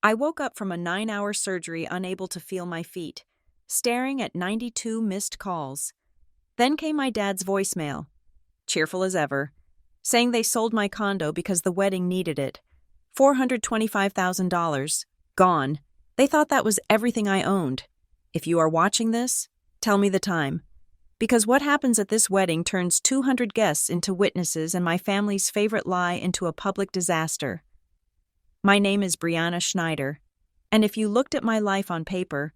I woke up from a 9-hour surgery unable to feel my feet, staring at 92 missed calls. Then came my dad's voicemail, cheerful as ever, saying they sold my condo because the wedding needed it. $425,000. Gone. They thought that was everything I owned. If you are watching this, tell me the time. Because what happens at this wedding turns 200 guests into witnesses and my family's favorite lie into a public disaster. My name is Brianna Schneider, and if you looked at my life on paper,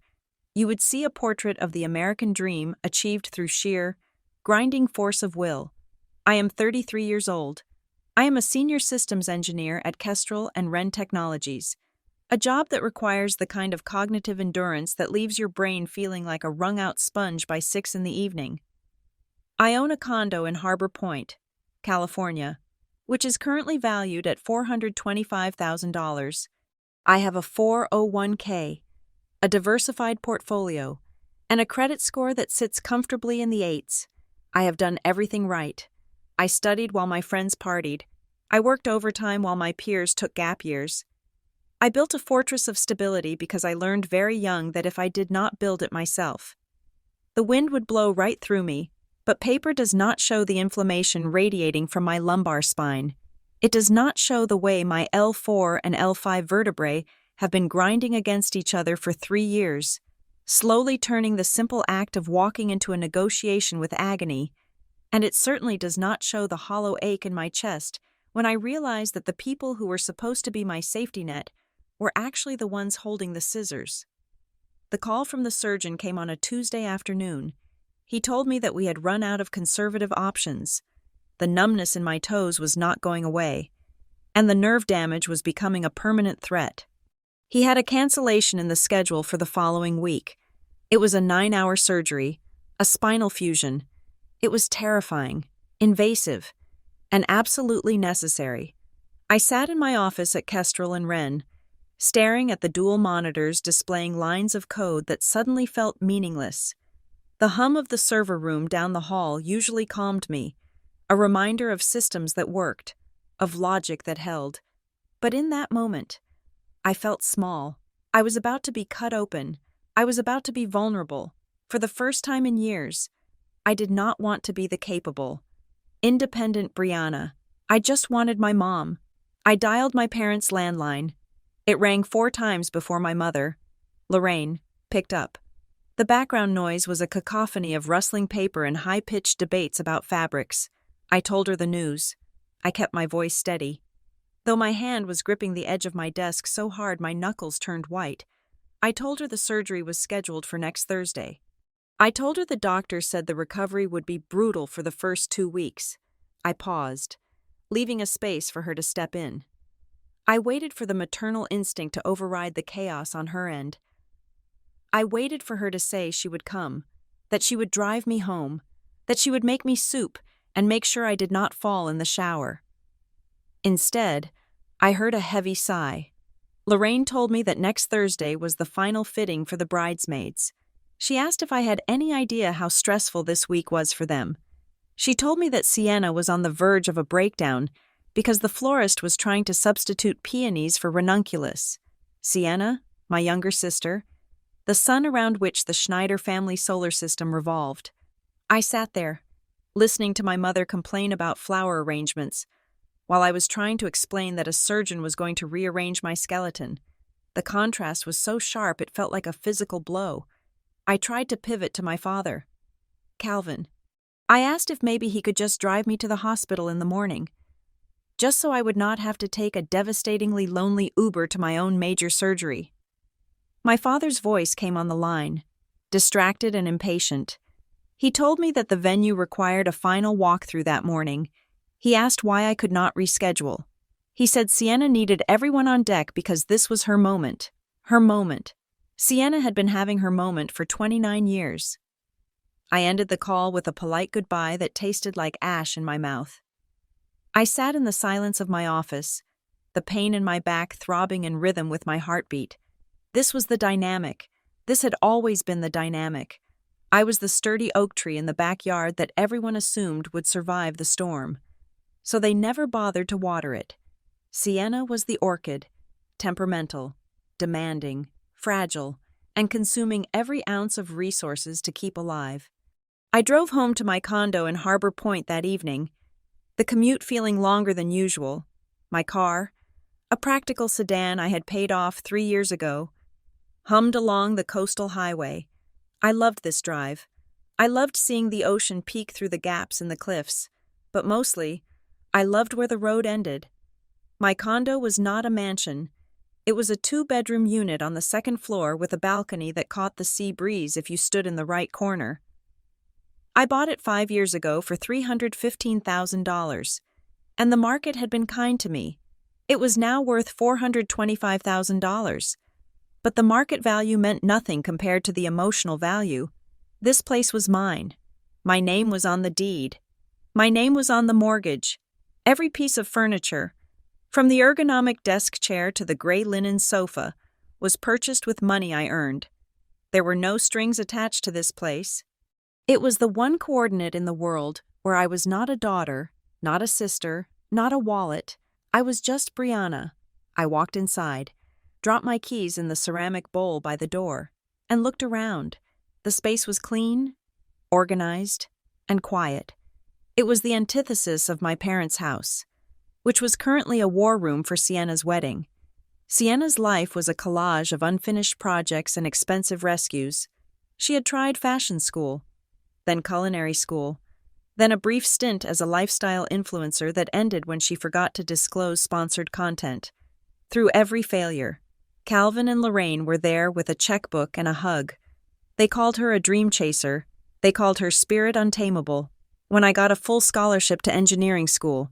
you would see a portrait of the American dream achieved through sheer, grinding force of will. I am 33 years old. I am a senior systems engineer at Kestrel and Wren Technologies, a job that requires the kind of cognitive endurance that leaves your brain feeling like a wrung-out sponge by 6 in the evening. I own a condo in Harbor Point, California, which is currently valued at $425,000. I have a 401k, a diversified portfolio, and a credit score that sits comfortably in the 8s. I have done everything right. I studied while my friends partied. I worked overtime while my peers took gap years. I built a fortress of stability because I learned very young that if I did not build it myself, the wind would blow right through me, but paper does not show the inflammation radiating from my lumbar spine. It does not show the way my L4 and L5 vertebrae have been grinding against each other for 3 years, slowly turning the simple act of walking into a negotiation with agony, and it certainly does not show the hollow ache in my chest when I realize that the people who were supposed to be my safety net were actually the ones holding the scissors. The call from the surgeon came on a Tuesday afternoon. He told me that we had run out of conservative options. The numbness in my toes was not going away, and the nerve damage was becoming a permanent threat. He had a cancellation in the schedule for the following week. It was a 9-hour surgery, a spinal fusion. It was terrifying, invasive, and absolutely necessary. I sat in my office at Kestrel and Wren, staring at the dual monitors displaying lines of code that suddenly felt meaningless. The hum of the server room down the hall usually calmed me, a reminder of systems that worked, of logic that held. But in that moment, I felt small. I was about to be cut open. I was about to be vulnerable. For the first time in years, I did not want to be the capable, independent Brianna. I just wanted my mom. I dialed my parents' landline. It rang 4 times before my mother, Lorraine, picked up. The background noise was a cacophony of rustling paper and high-pitched debates about fabrics. I told her the news. I kept my voice steady. Though my hand was gripping the edge of my desk so hard my knuckles turned white, I told her the surgery was scheduled for next Thursday. I told her the doctor said the recovery would be brutal for the first 2 weeks. I paused, leaving a space for her to step in. I waited for the maternal instinct to override the chaos on her end. I waited for her to say she would come, that she would drive me home, that she would make me soup and make sure I did not fall in the shower. Instead, I heard a heavy sigh. Lorraine told me that next Thursday was the final fitting for the bridesmaids. She asked if I had any idea how stressful this week was for them. She told me that Sienna was on the verge of a breakdown because the florist was trying to substitute peonies for ranunculus. Sienna, my younger sister, the sun around which the Schneider family solar system revolved. I sat there, listening to my mother complain about flower arrangements, while I was trying to explain that a surgeon was going to rearrange my skeleton. The contrast was so sharp it felt like a physical blow. I tried to pivot to my father, Calvin. I asked if maybe he could just drive me to the hospital in the morning, just so I would not have to take a devastatingly lonely Uber to my own major surgery. My father's voice came on the line, distracted and impatient. He told me that the venue required a final walkthrough that morning. He asked why I could not reschedule. He said Sienna needed everyone on deck because this was her moment. Her moment. Sienna had been having her moment for 29 years. I ended the call with a polite goodbye that tasted like ash in my mouth. I sat in the silence of my office, the pain in my back throbbing in rhythm with my heartbeat. This was the dynamic. This had always been the dynamic. I was the sturdy oak tree in the backyard that everyone assumed would survive the storm. So they never bothered to water it. Sienna was the orchid, temperamental, demanding, fragile, and consuming every ounce of resources to keep alive. I drove home to my condo in Harbor Point that evening, the commute feeling longer than usual. My car, a practical sedan I had paid off 3 years ago, hummed along the coastal highway. I loved this drive. I loved seeing the ocean peek through the gaps in the cliffs, but mostly, I loved where the road ended. My condo was not a mansion. It was a 2-bedroom unit on the second floor with a balcony that caught the sea breeze if you stood in the right corner. I bought it 5 years ago for $315,000, and the market had been kind to me. It was now worth $425,000. But the market value meant nothing compared to the emotional value. This place was mine. My name was on the deed. My name was on the mortgage. Every piece of furniture, from the ergonomic desk chair to the gray linen sofa, was purchased with money I earned. There were no strings attached to this place. It was the one coordinate in the world where I was not a daughter, not a sister, not a wallet. I was just Brianna. I walked inside, dropped my keys in the ceramic bowl by the door, and looked around. The space was clean, organized, and quiet. It was the antithesis of my parents' house, which was currently a war room for Sienna's wedding. Sienna's life was a collage of unfinished projects and expensive rescues. She had tried fashion school, then culinary school, then a brief stint as a lifestyle influencer that ended when she forgot to disclose sponsored content. Through every failure, Calvin and Lorraine were there with a checkbook and a hug. They called her a dream chaser. They called her spirit untamable. When I got a full scholarship to engineering school,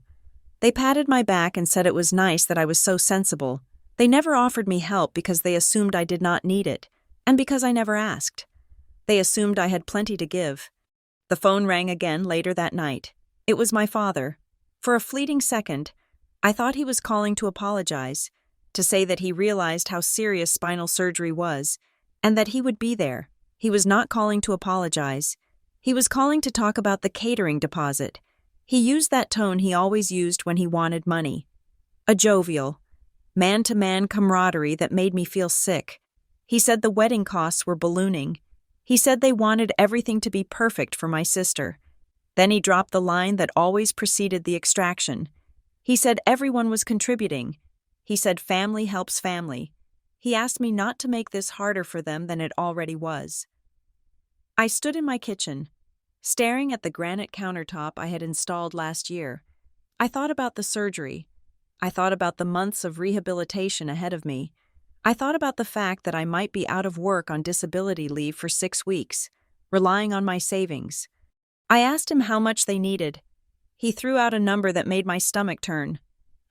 they patted my back and said it was nice that I was so sensible. They never offered me help because they assumed I did not need it, and because I never asked. They assumed I had plenty to give. The phone rang again later that night. It was my father. For a fleeting second, I thought he was calling to apologize, to say that he realized how serious spinal surgery was, and that he would be there. He was not calling to apologize. He was calling to talk about the catering deposit. He used that tone he always used when he wanted money. A jovial, man-to-man camaraderie that made me feel sick. He said the wedding costs were ballooning. He said they wanted everything to be perfect for my sister. Then he dropped the line that always preceded the extraction. He said everyone was contributing. He said family helps family. He asked me not to make this harder for them than it already was. I stood in my kitchen, staring at the granite countertop I had installed last year. I thought about the surgery. I thought about the months of rehabilitation ahead of me. I thought about the fact that I might be out of work on disability leave for 6 weeks, relying on my savings. I asked him how much they needed. He threw out a number that made my stomach turn.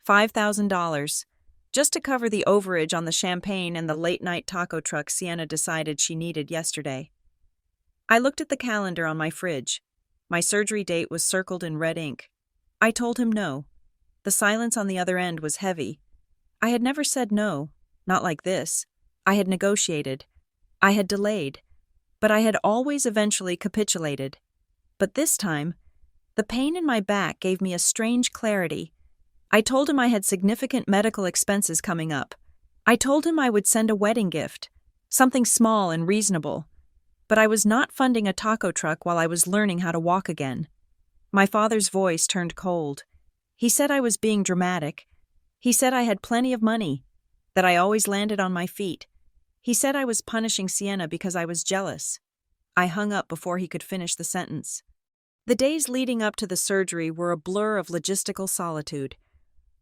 $5,000, just to cover the overage on the champagne and the late-night taco truck Sienna decided she needed yesterday. I looked at the calendar on my fridge. My surgery date was circled in red ink. I told him no. The silence on the other end was heavy. I had never said no. Not like this. I had negotiated. I had delayed. But I had always eventually capitulated. But this time, the pain in my back gave me a strange clarity. I told him I had significant medical expenses coming up. I told him I would send a wedding gift, something small and reasonable. But I was not funding a taco truck while I was learning how to walk again. My father's voice turned cold. He said I was being dramatic. He said I had plenty of money, that I always landed on my feet. He said I was punishing Sienna because I was jealous. I hung up before he could finish the sentence. The days leading up to the surgery were a blur of logistical solitude.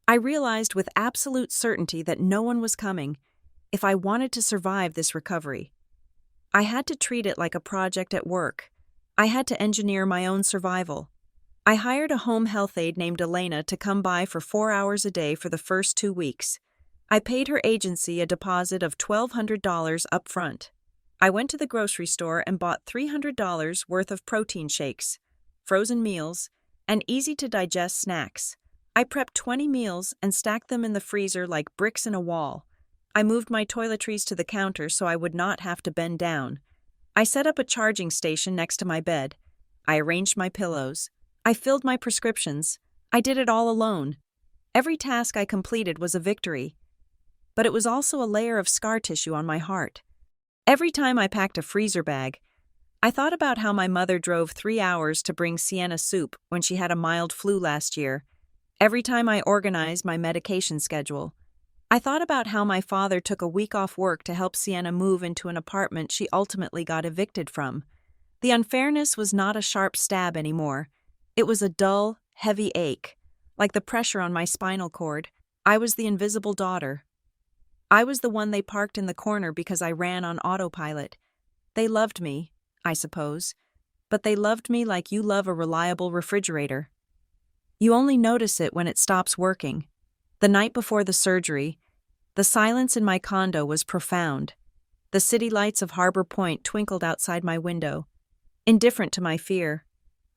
I realized with absolute certainty that no one was coming if I wanted to survive this recovery. I had to treat it like a project at work. I had to engineer my own survival. I hired a home health aide named Elena to come by for 4 hours a day for the first 2 weeks. I paid her agency a deposit of $1,200 up front. I went to the grocery store and bought $300 worth of protein shakes, frozen meals, and easy-to-digest snacks. I prepped 20 meals and stacked them in the freezer like bricks in a wall. I moved my toiletries to the counter so I would not have to bend down. I set up a charging station next to my bed. I arranged my pillows. I filled my prescriptions. I did it all alone. Every task I completed was a victory. but it was also a layer of scar tissue on my heart. Every time I packed a freezer bag, I thought about how my mother drove 3 hours to bring Sienna soup when she had a mild flu last year. Every time I organized my medication schedule, I thought about how my father took a week off work to help Sienna move into an apartment she ultimately got evicted from. The unfairness was not a sharp stab anymore. It was a dull, heavy ache, like the pressure on my spinal cord. I was the invisible daughter. I was the one they parked in the corner because I ran on autopilot. They loved me, I suppose, but they loved me like you love a reliable refrigerator. You only notice it when it stops working. The night before the surgery, the silence in my condo was profound. The city lights of Harbor Point twinkled outside my window. Indifferent to my fear,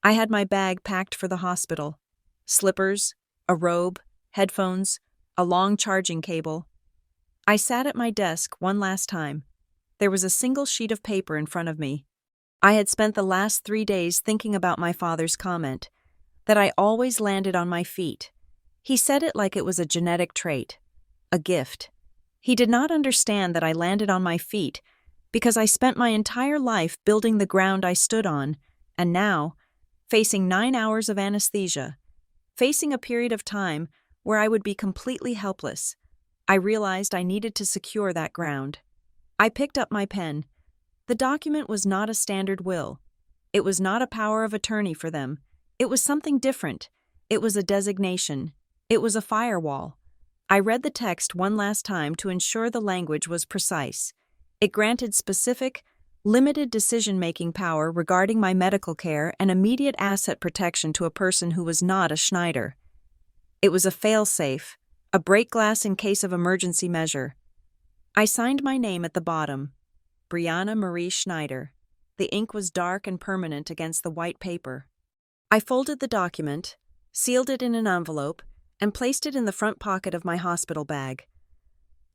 I had my bag packed for the hospital. Slippers, a robe, headphones, a long charging cable. I sat at my desk one last time. There was a single sheet of paper in front of me. I had spent the last 3 days thinking about my father's comment, that I always landed on my feet. He said it like it was a genetic trait, a gift. He did not understand that I landed on my feet because I spent my entire life building the ground I stood on, and now, facing 9 hours of anesthesia, facing a period of time where I would be completely helpless, I realized I needed to secure that ground. I picked up my pen. The document was not a standard will. It was not a power of attorney for them. It was something different. It was a designation. It was a firewall. I read the text one last time to ensure the language was precise. It granted specific, limited decision-making power regarding my medical care and immediate asset protection to a person who was not a Schneider. It was a fail-safe, a break glass in case of emergency measure. I signed my name at the bottom, Brianna Marie Schneider. The ink was dark and permanent against the white paper. I folded the document, sealed it in an envelope, and placed it in the front pocket of my hospital bag.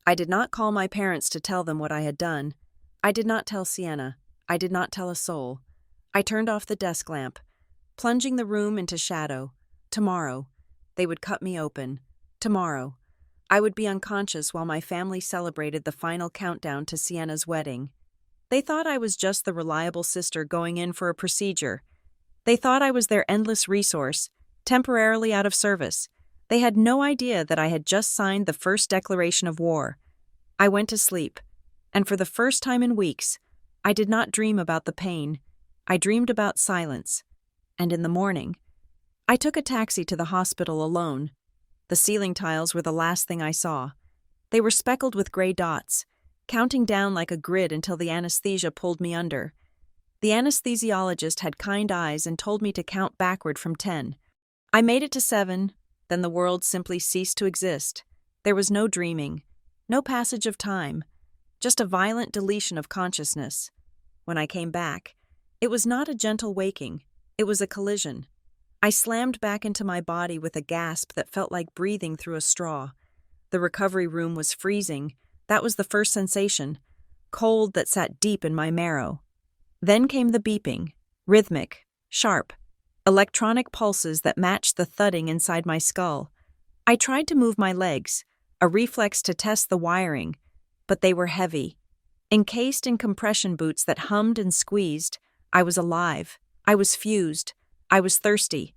I did not call my parents to tell them what I had done. I did not tell Sienna. I did not tell a soul. I turned off the desk lamp, plunging the room into shadow. Tomorrow, they would cut me open. Tomorrow, I would be unconscious while my family celebrated the final countdown to Sienna's wedding. They thought I was just the reliable sister going in for a procedure. They thought I was their endless resource, temporarily out of service. They had no idea that I had just signed the first declaration of war. I went to sleep, and for the first time in weeks, I did not dream about the pain. I dreamed about silence. And in the morning, I took a taxi to the hospital alone. The ceiling tiles were the last thing I saw. They were speckled with gray dots, counting down like a grid until the anesthesia pulled me under. The anesthesiologist had kind eyes and told me to count backward from 10. I made it to 7, then the world simply ceased to exist. There was no dreaming, no passage of time, just a violent deletion of consciousness. When I came back, it was not a gentle waking, it was a collision. I slammed back into my body with a gasp that felt like breathing through a straw. The recovery room was freezing. That was the first sensation, cold that sat deep in my marrow. Then came the beeping, rhythmic, sharp, electronic pulses that matched the thudding inside my skull. I tried to move my legs, a reflex to test the wiring, but they were heavy. Encased in compression boots that hummed and squeezed, I was alive. I was fused. I was thirsty.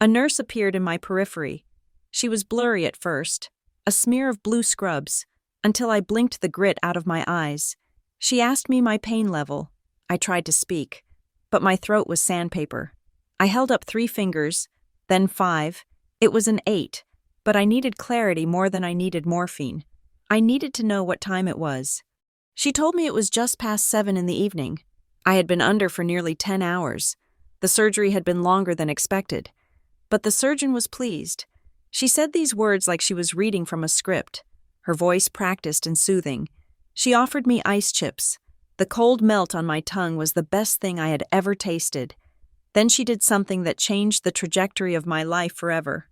A nurse appeared in my periphery. She was blurry at first, a smear of blue scrubs, until I blinked the grit out of my eyes. She asked me my pain level. I tried to speak, but my throat was sandpaper. I held up 3 fingers, then 5. It was an 8, but I needed clarity more than I needed morphine. I needed to know what time it was. She told me it was just past 7 in the evening. I had been under for nearly 10 hours. The surgery had been longer than expected. But the surgeon was pleased. She said these words like she was reading from a script, her voice practiced and soothing. She offered me ice chips. The cold melt on my tongue was the best thing I had ever tasted. Then she did something that changed the trajectory of my life forever.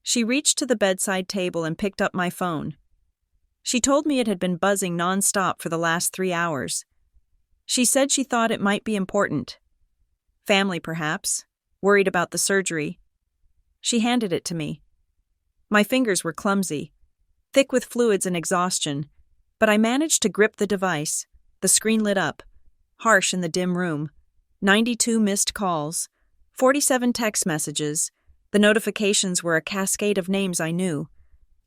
She reached to the bedside table and picked up my phone. She told me it had been buzzing nonstop for the last 3 hours. She said she thought it might be important. Family, perhaps, worried about the surgery. She handed it to me. My fingers were clumsy. thick with fluids and exhaustion, but I managed to grip the device. The screen lit up, harsh in the dim room. 92 missed calls, 47 text messages. The notifications were a cascade of names I knew.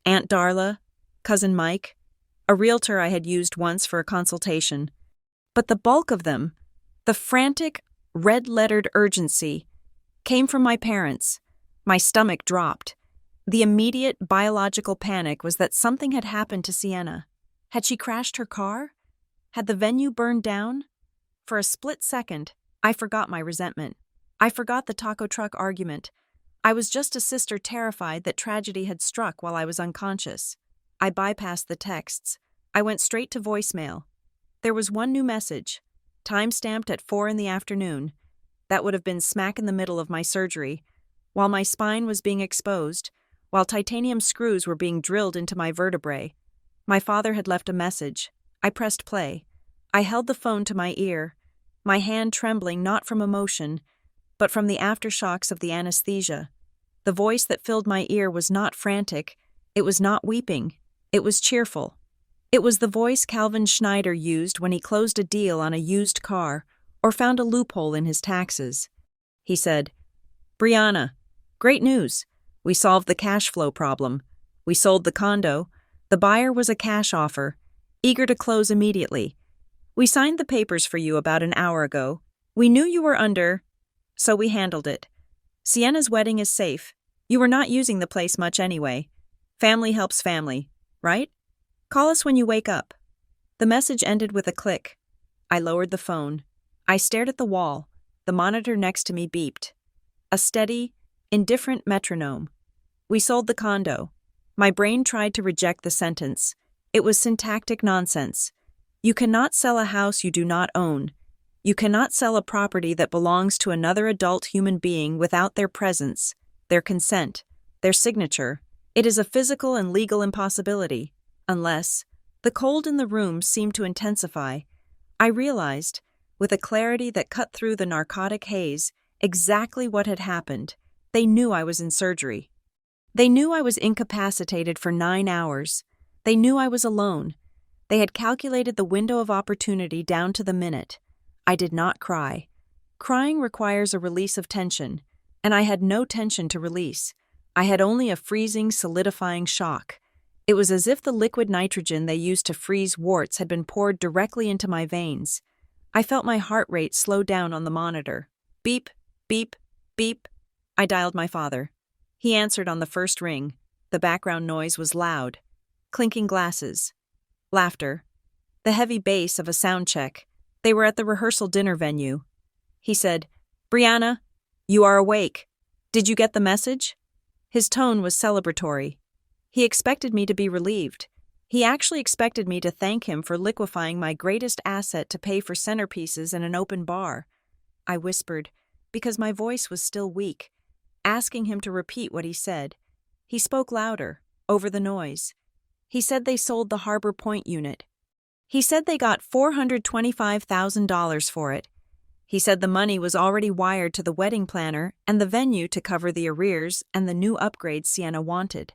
Aunt Darla, Cousin Mike, a realtor I had used once for a consultation. But the bulk of them, the frantic, red-lettered urgency, came from my parents. My stomach dropped. The immediate biological panic was that something had happened to Sienna. Had she crashed her car? Had the venue burned down? For a split second, I forgot my resentment. I forgot the taco truck argument. I was just a sister terrified that tragedy had struck while I was unconscious. I bypassed the texts. I went straight to voicemail. There was one new message, time-stamped at 4 in the afternoon. That would have been smack in the middle of my surgery, while my spine was being exposed, while titanium screws were being drilled into my vertebrae. My father had left a message. I pressed play. I held the phone to my ear, my hand trembling not from emotion, but from the aftershocks of the anesthesia. The voice that filled my ear was not frantic, it was not weeping, it was cheerful. It was the voice Calvin Schneider used when he closed a deal on a used car or found a loophole in his taxes. He said, "Brianna, great news. We solved the cash flow problem. We sold the condo. The buyer was a cash offer, eager to close immediately. We signed the papers for you about an hour ago. We knew you were under, so we handled it. Sienna's wedding is safe. You were not using the place much anyway. Family helps family, right? Call us when you wake up." The message ended with a click. I lowered the phone. I stared at the wall. The monitor next to me beeped. A steady, indifferent metronome. We sold the condo. My brain tried to reject the sentence. It was syntactic nonsense. You cannot sell a house you do not own. You cannot sell a property that belongs to another adult human being without their presence, their consent, their signature. It is a physical and legal impossibility. Unless, the cold in the room seemed to intensify. I realized, with a clarity that cut through the narcotic haze, exactly what had happened. They knew I was in surgery. They knew I was incapacitated for 9 hours. They knew I was alone. They had calculated the window of opportunity down to the minute. I did not cry. Crying requires a release of tension, and I had no tension to release. I had only a freezing, solidifying shock. It was as if the liquid nitrogen they used to freeze warts had been poured directly into my veins. I felt my heart rate slow down on the monitor. Beep, beep, beep. I dialed my father. He answered on the first ring. The background noise was loud. Clinking glasses. Laughter. The heavy bass of a sound check. They were at the rehearsal dinner venue. He said, "Brianna, you are awake. Did you get the message?" His tone was celebratory. He expected me to be relieved. He actually expected me to thank him for liquefying my greatest asset to pay for centerpieces in an open bar. I whispered, because my voice was still weak, asking him to repeat what he said. He spoke louder, over the noise. He said they sold the Harbor Point unit. He said they got $425,000 for it. He said the money was already wired to the wedding planner and the venue to cover the arrears and the new upgrades Sienna wanted.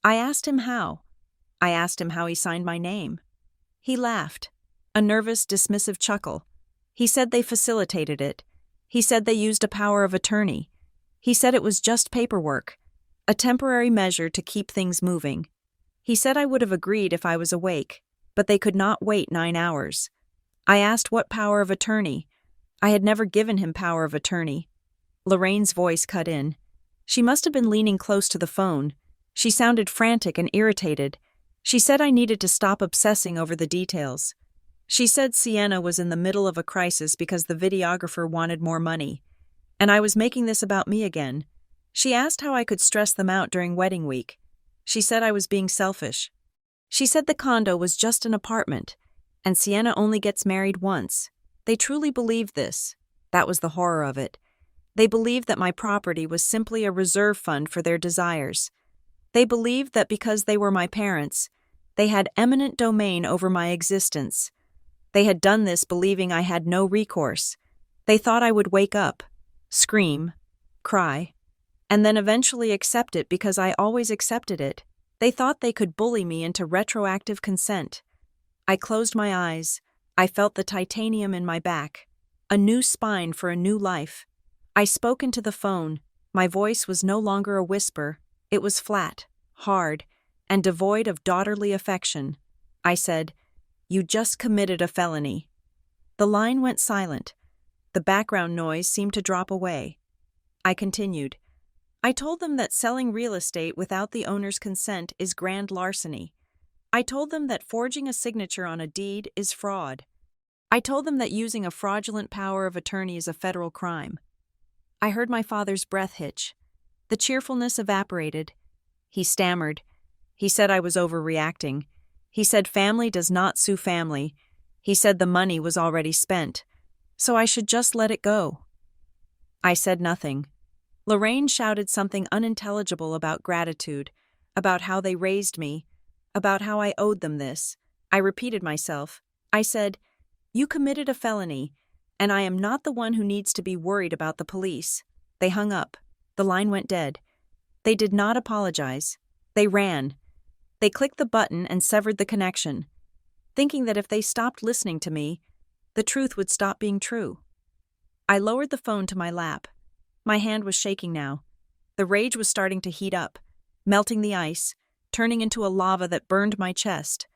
I asked him how. I asked him how he signed my name. He laughed, a nervous, dismissive chuckle. He said they facilitated it. He said they used a power of attorney. He said it was just paperwork, a temporary measure to keep things moving. He said I would have agreed if I was awake, but they could not wait 9 hours. I asked what power of attorney. I had never given him power of attorney. Lorraine's voice cut in. She must have been leaning close to the phone. She sounded frantic and irritated. She said I needed to stop obsessing over the details. She said Sienna was in the middle of a crisis because the videographer wanted more money, and I was making this about me again. She asked how I could stress them out during wedding week. She said I was being selfish. She said the condo was just an apartment, and Sienna only gets married once. They truly believed this. That was the horror of it. They believed that my property was simply a reserve fund for their desires. They believed that because they were my parents, they had eminent domain over my existence. They had done this believing I had no recourse. They thought I would wake up, scream, cry, and then eventually accept it because I always accepted it. They thought they could bully me into retroactive consent. I closed my eyes. I felt the titanium in my back. A new spine for a new life. I spoke into the phone. My voice was no longer a whisper. It was flat, hard, and devoid of daughterly affection. I said, "You just committed a felony." The line went silent. The background noise seemed to drop away. I continued. I told them that selling real estate without the owner's consent is grand larceny. I told them that forging a signature on a deed is fraud. I told them that using a fraudulent power of attorney is a federal crime. I heard my father's breath hitch. The cheerfulness evaporated. He stammered. He said I was overreacting. He said family does not sue family. He said the money was already spent, so I should just let it go. I said nothing. Lorraine shouted something unintelligible about gratitude, about how they raised me, about how I owed them this. I repeated myself. I said, "You committed a felony, and I am not the one who needs to be worried about the police." They hung up. The line went dead. They did not apologize. They ran. They clicked the button and severed the connection, thinking that if they stopped listening to me, the truth would stop being true. I lowered the phone to my lap. My hand was shaking now. The rage was starting to heat up, melting the ice, turning into a lava that burned my chest.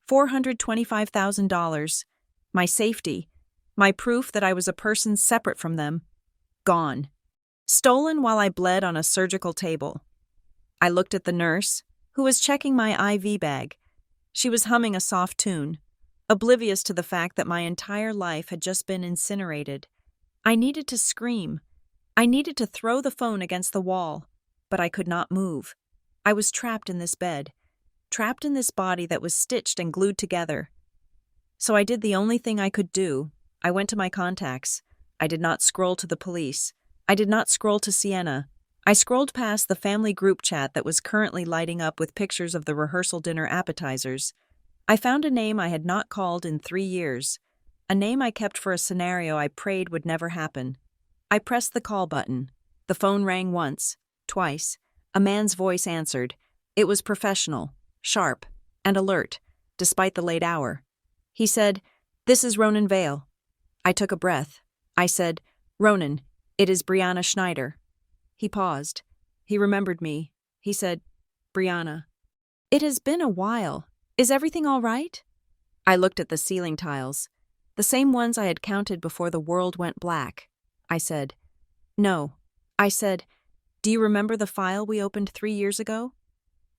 $425,000, my safety, my proof that I was a person separate from them, gone. Stolen while I bled on a surgical table. I looked at the nurse, who was checking my IV bag. She was humming a soft tune, oblivious to the fact that my entire life had just been incinerated. I needed to scream. I needed to throw the phone against the wall, but I could not move. I was trapped in this bed, trapped in this body that was stitched and glued together. So I did the only thing I could do. I went to my contacts. I did not scroll to the police. I did not scroll to Sienna. I scrolled past the family group chat that was currently lighting up with pictures of the rehearsal dinner appetizers. I found a name I had not called in 3 years, a name I kept for a scenario I prayed would never happen. I pressed the call button. The phone rang once, twice. A man's voice answered. It was professional, sharp, and alert, despite the late hour. He said, "This is Ronan Vale." I took a breath. I said, "Ronan, it is Brianna Schneider." He paused. He remembered me. He said, "Brianna, it has been a while. Is everything all right?" I looked at the ceiling tiles, the same ones I had counted before the world went black. I said, "No." I said, "Do you remember the file we opened 3 years ago?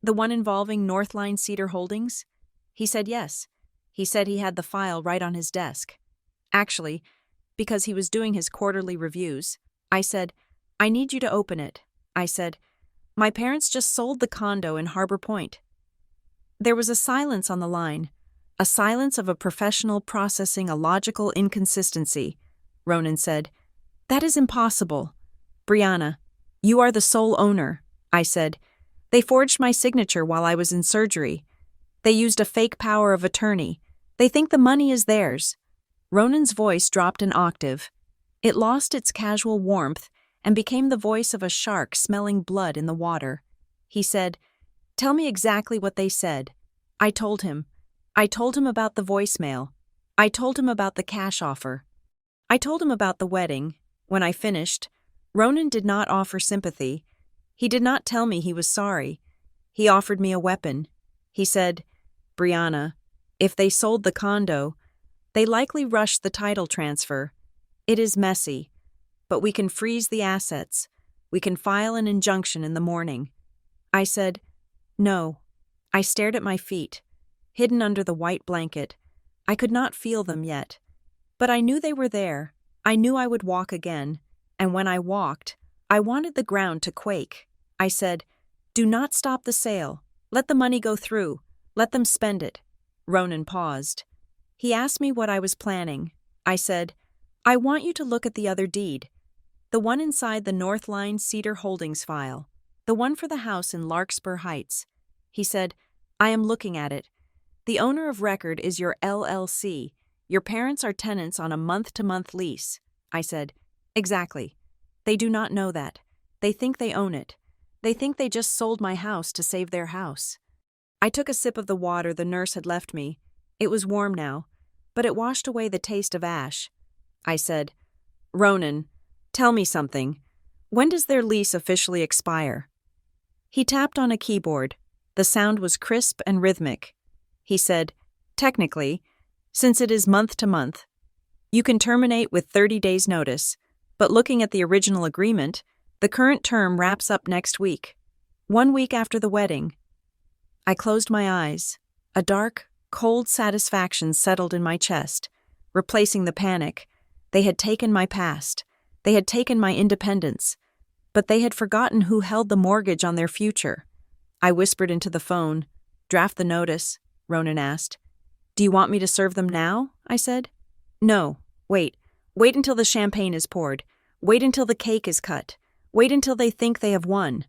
The one involving Northline Cedar Holdings?" He said yes. He said he had the file right on his desk. Actually, because he was doing his quarterly reviews, I said, "I need you to open it." I said, "My parents just sold the condo in Harbor Point." There was a silence on the line, a silence of a professional processing a logical inconsistency. Ronan said, "That is impossible." "Brianna, you are the sole owner." I said, "They forged my signature while I was in surgery. They used a fake power of attorney. They think the money is theirs." Ronan's voice dropped an octave. It lost its casual warmth and became the voice of a shark smelling blood in the water. He said, "Tell me exactly what they said." I told him. I told him about the voicemail. I told him about the cash offer. I told him about the wedding. When I finished, Ronan did not offer sympathy. He did not tell me he was sorry. He offered me a weapon. He said, "Brianna, if they sold the condo, they likely rushed the title transfer. It is messy, but we can freeze the assets. We can file an injunction in the morning." I said, "No." I stared at my feet, hidden under the white blanket. I could not feel them yet, but I knew they were there. I knew I would walk again, and when I walked, I wanted the ground to quake. I said, "Do not stop the sale. Let the money go through. Let them spend it." Ronan paused. He asked me what I was planning. I said, "I want you to look at the other deed, the one inside the Northline Cedar Holdings file, the one for the house in Larkspur Heights." He said, "I am looking at it. The owner of record is your LLC. Your parents are tenants on a month-to-month lease." I said, "Exactly. They do not know that. They think they own it. They think they just sold my house to save their house." I took a sip of the water the nurse had left me. It was warm now, but it washed away the taste of ash. I said, "Ronan, tell me something. When does their lease officially expire?" He tapped on a keyboard. The sound was crisp and rhythmic. He said, "Technically, since it is month to month, you can terminate with 30 days' notice, but looking at the original agreement, the current term wraps up next week, 1 week after the wedding." I closed my eyes. A dark, cold satisfaction settled in my chest, replacing the panic. They had taken my past. They had taken my independence. But they had forgotten who held the mortgage on their future. I whispered into the phone. "Draft the notice," Ronan asked. "Do you want me to serve them now?" I said. "No, wait. Wait until the champagne is poured. Wait until the cake is cut. Wait until they think they have won."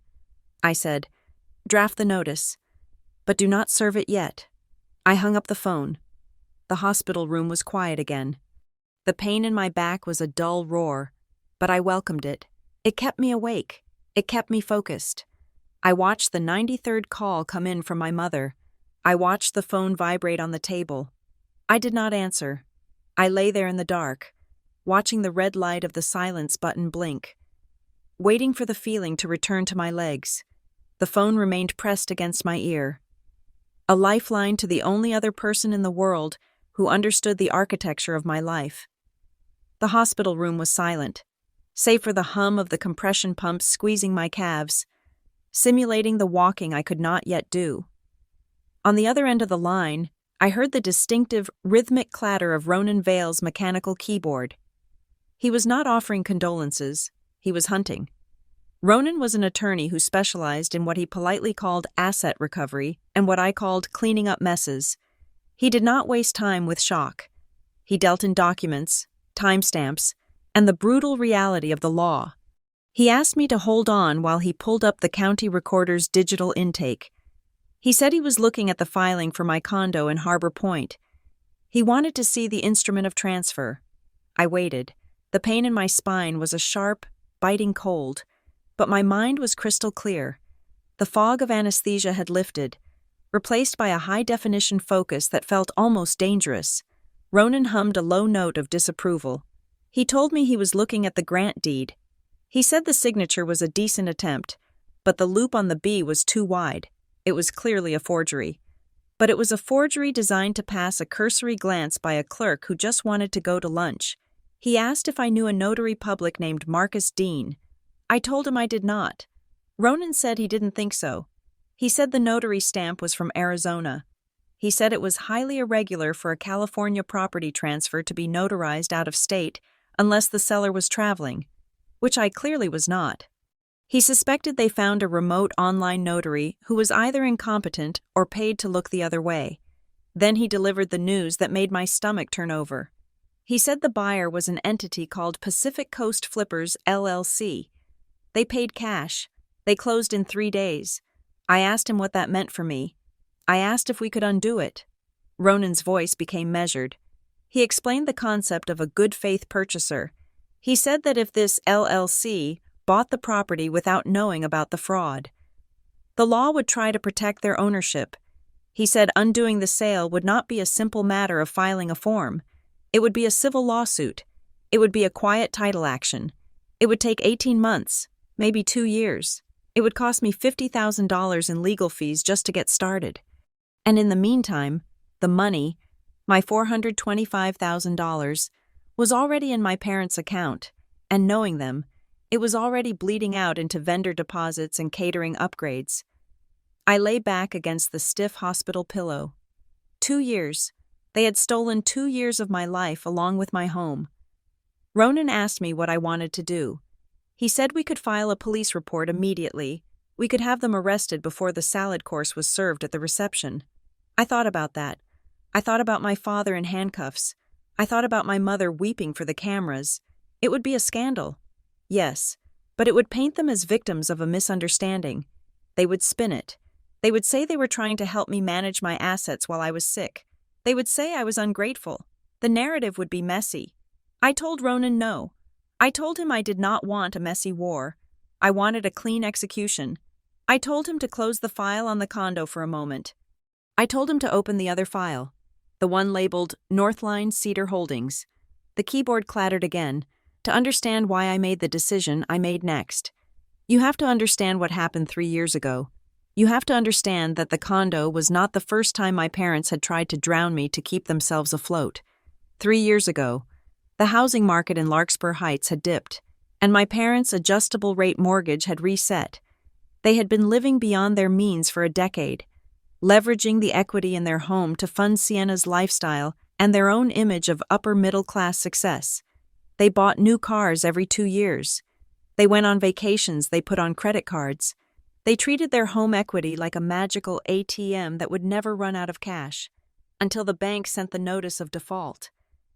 I said, "Draft the notice, but do not serve it yet." I hung up the phone. The hospital room was quiet again. The pain in my back was a dull roar, but I welcomed it. It kept me awake. It kept me focused. I watched the 93rd call come in from my mother. I watched the phone vibrate on the table. I did not answer. I lay there in the dark, watching the red light of the silence button blink, waiting for the feeling to return to my legs. The phone remained pressed against my ear. A lifeline to the only other person in the world who understood the architecture of my life. The hospital room was silent, save for the hum of the compression pumps squeezing my calves, simulating the walking I could not yet do. On the other end of the line, I heard the distinctive, rhythmic clatter of Ronan Vale's mechanical keyboard. He was not offering condolences, he was hunting. Ronan was an attorney who specialized in what he politely called asset recovery and what I called cleaning up messes. He did not waste time with shock. He dealt in documents, timestamps, and the brutal reality of the law. He asked me to hold on while he pulled up the county recorder's digital intake. He said he was looking at the filing for my condo in Harbor Point. He wanted to see the instrument of transfer. I waited. The pain in my spine was a sharp, biting cold, but my mind was crystal clear. The fog of anesthesia had lifted, replaced by a high-definition focus that felt almost dangerous. Ronan hummed a low note of disapproval. He told me he was looking at the grant deed. He said the signature was a decent attempt, but the loop on the B was too wide. It was clearly a forgery. But it was a forgery designed to pass a cursory glance by a clerk who just wanted to go to lunch. He asked if I knew a notary public named Marcus Dean. I told him I did not. Ronan said he didn't think so. He said the notary stamp was from Arizona. He said it was highly irregular for a California property transfer to be notarized out of state unless the seller was traveling, which I clearly was not. He suspected they found a remote online notary who was either incompetent or paid to look the other way. Then he delivered the news that made my stomach turn over. He said the buyer was an entity called Pacific Coast Flippers, LLC. They paid cash. They closed in 3 days. I asked him what that meant for me. I asked if we could undo it. Ronan's voice became measured. He explained the concept of a good faith purchaser. He said that if this LLC bought the property without knowing about the fraud, the law would try to protect their ownership. He said undoing the sale would not be a simple matter of filing a form. It would be a civil lawsuit. It would be a quiet title action. It would take 18 months, maybe 2 years. It would cost me $50,000 in legal fees just to get started. And in the meantime, the money, my $425,000, was already in my parents' account, and knowing them, it was already bleeding out into vendor deposits and catering upgrades. I lay back against the stiff hospital pillow. 2 years. They had stolen 2 years of my life along with my home. Ronan asked me what I wanted to do. He said we could file a police report immediately. We could have them arrested before the salad course was served at the reception. I thought about that. I thought about my father in handcuffs. I thought about my mother weeping for the cameras. It would be a scandal. Yes, but it would paint them as victims of a misunderstanding. They would spin it. They would say they were trying to help me manage my assets while I was sick. They would say I was ungrateful. The narrative would be messy. I told Ronan no. I told him I did not want a messy war. I wanted a clean execution. I told him to close the file on the condo for a moment. I told him to open the other file, the one labeled Northline Cedar Holdings. The keyboard clattered again, to understand why I made the decision I made next. You have to understand what happened 3 years ago. You have to understand that the condo was not the first time my parents had tried to drown me to keep themselves afloat. 3 years ago, the housing market in Larkspur Heights had dipped, and my parents' adjustable-rate mortgage had reset. They had been living beyond their means for a decade, leveraging the equity in their home to fund Sienna's lifestyle and their own image of upper-middle-class success. They bought new cars every 2 years. They went on vacations they put on credit cards. They treated their home equity like a magical ATM that would never run out of cash, until the bank sent the notice of default.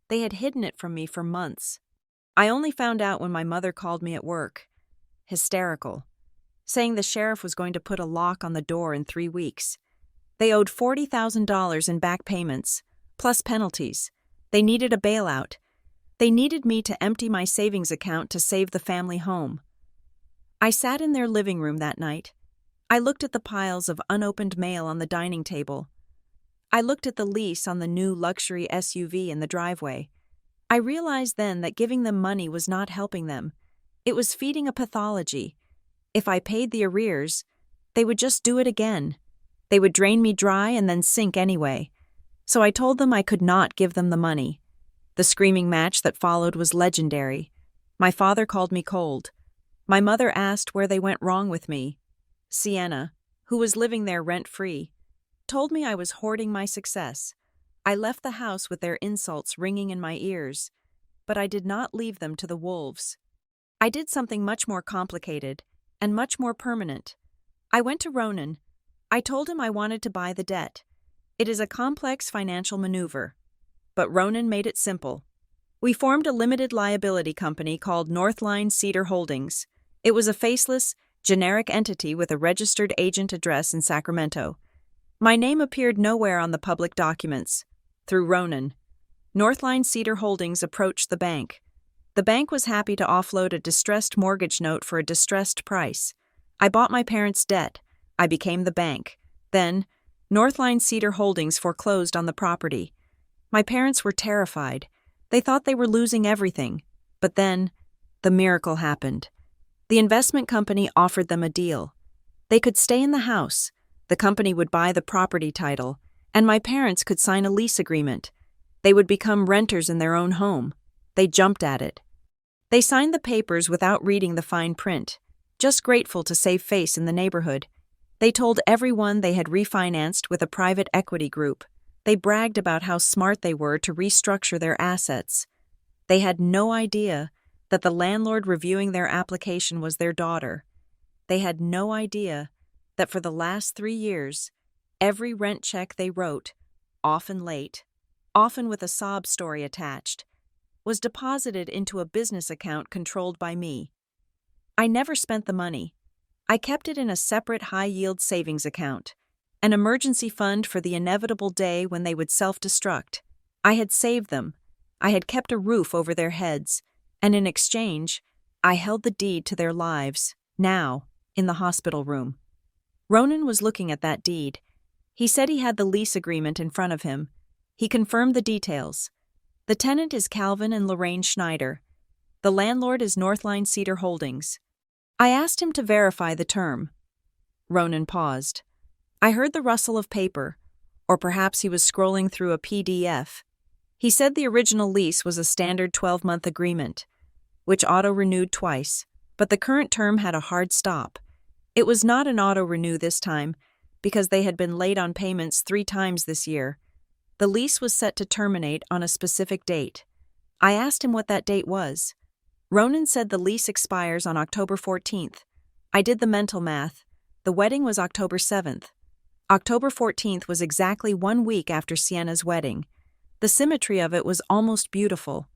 They had hidden it from me for months. I only found out when my mother called me at work, hysterical, saying the sheriff was going to put a lock on the door in 3 weeks. They owed $40,000 in back payments, plus penalties. They needed a bailout. They needed me to empty my savings account to save the family home. I sat in their living room that night. I looked at the piles of unopened mail on the dining table. I looked at the lease on the new luxury SUV in the driveway. I realized then that giving them money was not helping them. It was feeding a pathology. If I paid the arrears, they would just do it again. They would drain me dry and then sink anyway. So I told them I could not give them the money. The screaming match that followed was legendary. My father called me cold. My mother asked where they went wrong with me. Sienna, who was living there rent-free, told me I was hoarding my success. I left the house with their insults ringing in my ears, but I did not leave them to the wolves. I did something much more complicated and much more permanent. I went to Ronan. I told him I wanted to buy the debt. It is a complex financial maneuver, but Ronan made it simple. We formed a limited liability company called Northline Cedar Holdings. It was a faceless, generic entity with a registered agent address in Sacramento. My name appeared nowhere on the public documents. Through Ronan, Northline Cedar Holdings approached the bank. The bank was happy to offload a distressed mortgage note for a distressed price. I bought my parents' debt. I became the bank. Then, Northline Cedar Holdings foreclosed on the property. My parents were terrified. They thought they were losing everything. But then, the miracle happened. The investment company offered them a deal. They could stay in the house. The company would buy the property title, and my parents could sign a lease agreement. They would become renters in their own home. They jumped at it. They signed the papers without reading the fine print, just grateful to save face in the neighborhood. They told everyone they had refinanced with a private equity group. They bragged about how smart they were to restructure their assets. They had no idea that the landlord reviewing their application was their daughter. They had no idea that for the last 3 years, every rent check they wrote, often late, often with a sob story attached, was deposited into a business account controlled by me. I never spent the money. I kept it in a separate high-yield savings account, an emergency fund for the inevitable day when they would self-destruct. I had saved them. I had kept a roof over their heads, and in exchange, I held the deed to their lives, now, in the hospital room. Ronan was looking at that deed. He said he had the lease agreement in front of him. He confirmed the details. The tenant is Calvin and Lorraine Schneider. The landlord is Northline Cedar Holdings. I asked him to verify the term. Ronan paused. I heard the rustle of paper, or perhaps he was scrolling through a PDF. He said the original lease was a standard 12-month agreement, which auto-renewed twice, but the current term had a hard stop. It was not an auto-renew this time, because they had been late on payments 3 times this year. The lease was set to terminate on a specific date. I asked him what that date was. Ronan said the lease expires on October 14th. I did the mental math. The wedding was October 7th. October 14th was exactly 1 week after Sienna's wedding. The symmetry of it was almost beautiful.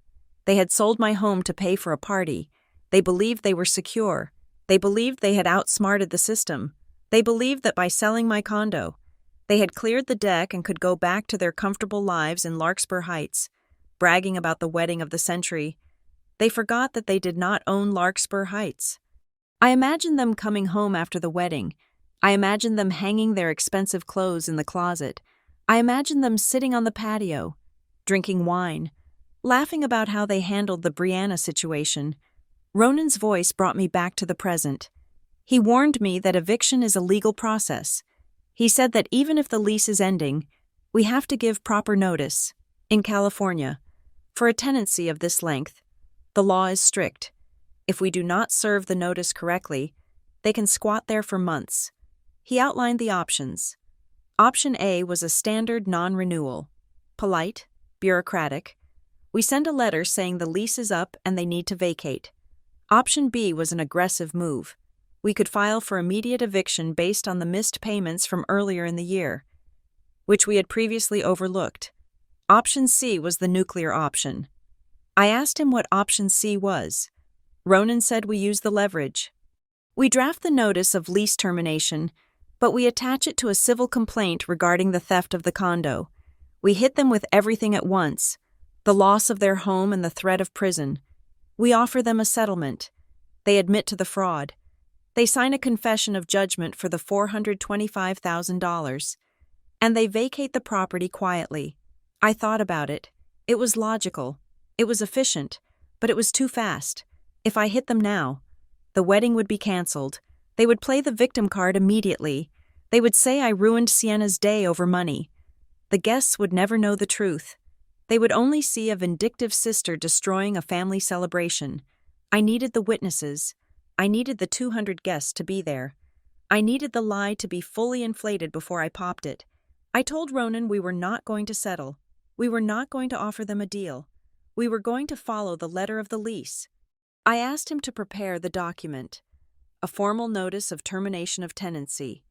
They had sold my home to pay for a party. They believed they were secure. They believed they had outsmarted the system. They believed that by selling my condo, they had cleared the deck and could go back to their comfortable lives in Larkspur Heights, bragging about the wedding of the century. They forgot that they did not own Larkspur Heights. I imagined them coming home after the wedding. I imagined them hanging their expensive clothes in the closet, I imagined them sitting on the patio, drinking wine, laughing about how they handled the Brianna situation. Ronan's voice brought me back to the present. He warned me that eviction is a legal process. He said that even if the lease is ending, we have to give proper notice. In California, for a tenancy of this length, the law is strict. If we do not serve the notice correctly, they can squat there for months. He outlined the options. Option A was a standard non-renewal. Polite, bureaucratic. We send a letter saying the lease is up and they need to vacate. Option B was an aggressive move. We could file for immediate eviction based on the missed payments from earlier in the year, which we had previously overlooked. Option C was the nuclear option. I asked him what option C was. Ronan said we use the leverage. We draft the notice of lease termination, but we attach it to a civil complaint regarding the theft of the condo. We hit them with everything at once, the loss of their home and the threat of prison. We offer them a settlement. They admit to the fraud. They sign a confession of judgment for the $425,000, and they vacate the property quietly. I thought about it. It was logical. It was efficient, but it was too fast. If I hit them now, the wedding would be canceled. They would play the victim card immediately. They would say I ruined Sienna's day over money. The guests would never know the truth. They would only see a vindictive sister destroying a family celebration. I needed the witnesses. I needed the 200 guests to be there. I needed the lie to be fully inflated before I popped it. I told Ronan we were not going to settle. We were not going to offer them a deal. We were going to follow the letter of the lease. I asked him to prepare the document, a formal notice of termination of tenancy.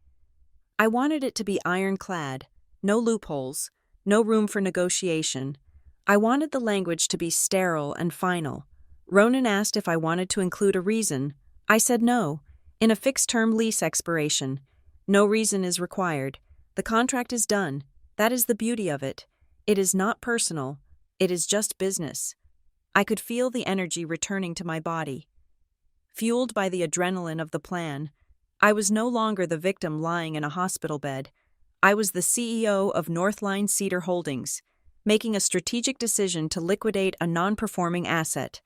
I wanted it to be ironclad, no loopholes, no room for negotiation. I wanted the language to be sterile and final. Ronan asked if I wanted to include a reason. I said no. In a fixed-term lease expiration, no reason is required. The contract is done. That is the beauty of it. It is not personal. It is just business. I could feel the energy returning to my body. Fueled by the adrenaline of the plan, I was no longer the victim lying in a hospital bed. I was the CEO of Northline Cedar Holdings, making a strategic decision to liquidate a non-performing asset.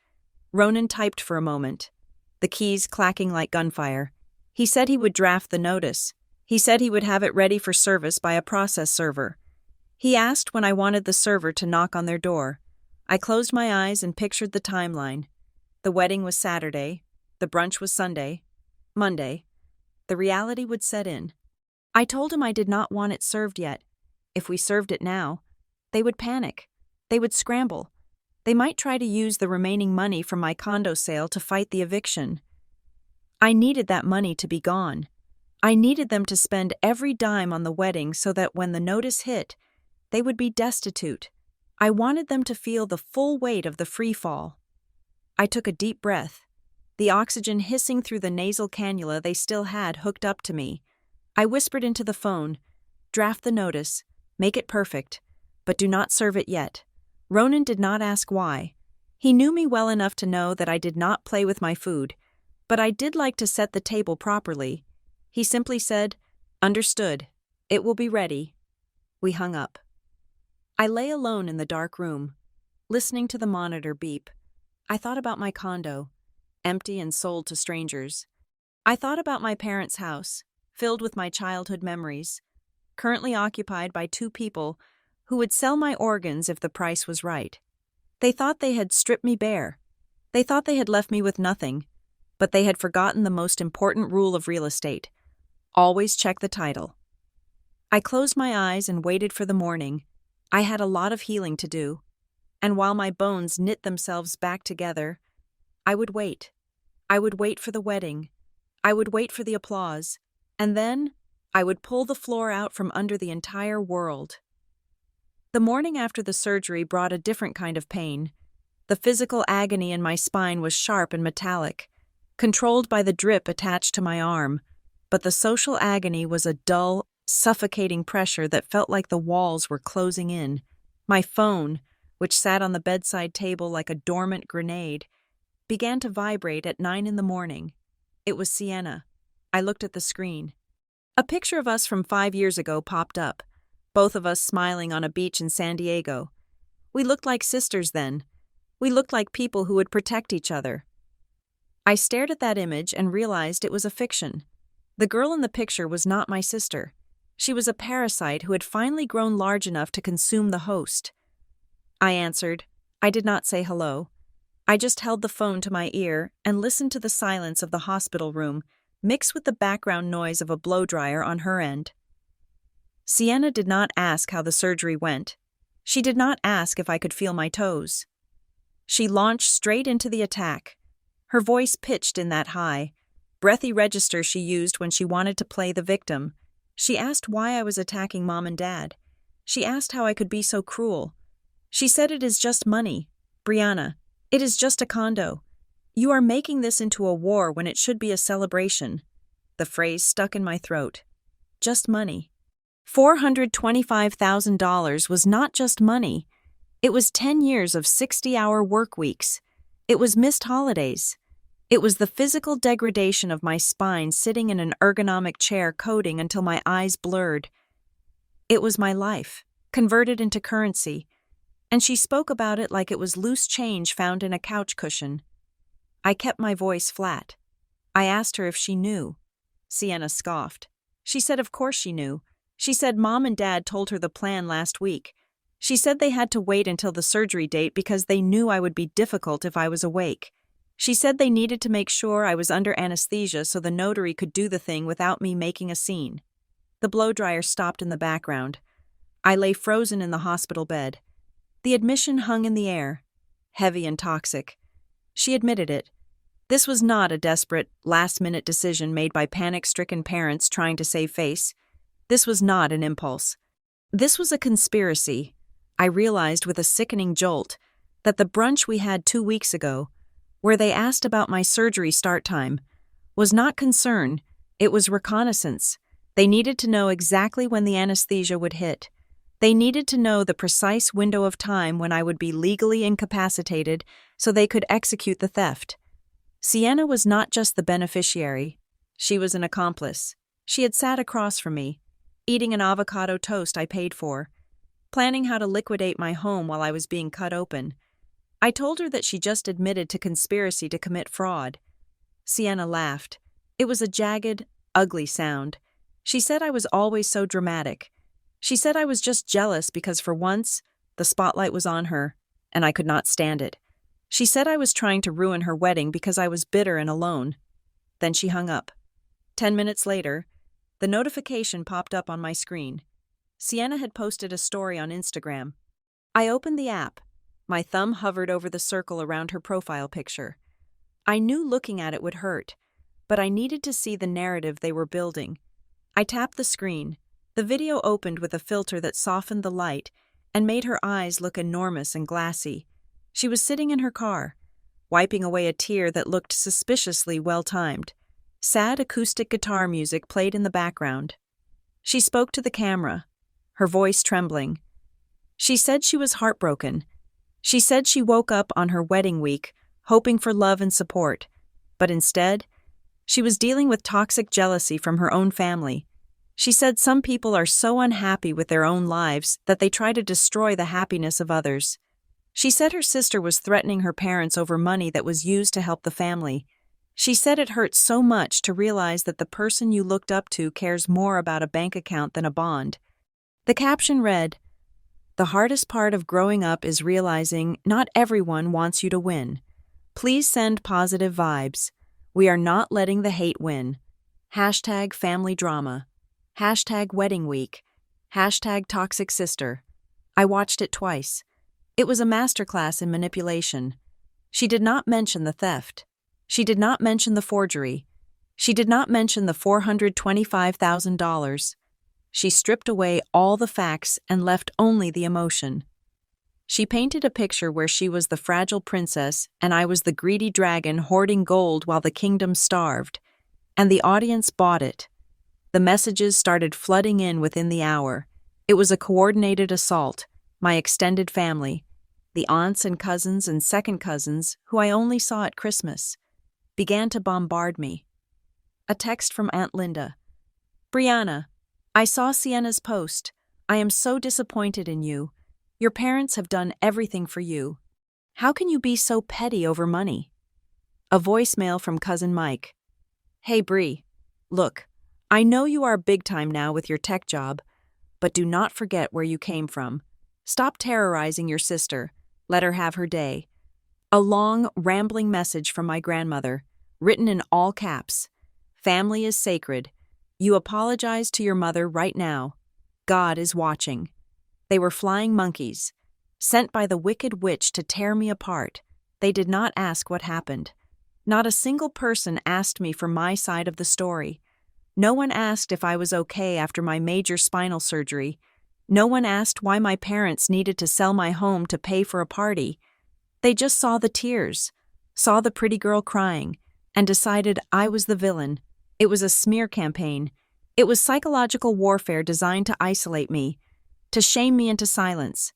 Ronan typed for a moment, the keys clacking like gunfire. He said he would draft the notice. He said he would have it ready for service by a process server. He asked when I wanted the server to knock on their door. I closed my eyes and pictured the timeline. The wedding was Saturday. The brunch was Sunday. Monday. The reality would set in. I told him I did not want it served yet. If we served it now, they would panic. They would scramble. They might try to use the remaining money from my condo sale to fight the eviction. I needed that money to be gone. I needed them to spend every dime on the wedding so that when the notice hit, they would be destitute. I wanted them to feel the full weight of the free fall. I took a deep breath, the oxygen hissing through the nasal cannula they still had hooked up to me. I whispered into the phone, "Draft the notice, make it perfect, but do not serve it yet." Ronan did not ask why. He knew me well enough to know that I did not play with my food, but I did like to set the table properly. He simply said, "Understood. It will be ready." We hung up. I lay alone in the dark room, listening to the monitor beep. I thought about my condo, empty and sold to strangers. I thought about my parents' house, filled with my childhood memories, currently occupied by two people who would sell my organs if the price was right. They thought they had stripped me bare. They thought they had left me with nothing, but they had forgotten the most important rule of real estate: always check the title. I closed my eyes and waited for the morning. I had a lot of healing to do, and while my bones knit themselves back together, I would wait. I would wait for the wedding. I would wait for the applause, and then I would pull the floor out from under the entire world. The morning after the surgery brought a different kind of pain. The physical agony in my spine was sharp and metallic, controlled by the drip attached to my arm, but the social agony was a dull, suffocating pressure that felt like the walls were closing in. My phone, which sat on the bedside table like a dormant grenade, began to vibrate at 9 a.m. It was Sienna. I looked at the screen. A picture of us from 5 years ago popped up. both of us smiling on a beach in San Diego. We looked like sisters then. We looked like people who would protect each other. I stared at that image and realized it was a fiction. The girl in the picture was not my sister. She was a parasite who had finally grown large enough to consume the host. I answered. I did not say hello. I just held the phone to my ear and listened to the silence of the hospital room, mixed with the background noise of a blow-dryer on her end. Sienna did not ask how the surgery went. She did not ask if I could feel my toes. She launched straight into the attack. Her voice pitched in that high, breathy register she used when she wanted to play the victim. She asked why I was attacking Mom and Dad. She asked how I could be so cruel. She said it is just money. Brianna, it is just a condo. You are making this into a war when it should be a celebration. The phrase stuck in my throat. Just money. $425,000 was not just money. It was 10 years of 60-hour work weeks. It was missed holidays. It was the physical degradation of my spine sitting in an ergonomic chair coding until my eyes blurred. It was my life, converted into currency, and she spoke about it like it was loose change found in a couch cushion. I kept my voice flat. I asked her if she knew. Sienna scoffed. She said of course she knew. She said Mom and Dad told her the plan last week. She said they had to wait until the surgery date because they knew I would be difficult if I was awake. She said they needed to make sure I was under anesthesia so the notary could do the thing without me making a scene. The blow-dryer stopped in the background. I lay frozen in the hospital bed. The admission hung in the air, heavy and toxic. She admitted it. This was not a desperate, last-minute decision made by panic-stricken parents trying to save face. This was not an impulse. This was a conspiracy. I realized with a sickening jolt that the brunch we had 2 weeks ago, where they asked about my surgery start time, was not concern, it was reconnaissance. They needed to know exactly when the anesthesia would hit. They needed to know the precise window of time when I would be legally incapacitated so they could execute the theft. Sienna was not just the beneficiary. She was an accomplice. She had sat across from me, eating an avocado toast I paid for, planning how to liquidate my home while I was being cut open. I told her that she just admitted to conspiracy to commit fraud. Sienna laughed. It was a jagged, ugly sound. She said I was always so dramatic. She said I was just jealous because for once, the spotlight was on her, and I could not stand it. She said I was trying to ruin her wedding because I was bitter and alone. Then she hung up. 10 minutes later, the notification popped up on my screen. Sienna had posted a story on Instagram. I opened the app. My thumb hovered over the circle around her profile picture. I knew looking at it would hurt, but I needed to see the narrative they were building. I tapped the screen. The video opened with a filter that softened the light and made her eyes look enormous and glassy. She was sitting in her car, wiping away a tear that looked suspiciously well-timed. Sad acoustic guitar music played in the background. She spoke to the camera, her voice trembling. She said she was heartbroken. She said she woke up on her wedding week, hoping for love and support, but instead, she was dealing with toxic jealousy from her own family. She said some people are so unhappy with their own lives that they try to destroy the happiness of others. She said her sister was threatening her parents over money that was used to help the family. She said it hurt so much to realize that the person you looked up to cares more about a bank account than a bond. The caption read, "The hardest part of growing up is realizing not everyone wants you to win. Please send positive vibes. We are not letting the hate win. Hashtag family drama. Hashtag wedding week. Hashtag toxic sister." I watched it twice. It was a masterclass in manipulation. She did not mention the theft. She did not mention the forgery. She did not mention the $425,000. She stripped away all the facts and left only the emotion. She painted a picture where she was the fragile princess and I was the greedy dragon hoarding gold while the kingdom starved. And the audience bought it. The messages started flooding in within the hour. It was a coordinated assault. My extended family, the aunts and cousins and second cousins who I only saw at Christmas, began to bombard me. A text from Aunt Linda. "Brianna, I saw Sienna's post. I am so disappointed in you. Your parents have done everything for you. How can you be so petty over money? A voicemail from Cousin Mike. Hey Bree, look, I know you are big time now with your tech job, but do not forget where you came from. Stop terrorizing your sister. Let her have her day. A long, rambling message from my grandmother, written in all caps. Family is sacred. You apologize to your mother right now. God is watching. They were flying monkeys, sent by the wicked witch to tear me apart. They did not ask what happened. Not a single person asked me for my side of the story. No one asked if I was okay after my major spinal surgery. No one asked why my parents needed to sell my home to pay for a party. They just saw the tears, saw the pretty girl crying, and decided I was the villain. It was a smear campaign. It was psychological warfare designed to isolate me, to shame me into silence.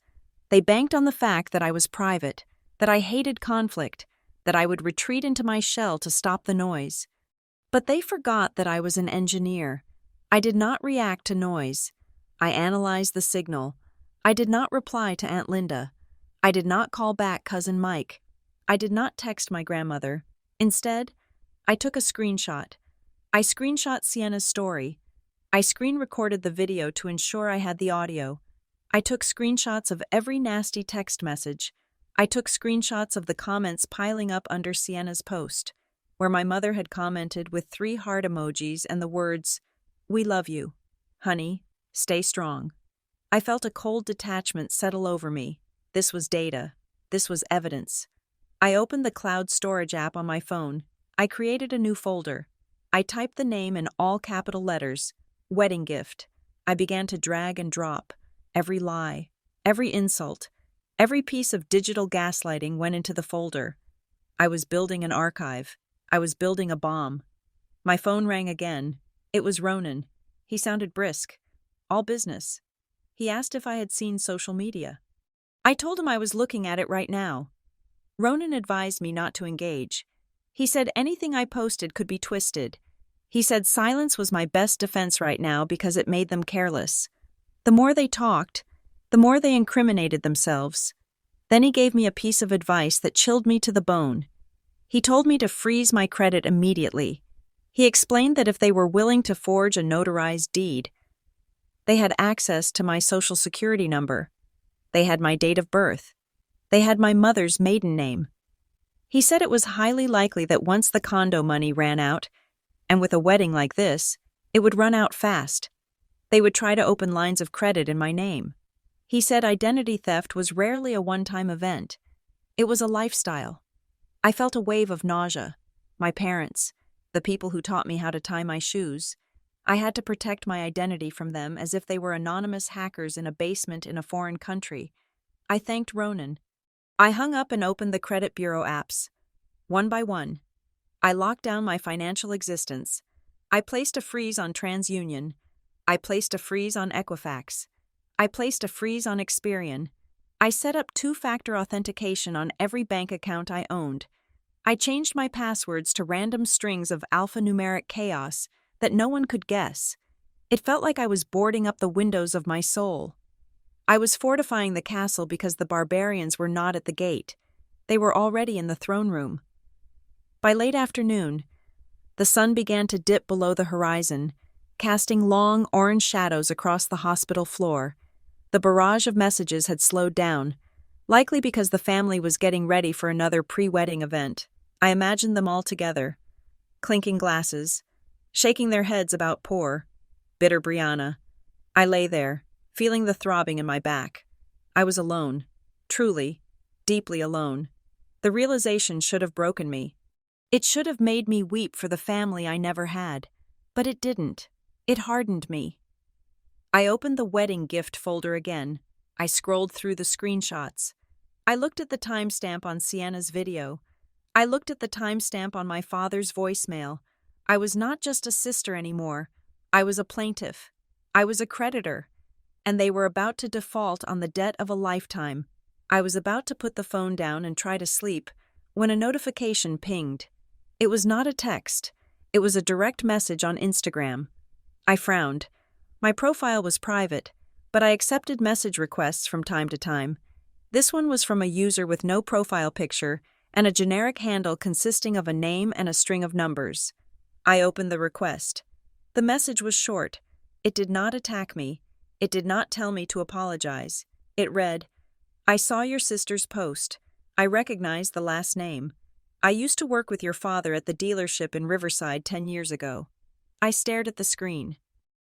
They banked on the fact that I was private, that I hated conflict, that I would retreat into my shell to stop the noise. But they forgot that I was an engineer. I did not react to noise. I analyzed the signal. I did not reply to Aunt Linda. I did not call back Cousin Mike. I did not text my grandmother. Instead, I took a screenshot. I screenshot Sienna's story. I screen-recorded the video to ensure I had the audio. I took screenshots of every nasty text message. I took screenshots of the comments piling up under Sienna's post, where my mother had commented with 3 heart emojis and the words, "We love you. Honey, stay strong." I felt a cold detachment settle over me. This was data. This was evidence. I opened the cloud storage app on my phone. I created a new folder. I typed the name in all capital letters, Wedding Gift. I began to drag and drop. Every lie, every insult, every piece of digital gaslighting went into the folder. I was building an archive. I was building a bomb. My phone rang again. It was Ronan. He sounded brisk. All business. He asked if I had seen social media. I told him I was looking at it right now. Ronan advised me not to engage. He said anything I posted could be twisted. He said silence was my best defense right now because it made them careless. The more they talked, the more they incriminated themselves. Then he gave me a piece of advice that chilled me to the bone. He told me to freeze my credit immediately. He explained that if they were willing to forge a notarized deed, they had access to my social security number. They had my date of birth. They had my mother's maiden name. He said it was highly likely that once the condo money ran out, and with a wedding like this, it would run out fast. They would try to open lines of credit in my name. He said identity theft was rarely a one-time event. It was a lifestyle. I felt a wave of nausea. My parents, the people who taught me how to tie my shoes, I had to protect my identity from them as if they were anonymous hackers in a basement in a foreign country. I thanked Ronan. I hung up and opened the credit bureau apps. One by one, I locked down my financial existence. I placed a freeze on TransUnion. I placed a freeze on Equifax. I placed a freeze on Experian. I set up 2-factor authentication on every bank account I owned. I changed my passwords to random strings of alphanumeric chaos that no one could guess. It felt like I was boarding up the windows of my soul. I was fortifying the castle because the barbarians were not at the gate. They were already in the throne room. By late afternoon, the sun began to dip below the horizon, casting long orange shadows across the hospital floor. The barrage of messages had slowed down, likely because the family was getting ready for another pre-wedding event. I imagined them all together, clinking glasses, shaking their heads about poor, bitter Brianna. I lay there, feeling the throbbing in my back. I was alone, truly, deeply alone. The realization should have broken me. It should have made me weep for the family I never had, but it didn't. It hardened me. I opened the wedding gift folder again. I scrolled through the screenshots. I looked at the timestamp on Sienna's video. I looked at the timestamp on my father's voicemail. I was not just a sister anymore. I was a plaintiff. I was a creditor. And they were about to default on the debt of a lifetime. I was about to put the phone down and try to sleep when a notification pinged. It was not a text. It was a direct message on Instagram. I frowned. My profile was private, but I accepted message requests from time to time. This one was from a user with no profile picture and a generic handle consisting of a name and a string of numbers. I opened the request. The message was short. It did not attack me. It did not tell me to apologize. It read, "I saw your sister's post. I recognize the last name. I used to work with your father at the dealership in Riverside 10 years ago." I stared at the screen.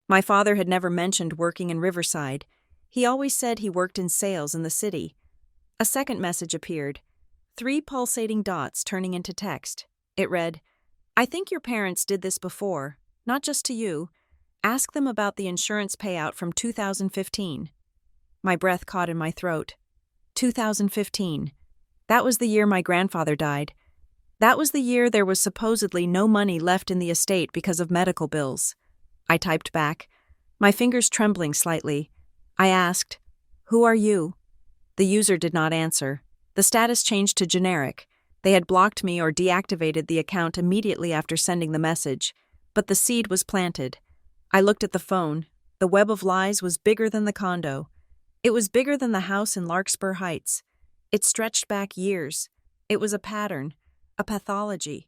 My father had never mentioned working in Riverside. He always said he worked in sales in the city. A second message appeared. 3 pulsating dots turning into text. It read, "I think your parents did this before, not just to you. Ask them about the insurance payout from 2015. My breath caught in my throat. 2015. That was the year my grandfather died. That was the year there was supposedly no money left in the estate because of medical bills. I typed back, my fingers trembling slightly. I asked, "Who are you?" The user did not answer. The status changed to generic. They had blocked me or deactivated the account immediately after sending the message, but the seed was planted. I looked at the phone. The web of lies was bigger than the condo. It was bigger than the house in Larkspur Heights. It stretched back years. It was a pattern, a pathology.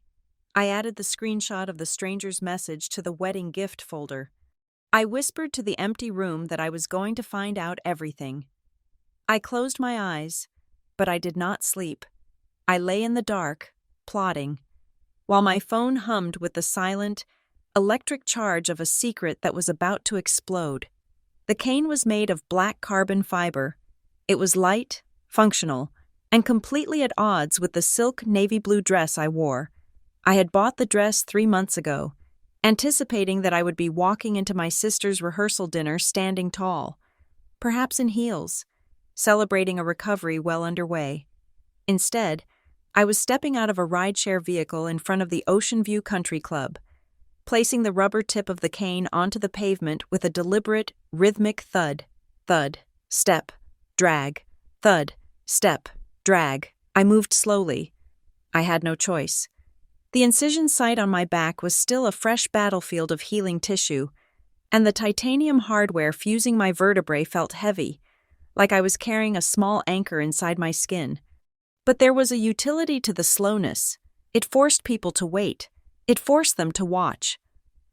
I added the screenshot of the stranger's message to the wedding gift folder. I whispered to the empty room that I was going to find out everything. I closed my eyes, but I did not sleep. I lay in the dark, plotting, while my phone hummed with the silent, electric charge of a secret that was about to explode. The cane was made of black carbon fiber. It was light, functional, and completely at odds with the silk navy blue dress I wore. I had bought the dress 3 months ago, anticipating that I would be walking into my sister's rehearsal dinner standing tall, perhaps in heels, celebrating a recovery well underway. Instead, I was stepping out of a rideshare vehicle in front of the Ocean View Country Club, placing the rubber tip of the cane onto the pavement with a deliberate, rhythmic thud, thud, step, drag, thud, step, drag. I moved slowly. I had no choice. The incision site on my back was still a fresh battlefield of healing tissue, and the titanium hardware fusing my vertebrae felt heavy, like I was carrying a small anchor inside my skin. But there was a utility to the slowness. It forced people to wait. It forced them to watch.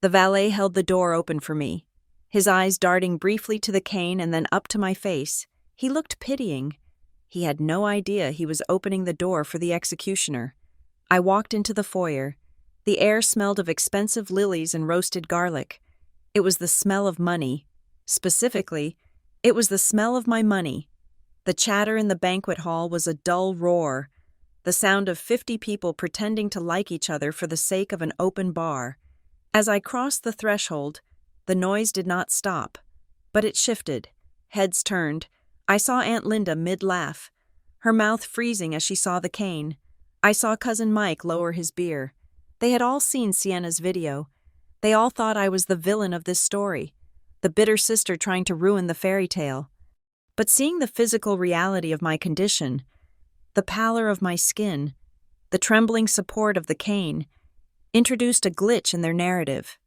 The valet held the door open for me, his eyes darting briefly to the cane and then up to my face. He looked pitying. He had no idea he was opening the door for the executioner. I walked into the foyer. The air smelled of expensive lilies and roasted garlic. It was the smell of money. Specifically, it was the smell of my money. The chatter in the banquet hall was a dull roar, the sound of 50 people pretending to like each other for the sake of an open bar. As I crossed the threshold, the noise did not stop, but it shifted. Heads turned. I saw Aunt Linda mid-laugh, her mouth freezing as she saw the cane. I saw Cousin Mike lower his beer. They had all seen Sienna's video. They all thought I was the villain of this story, the bitter sister trying to ruin the fairy tale. But seeing the physical reality of my condition, the pallor of my skin, the trembling support of the cane, introduced a glitch in their narrative.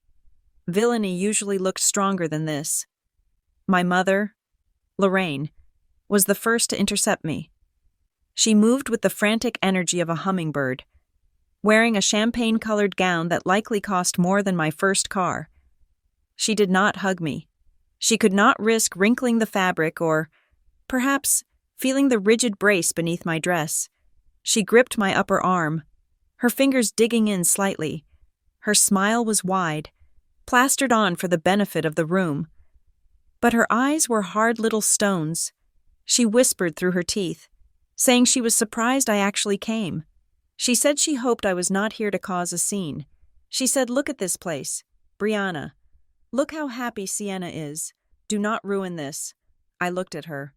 Villainy usually looked stronger than this. My mother, Lorraine, was the first to intercept me. She moved with the frantic energy of a hummingbird, wearing a champagne-colored gown that likely cost more than my first car. She did not hug me. She could not risk wrinkling the fabric or, perhaps, feeling the rigid brace beneath my dress. She gripped my upper arm, her fingers digging in slightly. Her smile was wide, plastered on for the benefit of the room. But her eyes were hard little stones. She whispered through her teeth, saying she was surprised I actually came. She said she hoped I was not here to cause a scene. She said, "Look at this place, Brianna. Look how happy Sienna is. Do not ruin this." I looked at her.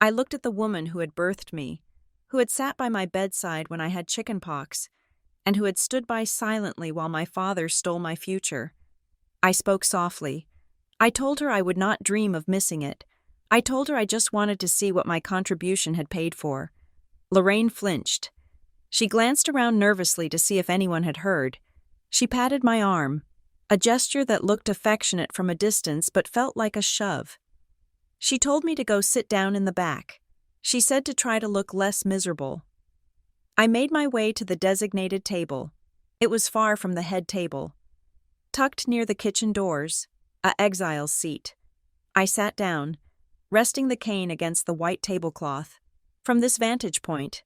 I looked at the woman who had birthed me, who had sat by my bedside when I had chicken pox, and who had stood by silently while my father stole my future. I spoke softly. I told her I would not dream of missing it. I told her I just wanted to see what my contribution had paid for. Lorraine flinched. She glanced around nervously to see if anyone had heard. She patted my arm, a gesture that looked affectionate from a distance but felt like a shove. She told me to go sit down in the back. She said to try to look less miserable. I made my way to the designated table. It was far from the head table. Tucked near the kitchen doors, a exile's seat. I sat down, resting the cane against the white tablecloth. From this vantage point,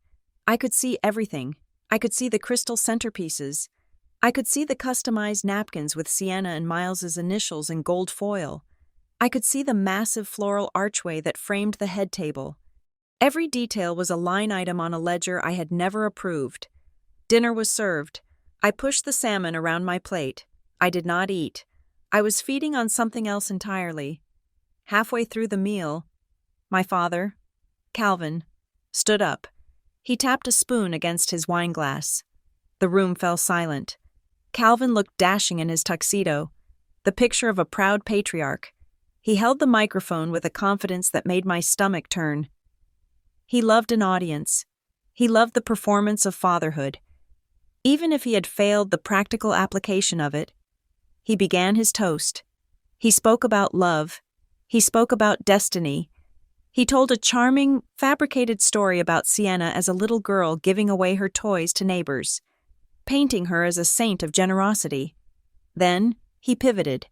I could see everything. I could see the crystal centerpieces. I could see the customized napkins with Sienna and Miles's initials in gold foil. I could see the massive floral archway that framed the head table. Every detail was a line item on a ledger I had never approved. Dinner was served. I pushed the salmon around my plate. I did not eat. I was feeding on something else entirely. Halfway through the meal, my father, Calvin, stood up. He tapped a spoon against his wine glass. The room fell silent. Calvin looked dashing in his tuxedo, the picture of a proud patriarch. He held the microphone with a confidence that made my stomach turn. He loved an audience. He loved the performance of fatherhood. Even if he had failed the practical application of it, he began his toast. He spoke about love. He spoke about destiny. He told a charming, fabricated story about Sienna as a little girl giving away her toys to neighbors, painting her as a saint of generosity. Then, he pivoted.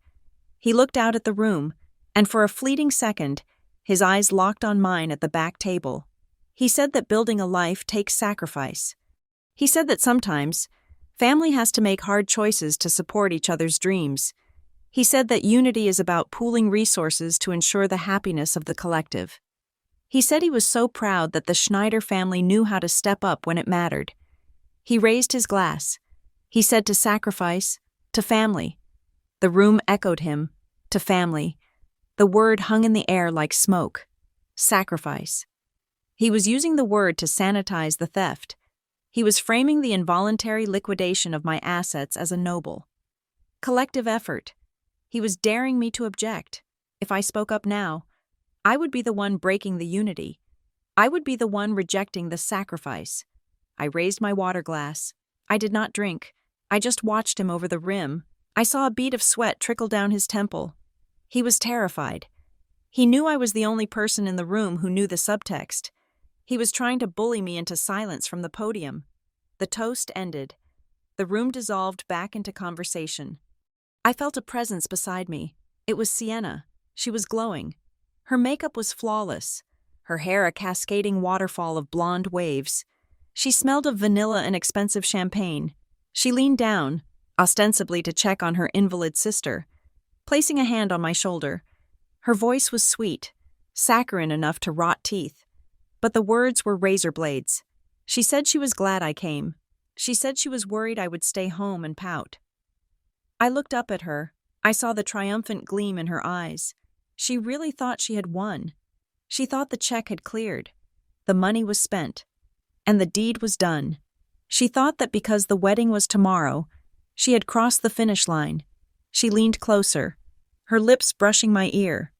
He looked out at the room, and for a fleeting second, his eyes locked on mine at the back table. He said that building a life takes sacrifice. He said that sometimes, family has to make hard choices to support each other's dreams. He said that unity is about pooling resources to ensure the happiness of the collective. He said he was so proud that the Schneider family knew how to step up when it mattered. He raised his glass. He said to sacrifice, to family. The room echoed him, to family. The word hung in the air like smoke. Sacrifice. He was using the word to sanitize the theft. He was framing the involuntary liquidation of my assets as a noble. Collective effort. He was daring me to object. If I spoke up now, I would be the one breaking the unity. I would be the one rejecting the sacrifice. I raised my water glass. I did not drink. I just watched him over the rim. I saw a bead of sweat trickle down his temple. He was terrified. He knew I was the only person in the room who knew the subtext. He was trying to bully me into silence from the podium. The toast ended. The room dissolved back into conversation. I felt a presence beside me. It was Sienna. She was glowing. Her makeup was flawless, her hair a cascading waterfall of blonde waves. She smelled of vanilla and expensive champagne. She leaned down, ostensibly to check on her invalid sister, placing a hand on my shoulder. Her voice was sweet, saccharine enough to rot teeth, but the words were razor blades. She said she was glad I came. She said she was worried I would stay home and pout. I looked up at her. I saw the triumphant gleam in her eyes. She really thought she had won. She thought the check had cleared. The money was spent. And the deed was done. She thought that because the wedding was tomorrow, she had crossed the finish line. She leaned closer, her lips brushing my ear.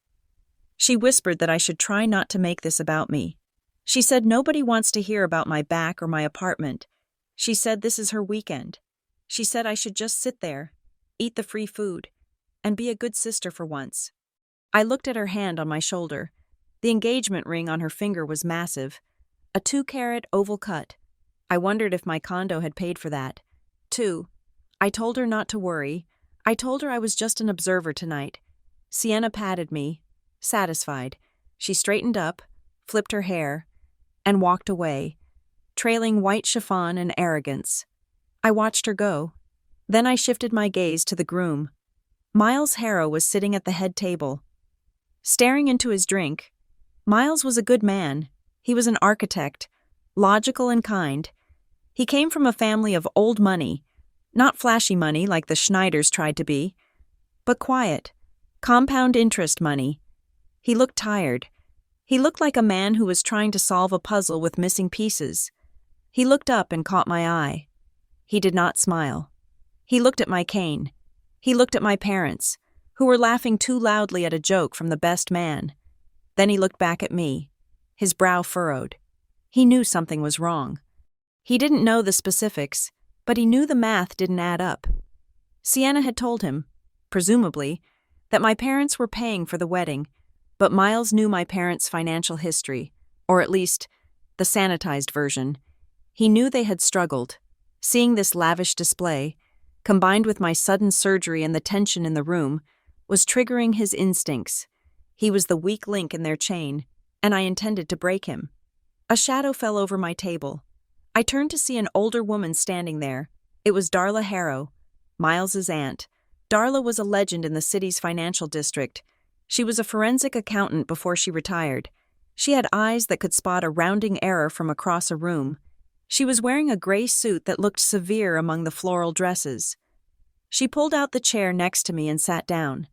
She whispered that I should try not to make this about me. She said nobody wants to hear about my back or my apartment. She said this is her weekend. She said I should just sit there, eat the free food, and be a good sister for once. I looked at her hand on my shoulder. The engagement ring on her finger was massive, a 2-carat oval cut. I wondered if my condo had paid for that. 2. I told her not to worry. I told her I was just an observer tonight. Sienna patted me, satisfied. She straightened up, flipped her hair, and walked away, trailing white chiffon and arrogance. I watched her go. Then I shifted my gaze to the groom. Miles Harrow was sitting at the head table, staring into his drink. Miles was a good man. He was an architect, logical and kind. He came from a family of old money, not flashy money like the Schneiders tried to be, but quiet, compound interest money. He looked tired. He looked like a man who was trying to solve a puzzle with missing pieces. He looked up and caught my eye. He did not smile. He looked at my cane. He looked at my parents, who were laughing too loudly at a joke from the best man. Then he looked back at me, his brow furrowed. He knew something was wrong. He didn't know the specifics, but he knew the math didn't add up. Sienna had told him, presumably, that my parents were paying for the wedding, But Miles knew my parents' financial history, or at least the sanitized version. He knew they had struggled. Seeing this lavish display, combined with my sudden surgery and the tension in the room, was triggering his instincts. He was the weak link in their chain, and I intended to break him. A shadow fell over my table. I turned to see an older woman standing there. It was Darla Harrow, Miles's aunt. Darla was a legend in the city's financial district. She was a forensic accountant before she retired. She had eyes that could spot a rounding error from across a room. She was wearing a gray suit that looked severe among the floral dresses. She pulled out the chair next to me and sat down.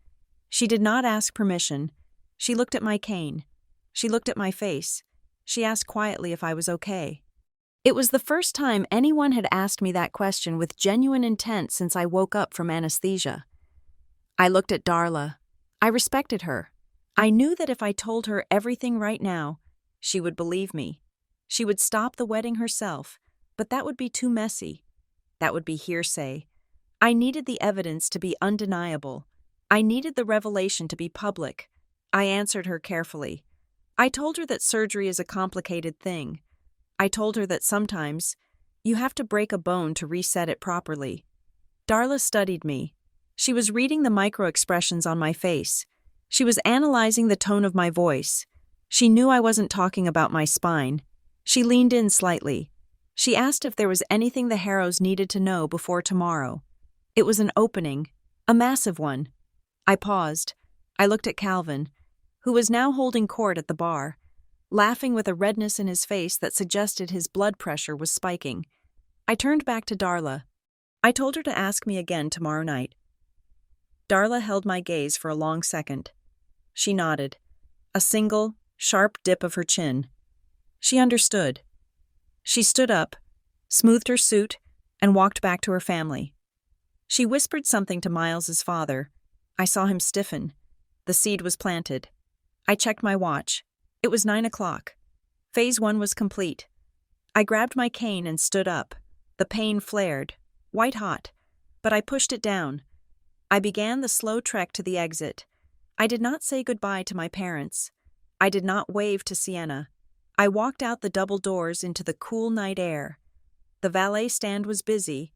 She did not ask permission. She looked at my cane. She looked at my face. She asked quietly if I was okay. It was the first time anyone had asked me that question with genuine intent since I woke up from anesthesia. I looked at Darla. I respected her. I knew that if I told her everything right now, she would believe me. She would stop the wedding herself, but that would be too messy. That would be hearsay. I needed the evidence to be undeniable. I needed the revelation to be public. I answered her carefully. I told her that surgery is a complicated thing. I told her that sometimes you have to break a bone to reset it properly. Darla studied me. She was reading the micro-expressions on my face. She was analyzing the tone of my voice. She knew I wasn't talking about my spine. She leaned in slightly. She asked if there was anything the Harrows needed to know before tomorrow. It was an opening, a massive one. I paused. I looked at Calvin, who was now holding court at the bar, laughing with a redness in his face that suggested his blood pressure was spiking. I turned back to Darla. I told her to ask me again tomorrow night. Darla held my gaze for a long second. She nodded, a single, sharp dip of her chin. She understood. She stood up, smoothed her suit, and walked back to her family. She whispered something to Miles's father. I saw him stiffen. The seed was planted. I checked my watch. It was 9 o'clock. Phase 1 was complete. I grabbed my cane and stood up. The pain flared, white hot, but I pushed it down. I began the slow trek to the exit. I did not say goodbye to my parents. I did not wave to Sienna. I walked out the double doors into the cool night air. The valet stand was busy,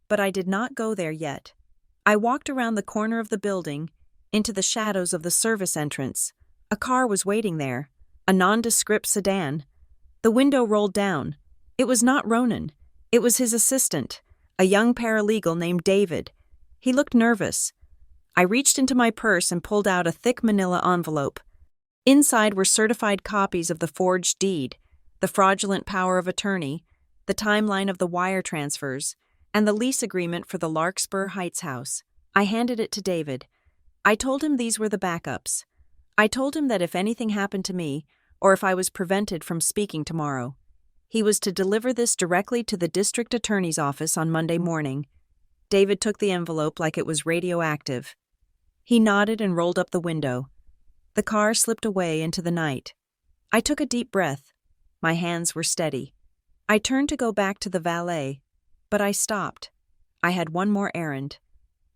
but I did not go there yet. I walked around the corner of the building, into the shadows of the service entrance. A car was waiting there, a nondescript sedan. The window rolled down. It was not Ronan. It was his assistant, a young paralegal named David. He looked nervous. I reached into my purse and pulled out a thick manila envelope. Inside were certified copies of the forged deed, the fraudulent power of attorney, the timeline of the wire transfers, and the lease agreement for the Larkspur Heights house. I handed it to David. I told him these were the backups. I told him that if anything happened to me, or if I was prevented from speaking tomorrow, he was to deliver this directly to the district attorney's office on Monday morning. David took the envelope like it was radioactive. He nodded and rolled up the window. The car slipped away into the night. I took a deep breath. My hands were steady. I turned to go back to the valet, but I stopped. I had one more errand.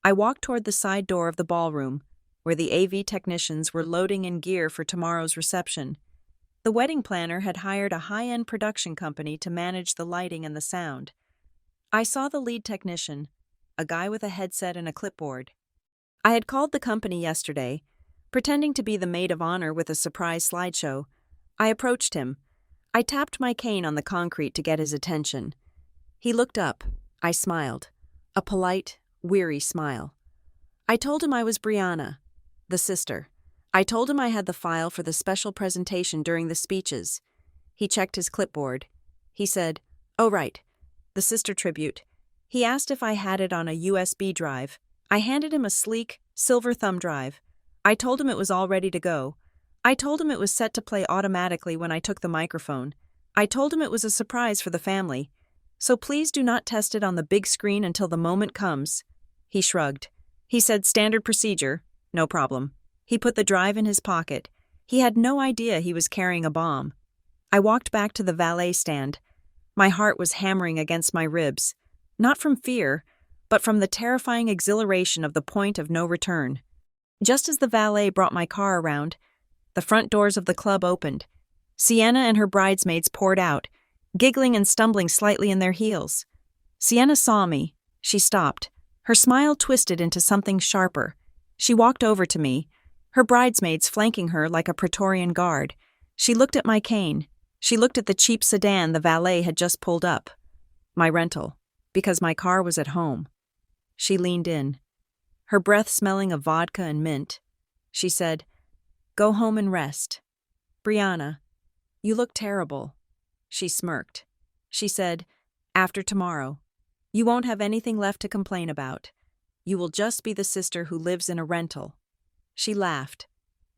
I walked toward the side door of the ballroom, where the AV technicians were loading in gear for tomorrow's reception. The wedding planner had hired a high-end production company to manage the lighting and the sound. I saw the lead technician, a guy with a headset and a clipboard. I had called the company yesterday, pretending to be the maid of honor with a surprise slideshow. I approached him. I tapped my cane on the concrete to get his attention. He looked up. I smiled. A polite, weary smile. I told him I was Brianna, the sister. I told him I had the file for the special presentation during the speeches. He checked his clipboard. He said, "Oh, right, the sister tribute." He asked if I had it on a USB drive. I handed him a sleek, silver thumb drive. I told him it was all ready to go. I told him it was set to play automatically when I took the microphone. I told him it was a surprise for the family. So please do not test it on the big screen until the moment comes. He shrugged. He said, "Standard procedure, no problem." He put the drive in his pocket. He had no idea he was carrying a bomb. I walked back to the valet stand. My heart was hammering against my ribs, not from fear, but from the terrifying exhilaration of the point of no return. Just as the valet brought my car around, The front doors of the club opened. Sienna and her bridesmaids poured out, giggling and stumbling slightly in their heels. Sienna saw me. She stopped. Her smile twisted into something sharper. She walked over to me, her bridesmaids flanking her like a Praetorian guard. She looked at my cane. She looked at the cheap sedan the valet had just pulled up. My rental, because my car was at home. She leaned in, her breath smelling of vodka and mint. She said, "Go home and rest. Brianna, you look terrible." She smirked. She said, "After tomorrow, you won't have anything left to complain about. You will just be the sister who lives in a rental." She laughed.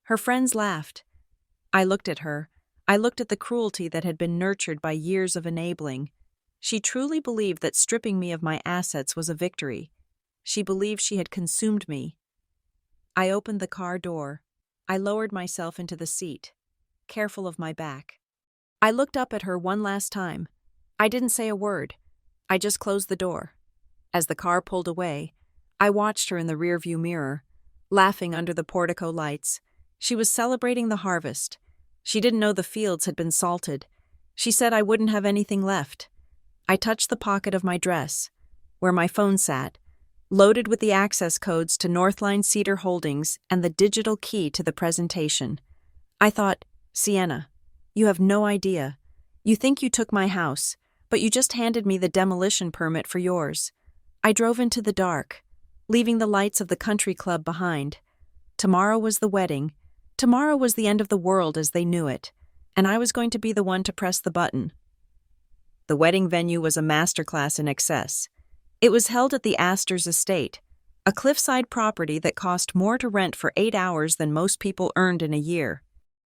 Her friends laughed. I looked at her. I looked at the cruelty that had been nurtured by years of enabling. She truly believed that stripping me of my assets was a victory. She believed she had consumed me. I opened the car door. I lowered myself into the seat, careful of my back. I looked up at her one last time. I didn't say a word. I just closed the door. As the car pulled away, I watched her in the rearview mirror, laughing under the portico lights. She was celebrating the harvest. She didn't know the fields had been salted. She said I wouldn't have anything left. I touched the pocket of my dress, where my phone sat, loaded with the access codes to Northline Cedar Holdings and the digital key to the presentation. I thought, "Sienna, you have no idea. You think you took my house, but you just handed me the demolition permit for yours." I drove into the dark, leaving the lights of the country club behind. Tomorrow was the wedding. Tomorrow was the end of the world as they knew it, and I was going to be the one to press the button. The wedding venue was a masterclass in excess. It was held at the Astors estate, a cliffside property that cost more to rent for 8 hours than most people earned in a year.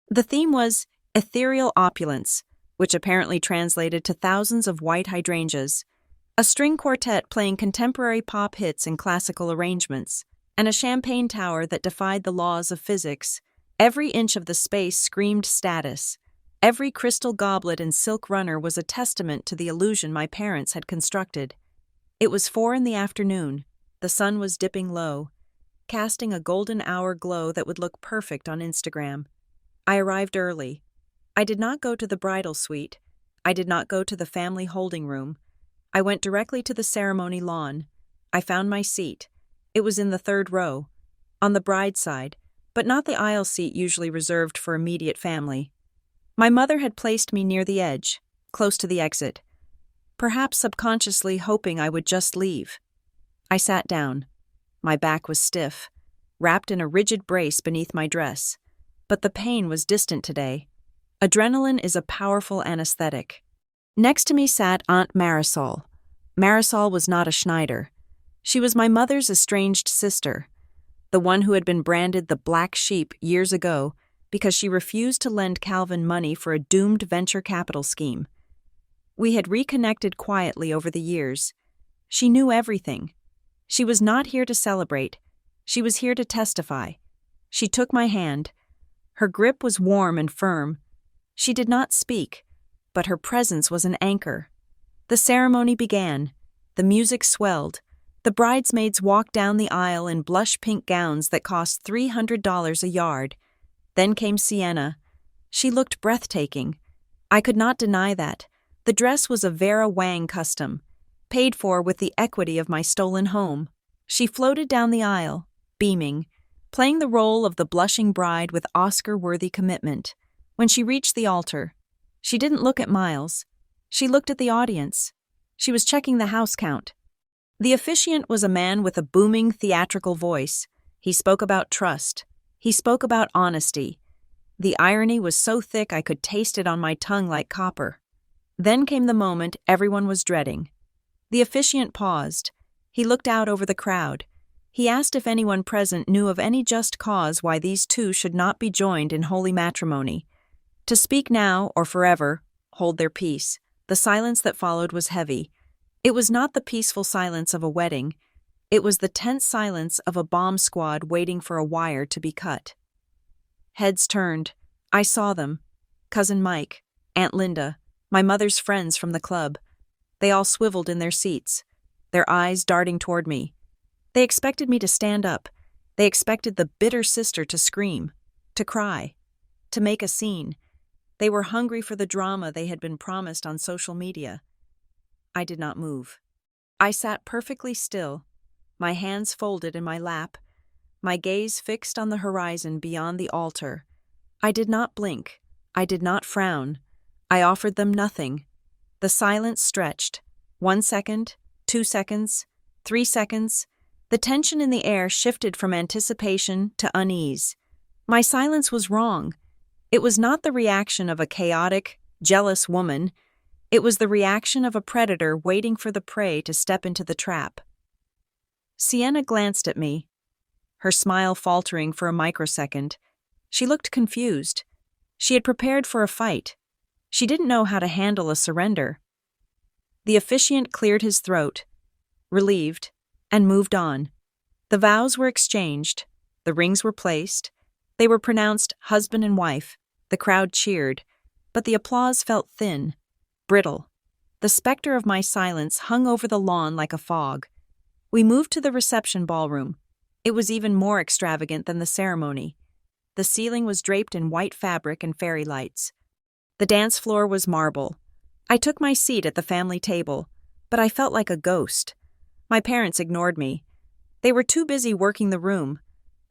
The theme was ethereal opulence, which apparently translated to thousands of white hydrangeas, a string quartet playing contemporary pop hits in classical arrangements, and a champagne tower that defied the laws of physics. Every inch of the space screamed status. Every crystal goblet and silk runner was a testament to the illusion my parents had constructed. It was 4 in the afternoon. The sun was dipping low, casting a golden hour glow that would look perfect on Instagram. I arrived early. I did not go to the bridal suite. I did not go to the family holding room. I went directly to the ceremony lawn. I found my seat. It was in the 3rd row, on the bride's side, but not the aisle seat usually reserved for immediate family. My mother had placed me near the edge, close to the exit, perhaps subconsciously hoping I would just leave. I sat down. My back was stiff, wrapped in a rigid brace beneath my dress, but the pain was distant today. Adrenaline is a powerful anesthetic. Next to me sat Aunt Marisol. Marisol was not a Schneider. She was my mother's estranged sister, the one who had been branded the black sheep years ago because she refused to lend Calvin money for a doomed venture capital scheme. We had reconnected quietly over the years. She knew everything. She was not here to celebrate. She was here to testify. She took my hand. Her grip was warm and firm. She did not speak, but her presence was an anchor. The ceremony began. The music swelled. The bridesmaids walked down the aisle in blush-pink gowns that cost $300 a yard. Then came Sienna. She looked breathtaking. I could not deny that. The dress was a Vera Wang custom, paid for with the equity of my stolen home. She floated down the aisle, beaming, playing the role of the blushing bride with Oscar-worthy commitment. When she reached the altar, she didn't look at Miles. She looked at the audience. She was checking the house count. The officiant was a man with a booming theatrical voice. He spoke about trust. He spoke about honesty. The irony was so thick I could taste it on my tongue like copper. Then came the moment everyone was dreading. The officiant paused. He looked out over the crowd. He asked if anyone present knew of any just cause why these two should not be joined in holy matrimony. To speak now or forever, hold their peace. The silence that followed was heavy. It was not the peaceful silence of a wedding. It was the tense silence of a bomb squad waiting for a wire to be cut. Heads turned. I saw them. Cousin Mike, Aunt Linda, my mother's friends from the club. They all swiveled in their seats, their eyes darting toward me. They expected me to stand up. They expected the bitter sister to scream, to cry. to make a scene. They were hungry for the drama they had been promised on social media. I did not move. I sat perfectly still, my hands folded in my lap, my gaze fixed on the horizon beyond the altar. I did not blink. I did not frown. I offered them nothing. The silence stretched. 1 second, 2 seconds, 3 seconds. The tension in the air shifted from anticipation to unease. My silence was wrong. It was not the reaction of a chaotic, jealous woman. It was the reaction of a predator waiting for the prey to step into the trap. Sienna glanced at me, her smile faltering for a microsecond. She looked confused. She had prepared for a fight. She didn't know how to handle a surrender. The officiant cleared his throat, relieved, and moved on. The vows were exchanged. The rings were placed. They were pronounced husband and wife. The crowd cheered, but the applause felt thin, brittle. The specter of my silence hung over the lawn like a fog. We moved to the reception ballroom. It was even more extravagant than the ceremony. The ceiling was draped in white fabric and fairy lights. The dance floor was marble. I took my seat at the family table, but I felt like a ghost. My parents ignored me. They were too busy working the room,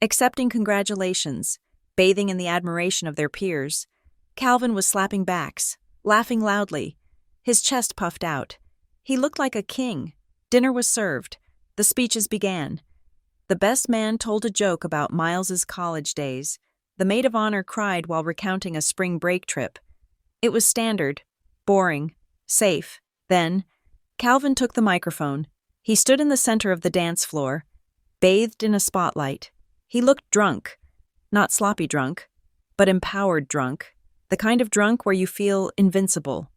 accepting congratulations, bathing in the admiration of their peers. Calvin was slapping backs, laughing loudly. His chest puffed out. He looked like a king. Dinner was served. The speeches began. The best man told a joke about Miles's college days. The maid of honor cried while recounting a spring break trip. It was standard, boring, safe. Then, Calvin took the microphone. He stood in the center of the dance floor, bathed in a spotlight. He looked drunk. Not sloppy drunk, but empowered drunk. The kind of drunk where you feel invincible.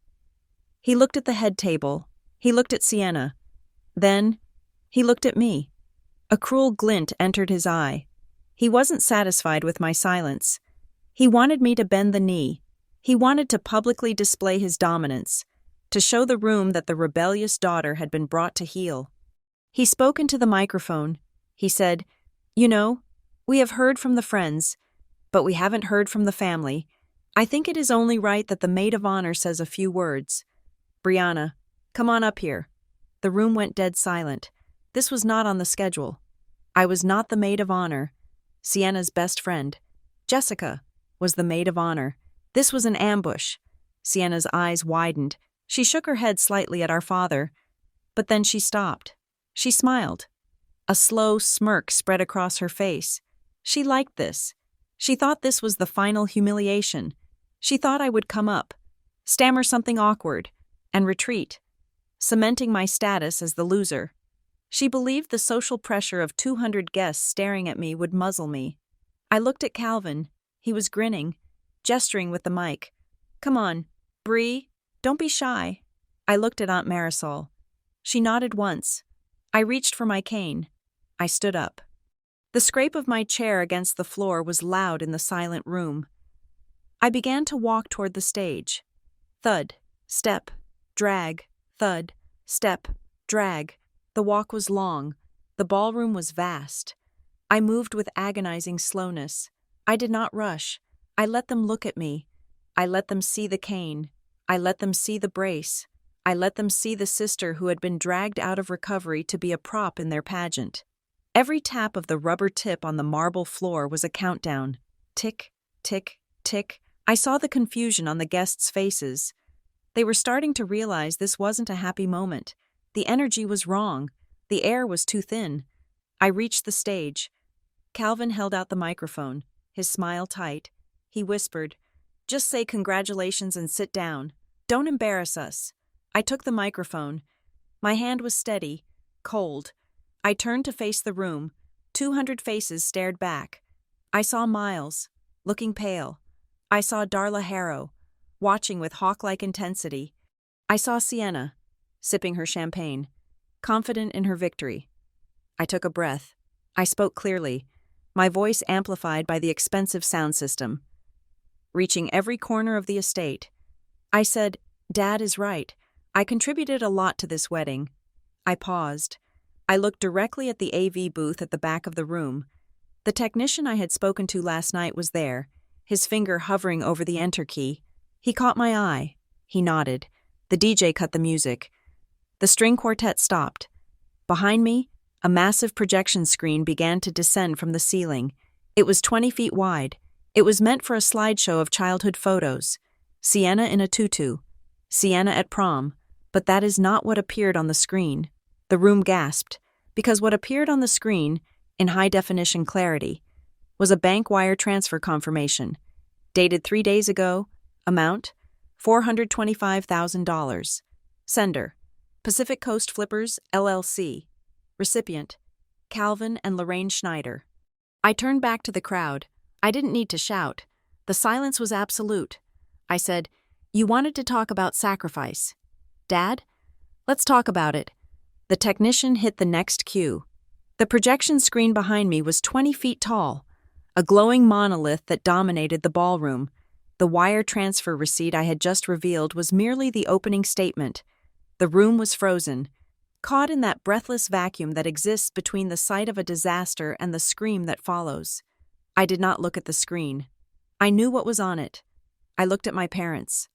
He looked at the head table. He looked at Sienna. Then, he looked at me. A cruel glint entered his eye. He wasn't satisfied with my silence. He wanted me to bend the knee. He wanted to publicly display his dominance, to show the room that the rebellious daughter had been brought to heel. He spoke into the microphone. He said, "You know, we have heard from the friends, but we haven't heard from the family. I think it is only right that the maid of honor says a few words. Brianna, come on up here." The room went dead silent. This was not on the schedule. I was not the maid of honor. Sienna's best friend, Jessica, was the maid of honor. This was an ambush. Sienna's eyes widened. She shook her head slightly at our father, but then she stopped. She smiled. A slow smirk spread across her face. She liked this. She thought this was the final humiliation. She thought I would come up, stammer something awkward, and retreat, cementing my status as the loser. She believed the social pressure of 200 guests staring at me would muzzle me. I looked at Calvin. He was grinning, gesturing with the mic. "Come on, Bree, don't be shy." I looked at Aunt Marisol. She nodded once. I reached for my cane. I stood up. The scrape of my chair against the floor was loud in the silent room. I began to walk toward the stage. Thud, step, drag, thud, step, drag. The walk was long. The ballroom was vast. I moved with agonizing slowness. I did not rush. I let them look at me. I let them see the cane. I let them see the brace. I let them see the sister who had been dragged out of recovery to be a prop in their pageant. Every tap of the rubber tip on the marble floor was a countdown. Tick, tick, tick. I saw the confusion on the guests' faces. They were starting to realize this wasn't a happy moment. The energy was wrong. The air was too thin. I reached the stage. Calvin held out the microphone, his smile tight. He whispered, "Just say congratulations and sit down. Don't embarrass us." I took the microphone. My hand was steady, cold. I turned to face the room. 200 faces stared back. I saw Miles, looking pale. I saw Darla Harrow, watching with hawk-like intensity. I saw Sienna, sipping her champagne, confident in her victory. I took a breath. I spoke clearly, my voice amplified by the expensive sound system. Reaching every corner of the estate, I said, "Dad is right. I contributed a lot to this wedding." I paused. I looked directly at the AV booth at the back of the room. The technician I had spoken to last night was there, his finger hovering over the enter key. He caught my eye. He nodded. The DJ cut the music. The string quartet stopped. Behind me, a massive projection screen began to descend from the ceiling. It was 20 feet wide. It was meant for a slideshow of childhood photos. Sienna in a tutu. Sienna at prom. But that is not what appeared on the screen. The room gasped, because what appeared on the screen, in high-definition clarity, was a bank wire transfer confirmation. Dated 3 days ago. Amount, $425,000. Sender, Pacific Coast Flippers, LLC. Recipient, Calvin and Lorraine Schneider. I turned back to the crowd. I didn't need to shout. The silence was absolute. I said, "You wanted to talk about sacrifice. Dad? Let's talk about it." The technician hit the next cue. The projection screen behind me was 20 feet tall, a glowing monolith that dominated the ballroom. The wire transfer receipt I had just revealed was merely the opening statement. The room was frozen, caught in that breathless vacuum that exists between the sight of a disaster and the scream that follows. I did not look at the screen. I knew what was on it. I looked at my parents.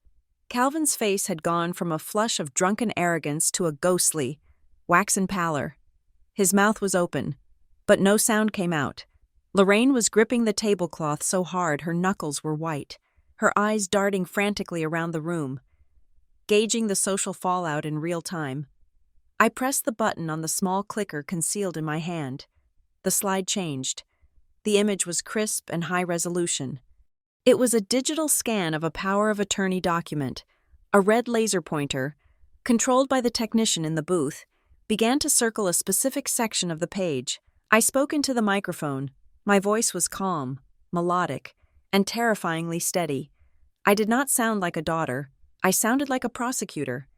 Calvin's face had gone from a flush of drunken arrogance to a ghostly, waxen pallor. His mouth was open, but no sound came out. Lorraine was gripping the tablecloth so hard her knuckles were white, her eyes darting frantically around the room, gauging the social fallout in real time. I pressed the button on the small clicker concealed in my hand. The slide changed. The image was crisp and high resolution. It was a digital scan of a power of attorney document. A red laser pointer, controlled by the technician in the booth, began to circle a specific section of the page. I spoke into the microphone. My voice was calm, melodic, and terrifyingly steady. I did not sound like a daughter. I sounded like a prosecutor.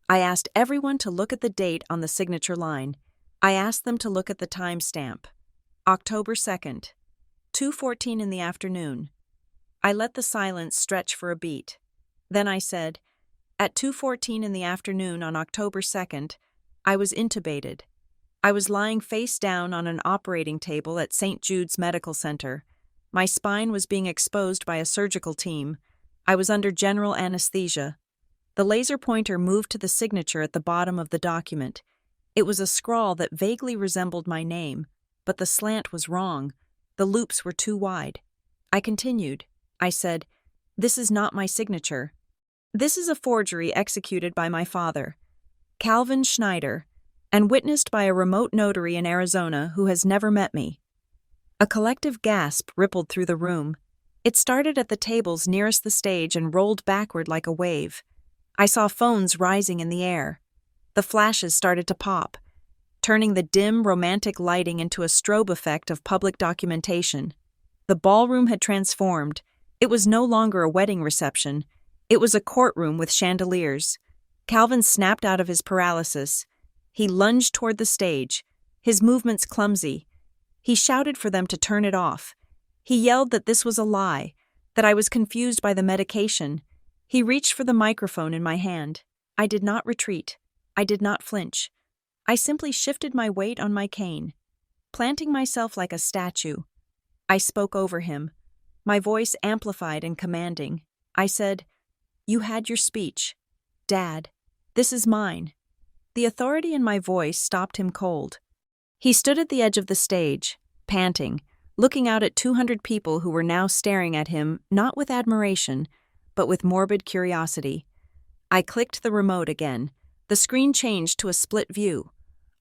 I asked everyone to look at the date on the signature line. I asked them to look at the timestamp. October 2nd, 2:14 in the afternoon. I let the silence stretch for a beat. Then I said, at 2:14 in the afternoon on October 2nd, I was intubated. I was lying face down on an operating table at St. Jude's Medical Center. My spine was being exposed by a surgical team. I was under general anesthesia. The laser pointer moved to the signature at the bottom of the document. It was a scrawl that vaguely resembled my name, but the slant was wrong. The loops were too wide. I continued. I said, "This is not my signature. This is a forgery executed by my father, Calvin Schneider, and witnessed by a remote notary in Arizona who has never met me." A collective gasp rippled through the room. It started at the tables nearest the stage and rolled backward like a wave. I saw phones rising in the air. The flashes started to pop, turning the dim, romantic lighting into a strobe effect of public documentation. The ballroom had transformed. It was no longer a wedding reception. It was a courtroom with chandeliers. Calvin snapped out of his paralysis. He lunged toward the stage, his movements clumsy. He shouted for them to turn it off. He yelled that this was a lie, that I was confused by the medication. He reached for the microphone in my hand. I did not retreat. I did not flinch. I simply shifted my weight on my cane, planting myself like a statue. I spoke over him, my voice amplified and commanding. I said, "You had your speech. Dad, this is mine." The authority in my voice stopped him cold. He stood at the edge of the stage, panting, looking out at 200 people who were now staring at him not with admiration, but with morbid curiosity. I clicked the remote again. The screen changed to a split view.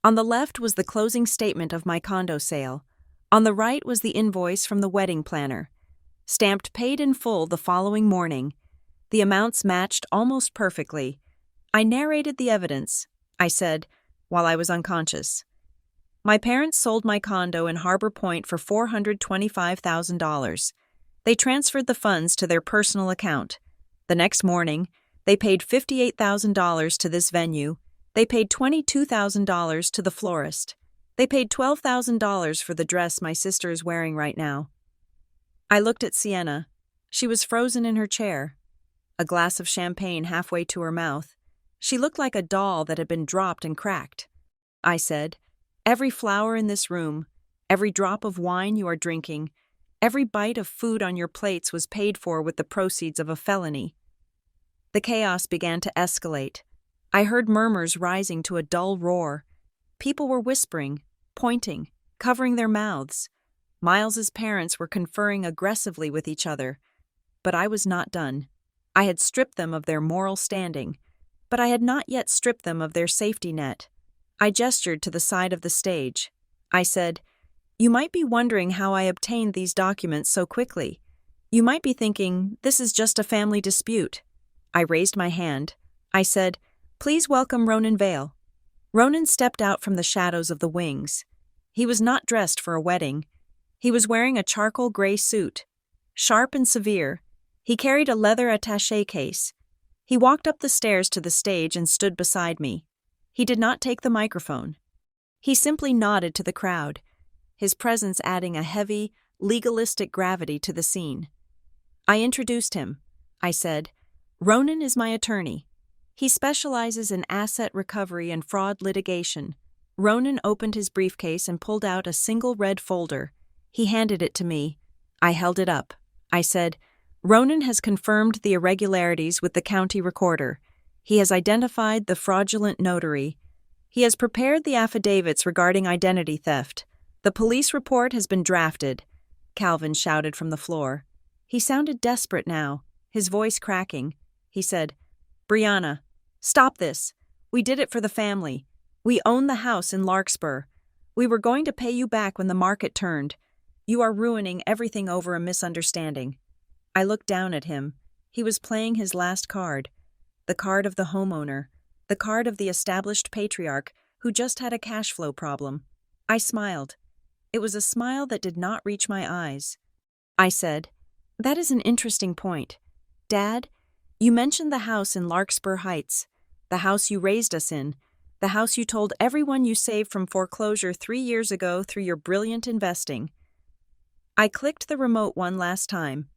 On the left was the closing statement of my condo sale. On the right was the invoice from the wedding planner. Stamped paid in full the following morning. The amounts matched almost perfectly. I narrated the evidence. I said, while I was unconscious. My parents sold my condo in Harbor Point for $425,000. They transferred the funds to their personal account. The next morning, they paid $58,000 to this venue. They paid $22,000 to the florist. They paid $12,000 for the dress my sister is wearing right now. I looked at Sienna. She was frozen in her chair, a glass of champagne halfway to her mouth. She looked like a doll that had been dropped and cracked. I said, "Every flower in this room, every drop of wine you are drinking, Every bite of food on your plates was paid for with the proceeds of a felony. The chaos began to escalate. I heard murmurs rising to a dull roar. People were whispering, pointing, covering their mouths. Miles's parents were conferring aggressively with each other. But I was not done. I had stripped them of their moral standing, but I had not yet stripped them of their safety net. I gestured to the side of the stage. I said, "You might be wondering how I obtained these documents so quickly. You might be thinking, this is just a family dispute." I raised my hand. I said, "Please welcome Ronan Vale." Ronan stepped out from the shadows of the wings. He was not dressed for a wedding. He was wearing a charcoal gray suit. Sharp and severe, he carried a leather attaché case. He walked up the stairs to the stage and stood beside me. He did not take the microphone. He simply nodded to the crowd, his presence adding a heavy, legalistic gravity to the scene. I introduced him. I said, "Ronan is my attorney. He specializes in asset recovery and fraud litigation." Ronan opened his briefcase and pulled out a single red folder. He handed it to me. I held it up. I said, "Ronan has confirmed the irregularities with the county recorder. He has identified the fraudulent notary. He has prepared the affidavits regarding identity theft. The police report has been drafted," Calvin shouted from the floor. He sounded desperate now, his voice cracking. He said, "Brianna, stop this. We did it for the family. We own the house in Larkspur. We were going to pay you back when the market turned. You are ruining everything over a misunderstanding." I looked down at him. He was playing his last card, the card of the homeowner, the card of the established patriarch who just had a cash flow problem. I smiled. It was a smile that did not reach my eyes. I said, "That is an interesting point. Dad, you mentioned the house in Larkspur Heights, the house you raised us in, the house you told everyone you saved from foreclosure 3 years ago through your brilliant investing." I clicked the remote one last time.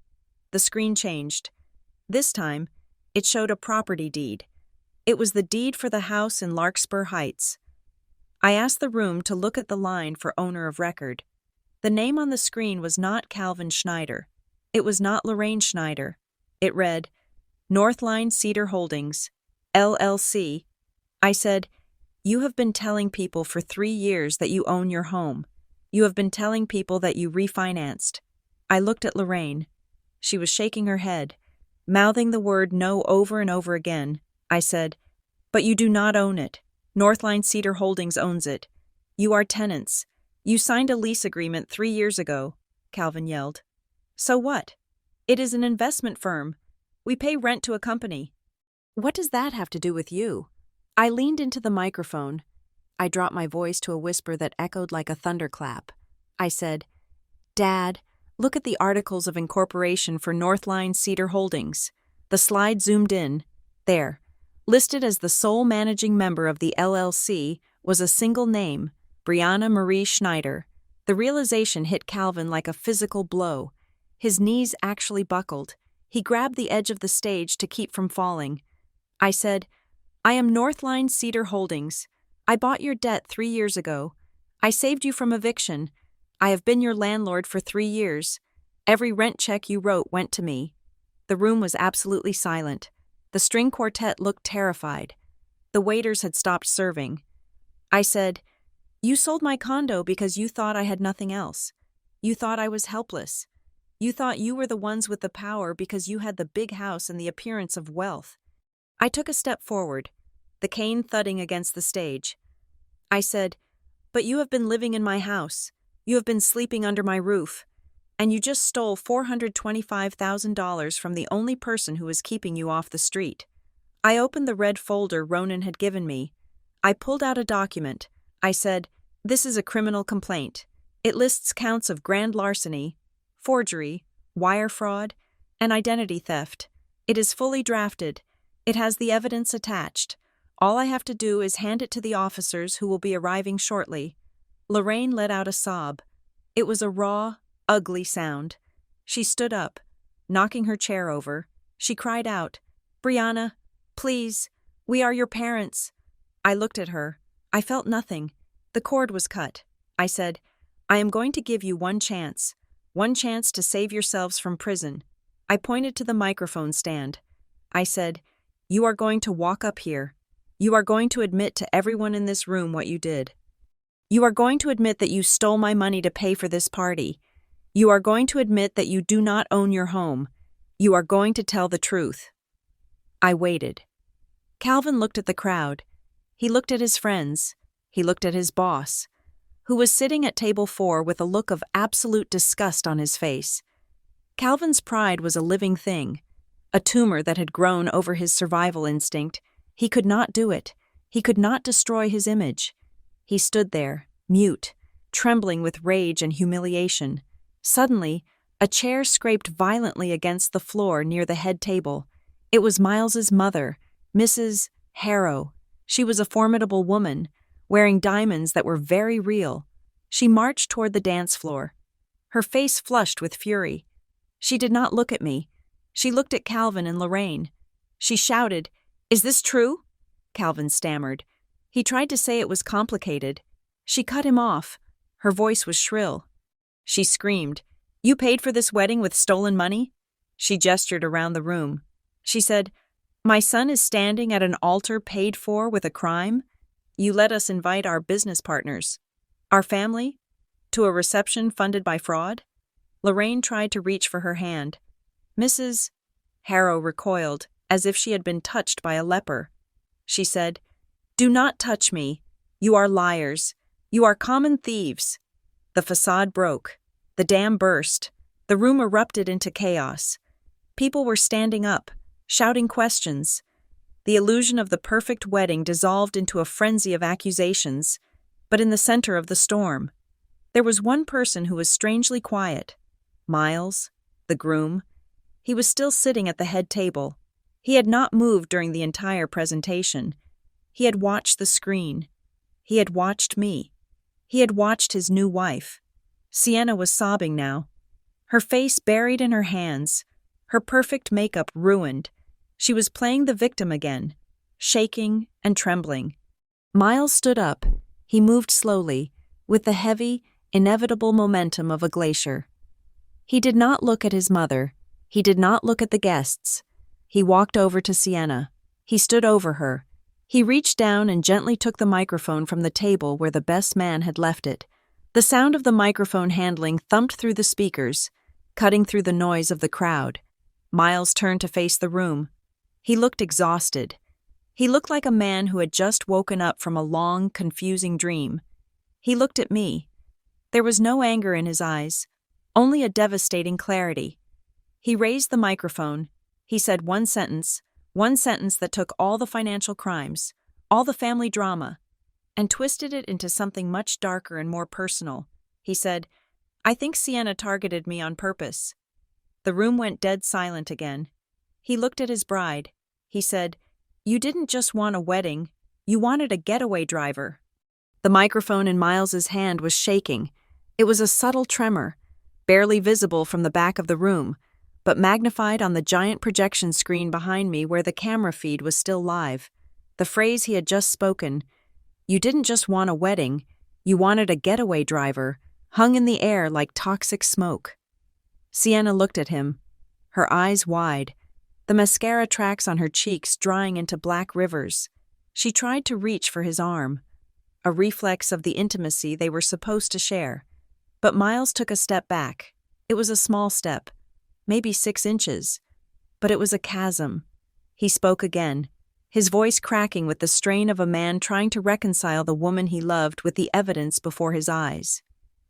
The screen changed. This time, it showed a property deed. It was the deed for the house in Larkspur Heights. I asked the room to look at the line for owner of record. The name on the screen was not Calvin Schneider. It was not Lorraine Schneider. It read, Northline Cedar Holdings, LLC. I said, "You have been telling people for 3 years that you own your home. You have been telling people that you refinanced." I looked at Lorraine. She was shaking her head, mouthing the word no over and over again. I said, "But you do not own it. Northline Cedar Holdings owns it. You are tenants. You signed a lease agreement 3 years ago," Calvin yelled. "So what? It is an investment firm. We pay rent to a company." "What does that have to do with you?" I leaned into the microphone. I dropped my voice to a whisper that echoed like a thunderclap. I said, "Dad, look at the articles of incorporation for Northline Cedar Holdings." The slide zoomed in. There, listed as the sole managing member of the LLC, was a single name, Brianna Marie Schneider. The realization hit Calvin like a physical blow. His knees actually buckled. He grabbed the edge of the stage to keep from falling. I said, "I am Northline Cedar Holdings. I bought your debt 3 years ago. I saved you from eviction. I have been your landlord for 3 years. Every rent check you wrote went to me." The room was absolutely silent. The string quartet looked terrified. The waiters had stopped serving. I said, "You sold my condo because you thought I had nothing else. You thought I was helpless. You thought you were the ones with the power because you had the big house and the appearance of wealth." I took a step forward, the cane thudding against the stage. I said, "But you have been living in my house. You have been sleeping under my roof. And you just stole $425,000 from the only person who was keeping you off the street." I opened the red folder Ronan had given me. I pulled out a document. I said, "This is a criminal complaint. It lists counts of grand larceny, forgery, wire fraud, and identity theft. It is fully drafted. It has the evidence attached. All I have to do is hand it to the officers who will be arriving shortly." Lorraine let out a sob. It was a raw, ugly sound. She stood up, knocking her chair over. She cried out, "Brianna, please, we are your parents." I looked at her. I felt nothing. The cord was cut. I said, "I am going to give you one chance. One chance to save yourselves from prison. I pointed to the microphone stand. I said, "You are going to walk up here. You are going to admit to everyone in this room what you did. You are going to admit that you stole my money to pay for this party. You are going to admit that you do not own your home. You are going to tell the truth." I waited. Calvin looked at the crowd. He looked at his friends. He looked at his boss, who was sitting at table 4 with a look of absolute disgust on his face. Calvin's pride was a living thing, a tumor that had grown over his survival instinct. He could not do it. He could not destroy his image. He stood there, mute, trembling with rage and humiliation. Suddenly, a chair scraped violently against the floor near the head table. It was Miles's mother, Mrs. Harrow. She was a formidable woman, wearing diamonds that were very real. She marched toward the dance floor, her face flushed with fury. She did not look at me. She looked at Calvin and Lorraine. She shouted, "Is this true?" Calvin stammered. He tried to say it was complicated. She cut him off. Her voice was shrill. She screamed, "You paid for this wedding with stolen money?" She gestured around the room. She said, "My son is standing at an altar paid for with a crime? You let us invite our business partners, our family, to a reception funded by fraud?" Lorraine tried to reach for her hand. Mrs. Harrow recoiled, as if she had been touched by a leper. She said, "Do not touch me. You are liars. You are common thieves." The facade broke. The dam burst. The room erupted into chaos. People were standing up, shouting questions. The illusion of the perfect wedding dissolved into a frenzy of accusations, but in the center of the storm, there was one person who was strangely quiet. Miles, the groom. He was still sitting at the head table. He had not moved during the entire presentation. He had watched the screen. He had watched me. He had watched his new wife. Sienna was sobbing now, her face buried in her hands, her perfect makeup ruined. She was playing the victim again, shaking and trembling. Miles stood up. He moved slowly, with the heavy, inevitable momentum of a glacier. He did not look at his mother. He did not look at the guests. He walked over to Sienna. He stood over her. He reached down and gently took the microphone from the table where the best man had left it. The sound of the microphone handling thumped through the speakers, cutting through the noise of the crowd. Miles turned to face the room. He looked exhausted. He looked like a man who had just woken up from a long, confusing dream. He looked at me. There was no anger in his eyes, only a devastating clarity. He raised the microphone. He said one sentence that took all the financial crimes, all the family drama, and twisted it into something much darker and more personal. He said, "I think Sienna targeted me on purpose." The room went dead silent again. He looked at his bride. He said, "You didn't just want a wedding, you wanted a getaway driver." The microphone in Miles's hand was shaking. It was a subtle tremor, barely visible from the back of the room, but magnified on the giant projection screen behind me where the camera feed was still live. The phrase he had just spoken, "You didn't just want a wedding, you wanted a getaway driver," hung in the air like toxic smoke. Sienna looked at him, her eyes wide, the mascara tracks on her cheeks drying into black rivers. She tried to reach for his arm, a reflex of the intimacy they were supposed to share. But Miles took a step back. It was a small step, maybe 6 inches, but it was a chasm. He spoke again, his voice cracking with the strain of a man trying to reconcile the woman he loved with the evidence before his eyes.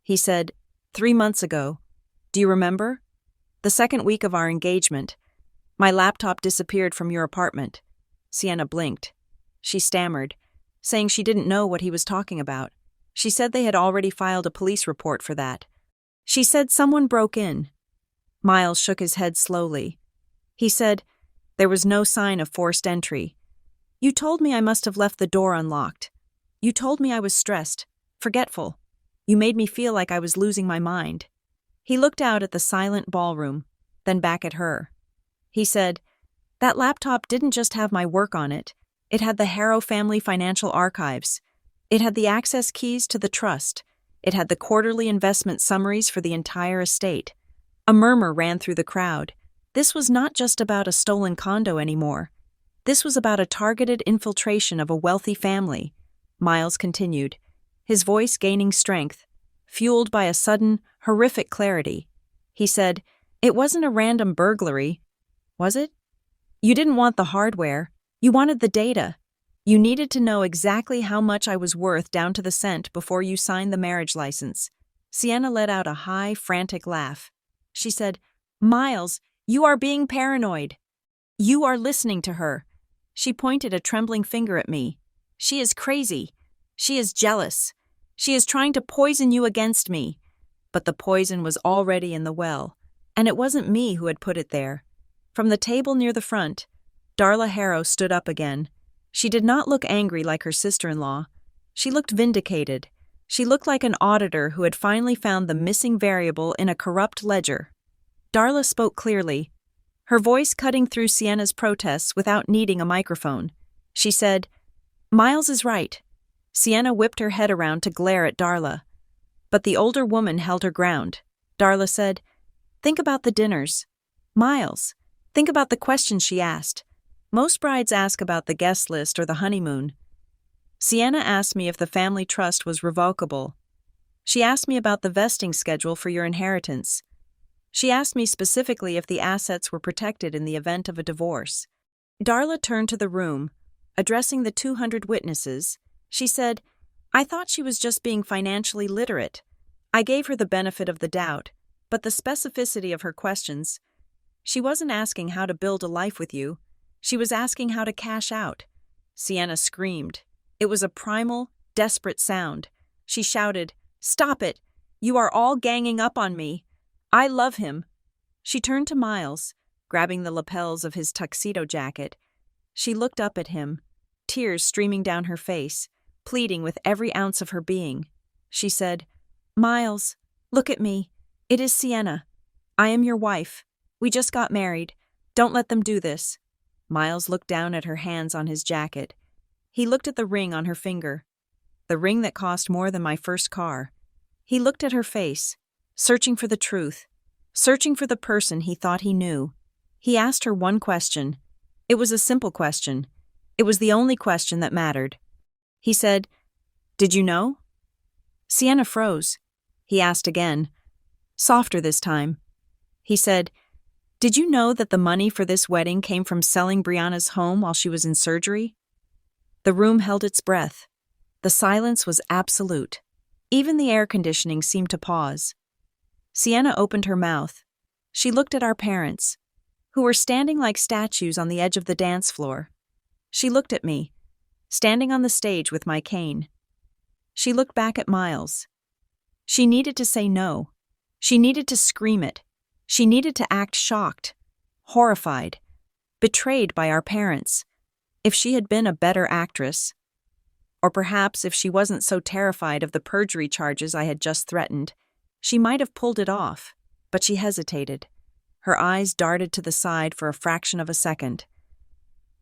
He said, 3 months ago, do you remember? The second week of our engagement, my laptop disappeared from your apartment." Sienna blinked. She stammered, saying she didn't know what he was talking about. She said they had already filed a police report for that. She said someone broke in. Miles shook his head slowly. He said, "There was no sign of forced entry. You told me I must have left the door unlocked. You told me I was stressed, forgetful. You made me feel like I was losing my mind." He looked out at the silent ballroom, then back at her. He said, "That laptop didn't just have my work on it. It had the Harrow family financial archives. It had the access keys to the trust. It had the quarterly investment summaries for the entire estate. A murmur ran through the crowd. This was not just about a stolen condo anymore. This was about a targeted infiltration of a wealthy family. Miles continued, his voice gaining strength, fueled by a sudden, horrific clarity. He said, "It wasn't a random burglary, was it? You didn't want the hardware. You wanted the data. You needed to know exactly how much I was worth down to the cent before you signed the marriage license." Sienna let out a high, frantic laugh. She said, "Miles, you are being paranoid. You are listening to her." She pointed a trembling finger at me. "She is crazy. She is jealous. She is trying to poison you against me." But the poison was already in the well, and it wasn't me who had put it there. From the table near the front, Darla Harrow stood up again. She did not look angry like her sister-in-law. She looked vindicated. She looked like an auditor who had finally found the missing variable in a corrupt ledger. Darla spoke clearly, her voice cutting through Sienna's protests without needing a microphone. She said, "Miles is right." Sienna whipped her head around to glare at Darla. But the older woman held her ground. Darla said, "Think about the dinners. Miles, think about the questions she asked. Most brides ask about the guest list or the honeymoon. Sienna asked me if the family trust was revocable. She asked me about the vesting schedule for your inheritance. She asked me specifically if the assets were protected in the event of a divorce." Darla turned to the room, addressing the 200 witnesses. She said, "I thought she was just being financially literate. I gave her the benefit of the doubt, but the specificity of her questions. She wasn't asking how to build a life with you. She was asking how to cash out." Sienna screamed. It was a primal, desperate sound. She shouted, "Stop it! You are all ganging up on me. I love him." She turned to Miles, grabbing the lapels of his tuxedo jacket. She looked up at him, tears streaming down her face, pleading with every ounce of her being. She said, "Miles, look at me. It is Sienna. I am your wife. We just got married. Don't let them do this." Miles looked down at her hands on his jacket. He looked at the ring on her finger, the ring that cost more than my first car. He looked at her face, searching for the truth, searching for the person he thought he knew. He asked her one question. It was a simple question. It was the only question that mattered. He said, "Did you know?" Sienna froze. He asked again, softer this time. He said, "Did you know that the money for this wedding came from selling Brianna's home while she was in surgery?" The room held its breath. The silence was absolute. Even the air conditioning seemed to pause. Sienna opened her mouth. She looked at our parents, who were standing like statues on the edge of the dance floor. She looked at me, standing on the stage with my cane. She looked back at Miles. She needed to say no. She needed to scream it. She needed to act shocked, horrified, betrayed by our parents. If she had been a better actress, or perhaps if she wasn't so terrified of the perjury charges I had just threatened, she might have pulled it off, but she hesitated. Her eyes darted to the side for a fraction of a second.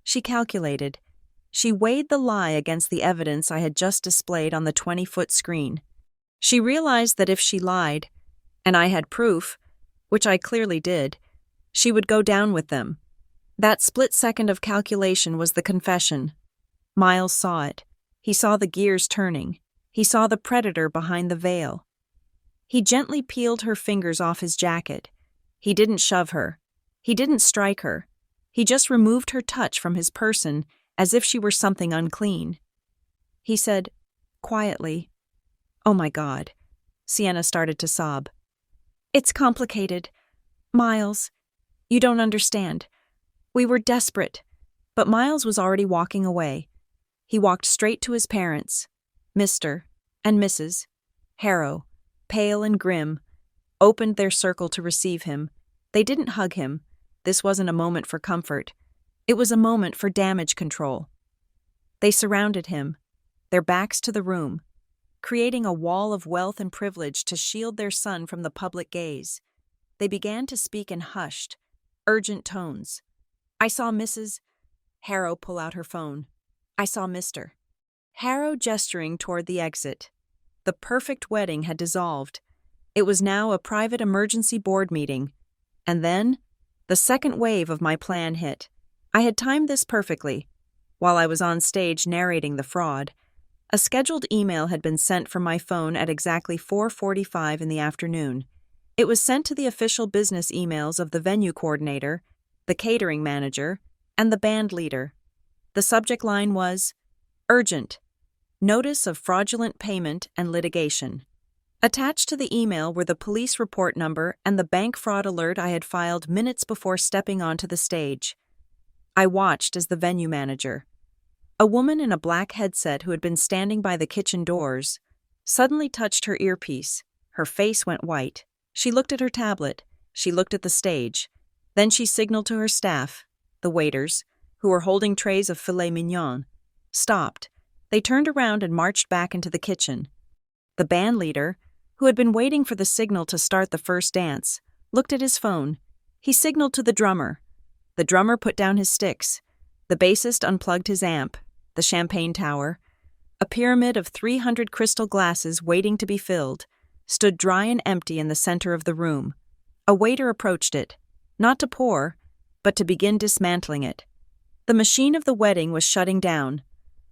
She calculated. She weighed the lie against the evidence I had just displayed on the 20-foot screen. She realized that if she lied, and I had proof, which I clearly did, she would go down with them. That split second of calculation was the confession. Miles saw it. He saw the gears turning. He saw the predator behind the veil. He gently peeled her fingers off his jacket. He didn't shove her. He didn't strike her. He just removed her touch from his person as if she were something unclean. He said, quietly, "Oh my God." Sienna started to sob. "It's complicated. Miles, you don't understand. We were desperate." But Miles was already walking away. He walked straight to his parents, Mr. and Mrs. Harrow, pale and grim, opened their circle to receive him. They didn't hug him. This wasn't a moment for comfort. It was a moment for damage control. They surrounded him, their backs to the room, creating a wall of wealth and privilege to shield their son from the public gaze. They began to speak in hushed, urgent tones. I saw Mrs. Harrow pull out her phone. I saw Mr. Harrow gesturing toward the exit. The perfect wedding had dissolved. It was now a private emergency board meeting. And then, the second wave of my plan hit. I had timed this perfectly. While I was on stage narrating the fraud, a scheduled email had been sent from my phone at exactly 4:45 in the afternoon. It was sent to the official business emails of the venue coordinator, the catering manager, and the band leader. The subject line was, "Urgent. Notice of fraudulent payment and litigation." Attached to the email were the police report number and the bank fraud alert I had filed minutes before stepping onto the stage. I watched as the venue manager, a woman in a black headset who had been standing by the kitchen doors, suddenly touched her earpiece. Her face went white. She looked at her tablet. She looked at the stage. Then she signaled to her staff, the waiters, who were holding trays of filet mignon. Stopped. They turned around and marched back into the kitchen. The band leader, who had been waiting for the signal to start the first dance, looked at his phone. He signaled to the drummer. The drummer put down his sticks. The bassist unplugged his amp, the champagne tower. A pyramid of 300 crystal glasses waiting to be filled stood dry and empty in the center of the room. A waiter approached it, not to pour, but to begin dismantling it. The machine of the wedding was shutting down.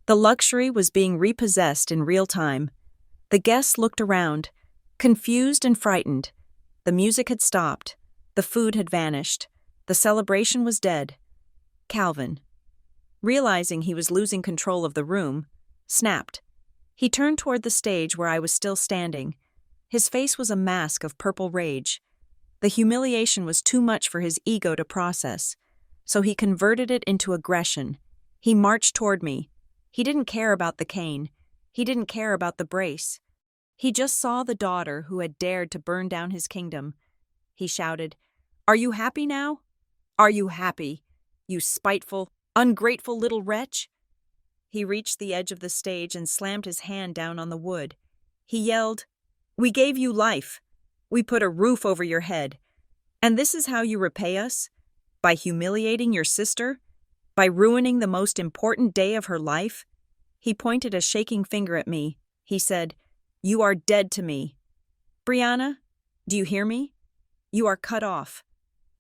The luxury was being repossessed in real time. The guests looked around, confused and frightened. The music had stopped. The food had vanished. The celebration was dead. Calvin, realizing he was losing control of the room, snapped. He turned toward the stage where I was still standing. His face was a mask of purple rage. The humiliation was too much for his ego to process, so he converted it into aggression. He marched toward me. He didn't care about the cane. He didn't care about the brace. He just saw the daughter who had dared to burn down his kingdom. He shouted, "Are you happy now? Are you happy, you spiteful, ungrateful little wretch?" He reached the edge of the stage and slammed his hand down on the wood. He yelled, "We gave you life. We put a roof over your head. And this is how you repay us? By humiliating your sister? By ruining the most important day of her life?" He pointed a shaking finger at me. He said, "You are dead to me. Brianna, do you hear me? You are cut off.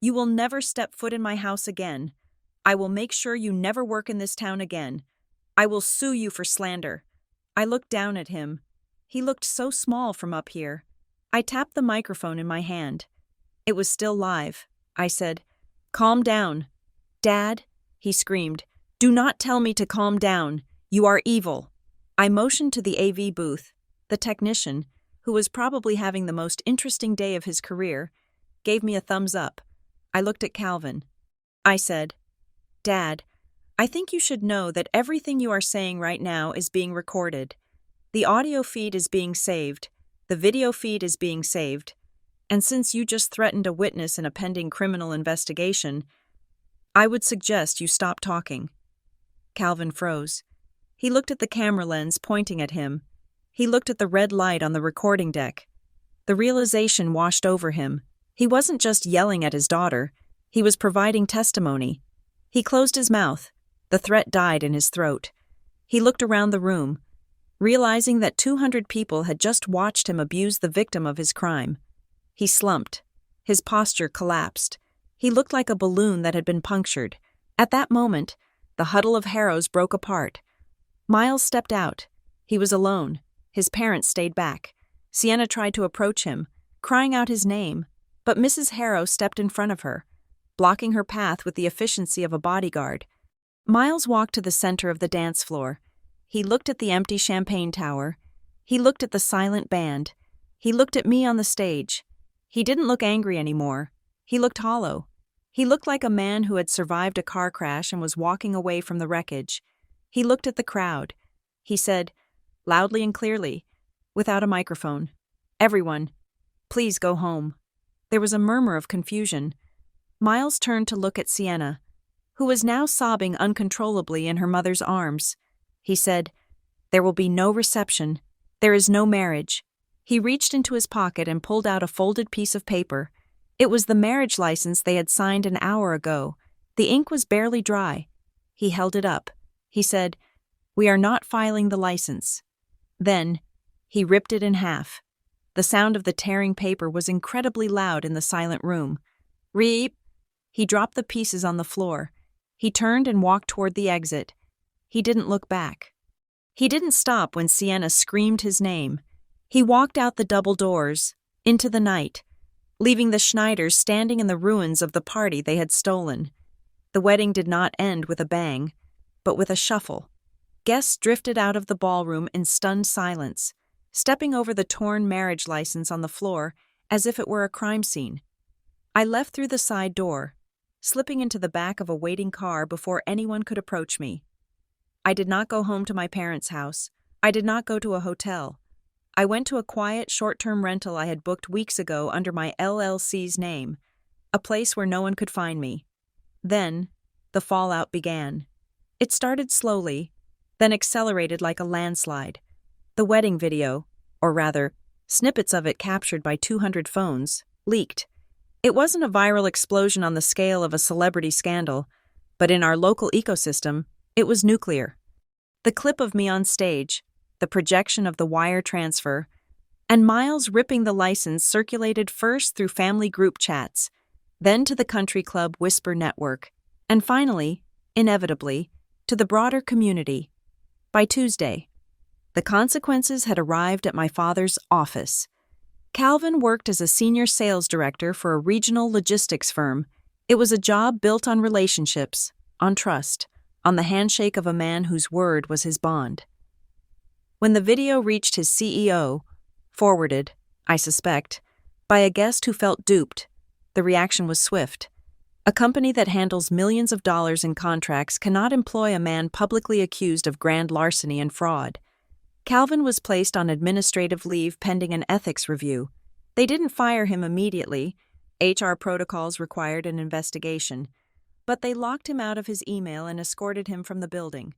You will never step foot in my house again. I will make sure you never work in this town again. I will sue you for slander." I looked down at him. He looked so small from up here. I tapped the microphone in my hand. It was still live. I said, "Calm down." "Dad," he screamed, "do not tell me to calm down. You are evil." I motioned to the AV booth. The technician, who was probably having the most interesting day of his career, gave me a thumbs up. I looked at Calvin. I said, "Dad, I think you should know that everything you are saying right now is being recorded. The audio feed is being saved. The video feed is being saved. And since you just threatened a witness in a pending criminal investigation, I would suggest you stop talking." Calvin froze. He looked at the camera lens pointing at him. He looked at the red light on the recording deck. The realization washed over him. He wasn't just yelling at his daughter. He was providing testimony. He closed his mouth. The threat died in his throat. He looked around the room, realizing that 200 people had just watched him abuse the victim of his crime. He slumped. His posture collapsed. He looked like a balloon that had been punctured. At that moment, the huddle of Harrows broke apart. Miles stepped out. He was alone. His parents stayed back. Sienna tried to approach him, crying out his name, but Mrs. Harrow stepped in front of her, blocking her path with the efficiency of a bodyguard. Miles walked to the center of the dance floor. He looked at the empty champagne tower. He looked at the silent band. He looked at me on the stage. He didn't look angry anymore. He looked hollow. He looked like a man who had survived a car crash and was walking away from the wreckage. He looked at the crowd. He said, loudly and clearly, without a microphone, "Everyone, please go home." There was a murmur of confusion. Miles turned to look at Sienna, who was now sobbing uncontrollably in her mother's arms. He said, "There will be no reception. There is no marriage." He reached into his pocket and pulled out a folded piece of paper. It was the marriage license they had signed an hour ago. The ink was barely dry. He held it up. He said, "We are not filing the license." Then, He ripped it in half. The sound of the tearing paper was incredibly loud in the silent room. Reep! He dropped the pieces on the floor. He turned and walked toward the exit. He didn't look back. He didn't stop when Sienna screamed his name. He walked out the double doors, into the night, leaving the Schneiders standing in the ruins of the party they had stolen. The wedding did not end with a bang, but with a shuffle. Guests drifted out of the ballroom in stunned silence, stepping over the torn marriage license on the floor as if it were a crime scene. I left through the side door, slipping into the back of a waiting car before anyone could approach me. I did not go home to my parents' house. I did not go to a hotel. I went to a quiet, short-term rental I had booked weeks ago under my LLC's name, a place where no one could find me. Then, the fallout began. It started slowly, then accelerated like a landslide. The wedding video, or rather, snippets of it captured by 200 phones, leaked. It wasn't a viral explosion on the scale of a celebrity scandal, but in our local ecosystem, it was nuclear. The clip of me on stage, the projection of the wire transfer, and Miles ripping the license circulated first through family group chats, then to the country club whisper network, and finally, inevitably, to the broader community. By Tuesday, the consequences had arrived at my father's office. Calvin worked as a senior sales director for a regional logistics firm. It was a job built on relationships, on trust, on the handshake of a man whose word was his bond. When the video reached his CEO, forwarded, I suspect, by a guest who felt duped, the reaction was swift. A company that handles millions of dollars in contracts cannot employ a man publicly accused of grand larceny and fraud. Calvin was placed on administrative leave pending an ethics review. They didn't fire him immediately. HR protocols required an investigation. But they locked him out of his email and escorted him from the building.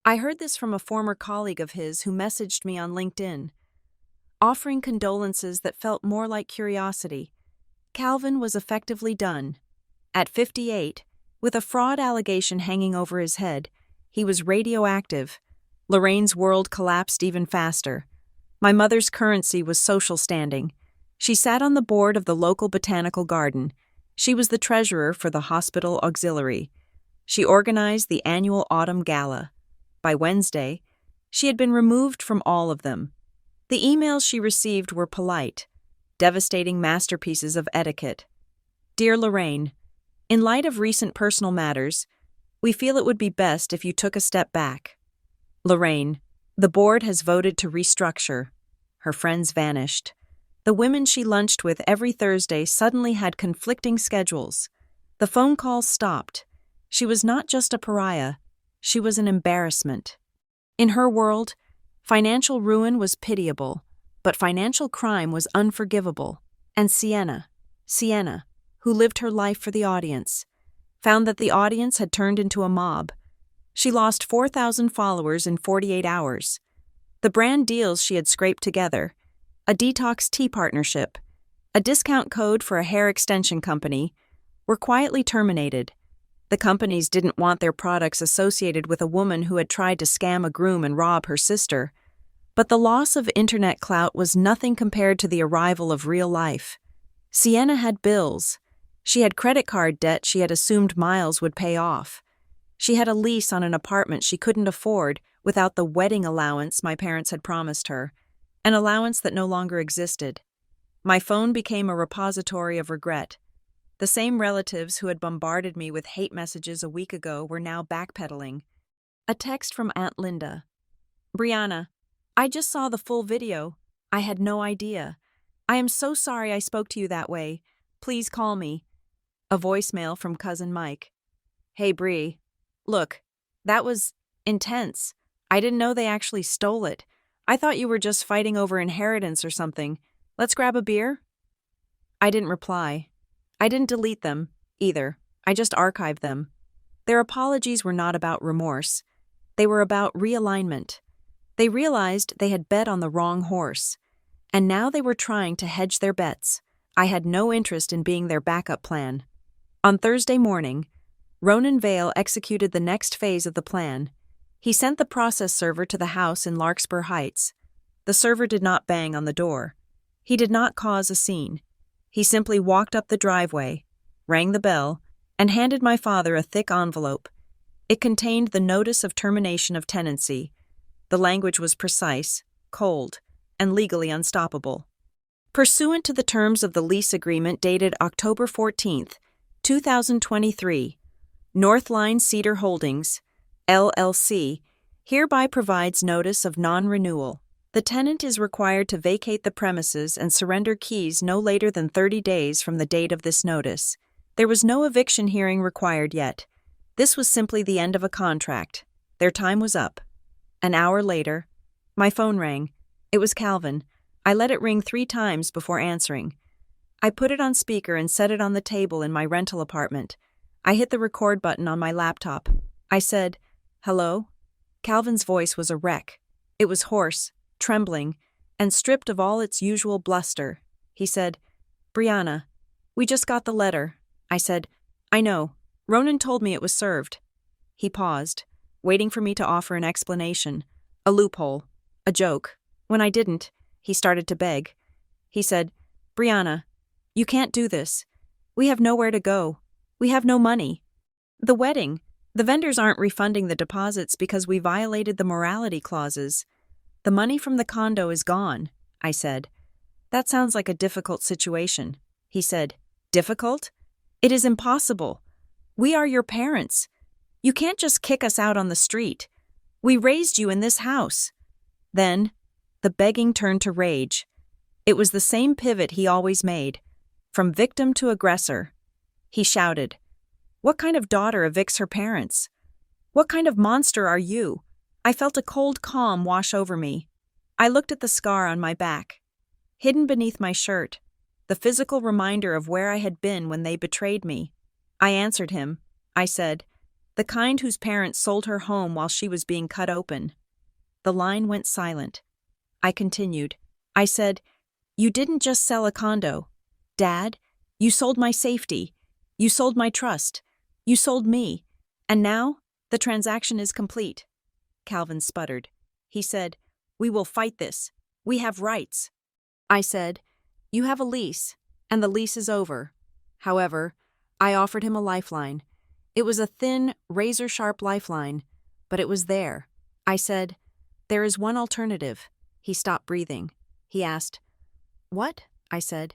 I heard this from a former colleague of his who messaged me on LinkedIn, offering condolences that felt more like curiosity. Calvin was effectively done. At 58, with a fraud allegation hanging over his head, he was radioactive. Lorraine's world collapsed even faster. My mother's currency was social standing. She sat on the board of the local botanical garden. She was the treasurer for the hospital auxiliary. She organized the annual autumn gala. By Wednesday, she had been removed from all of them. The emails she received were polite, devastating masterpieces of etiquette. Dear Lorraine, in light of recent personal matters, we feel it would be best if you took a step back. Lorraine, the board has voted to restructure. Her friends vanished. The women she lunched with every Thursday suddenly had conflicting schedules. The phone calls stopped. She was not just a pariah. She was an embarrassment. In her world, financial ruin was pitiable, but financial crime was unforgivable. And Sienna, who lived her life for the audience, found that the audience had turned into a mob. She lost 4,000 followers in 48 hours. The brand deals she had scraped together, a detox tea partnership, a discount code for a hair extension company, were quietly terminated. The companies didn't want their products associated with a woman who had tried to scam a groom and rob her sister. But the loss of internet clout was nothing compared to the arrival of real life. Sienna had bills. She had credit card debt she had assumed Miles would pay off. She had a lease on an apartment she couldn't afford without the wedding allowance my parents had promised her, an allowance that no longer existed. My phone became a repository of regret. The same relatives who had bombarded me with hate messages a week ago were now backpedaling. A text from Aunt Linda. Brianna, I just saw the full video. I had no idea. I am so sorry I spoke to you that way. Please call me. A voicemail from Cousin Mike. Hey, Bree. Look, that was intense. I didn't know they actually stole it. I thought you were just fighting over inheritance or something. Let's grab a beer? I didn't reply. I didn't delete them, either. I just archived them. Their apologies were not about remorse. They were about realignment. They realized they had bet on the wrong horse, and now they were trying to hedge their bets. I had no interest in being their backup plan. On Thursday morning, Ronan Vale executed the next phase of the plan. He sent the process server to the house in Larkspur Heights. The server did not bang on the door. He did not cause a scene. He simply walked up the driveway, rang the bell, and handed my father a thick envelope. It contained the notice of termination of tenancy. The language was precise, cold, and legally unstoppable. Pursuant to the terms of the lease agreement dated October 14th, 2023, Northline Cedar Holdings, LLC, hereby provides notice of non-renewal. The tenant is required to vacate the premises and surrender keys no later than 30 days from the date of this notice. There was no eviction hearing required yet. This was simply the end of a contract. Their time was up. An hour later, my phone rang. It was Calvin. I let it ring 3 times before answering. I put it on speaker and set it on the table in my rental apartment. I hit the record button on my laptop. I said, "Hello?" Calvin's voice was a wreck. It was hoarse, trembling, and stripped of all its usual bluster. He said, "Brianna, we just got the letter." I said, "I know. Ronan told me it was served." He paused, waiting for me to offer an explanation, a loophole, a joke. When I didn't, he started to beg. He said, "Brianna, you can't do this. We have nowhere to go. We have no money. The wedding, the vendors aren't refunding the deposits because we violated the morality clauses. The money from the condo is gone," I said. "That sounds like a difficult situation." He said, "Difficult? It is impossible. We are your parents. You can't just kick us out on the street. We raised you in this house." Then, the begging turned to rage. It was the same pivot he always made, from victim to aggressor. He shouted, "What kind of daughter evicts her parents? What kind of monster are you?" I felt a cold calm wash over me. I looked at the scar on my back. Hidden beneath my shirt, the physical reminder of where I had been when they betrayed me. I answered him. I said, "The kind whose parents sold her home while she was being cut open." The line went silent. I continued. I said, "You didn't just sell a condo. Dad, you sold my safety. You sold my trust. You sold me. And now, the transaction is complete." Calvin sputtered. He said, "We will fight this. We have rights." I said, "You have a lease, and the lease is over." However, I offered him a lifeline. It was a thin, razor-sharp lifeline, but it was there. I said, "There is one alternative." He stopped breathing. He asked, "What?" I said,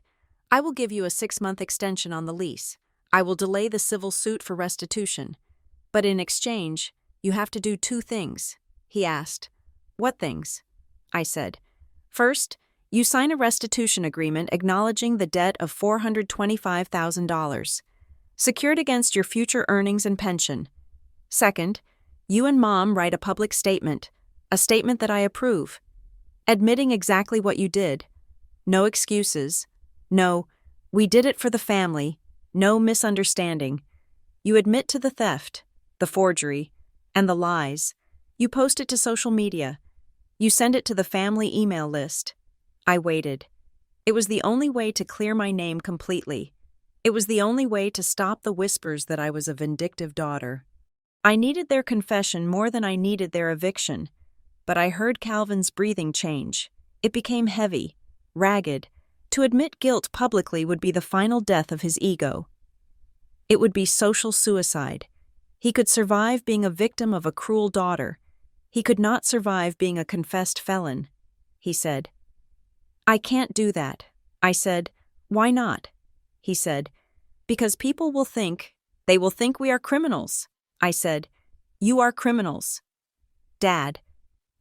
"I will give you a 6-month extension on the lease. I will delay the civil suit for restitution. But in exchange, you have to do 2 things. He asked, "What things?" I said, "First, you sign a restitution agreement acknowledging the debt of $425,000, secured against your future earnings and pension. Second, you and Mom write a public statement, a statement that I approve, admitting exactly what you did. No excuses. No, we did it for the family. No misunderstanding. You admit to the theft, the forgery, and the lies. You post it to social media. You send it to the family email list." I waited. It was the only way to clear my name completely. It was the only way to stop the whispers that I was a vindictive daughter. I needed their confession more than I needed their eviction, but I heard Calvin's breathing change. It became heavy, ragged. To admit guilt publicly would be the final death of his ego. It would be social suicide. He could survive being a victim of a cruel daughter. He could not survive being a confessed felon. He said, "I can't do that." I said, "Why not?" He said, "Because people will think, they will think we are criminals." I said, "You are criminals." "Dad."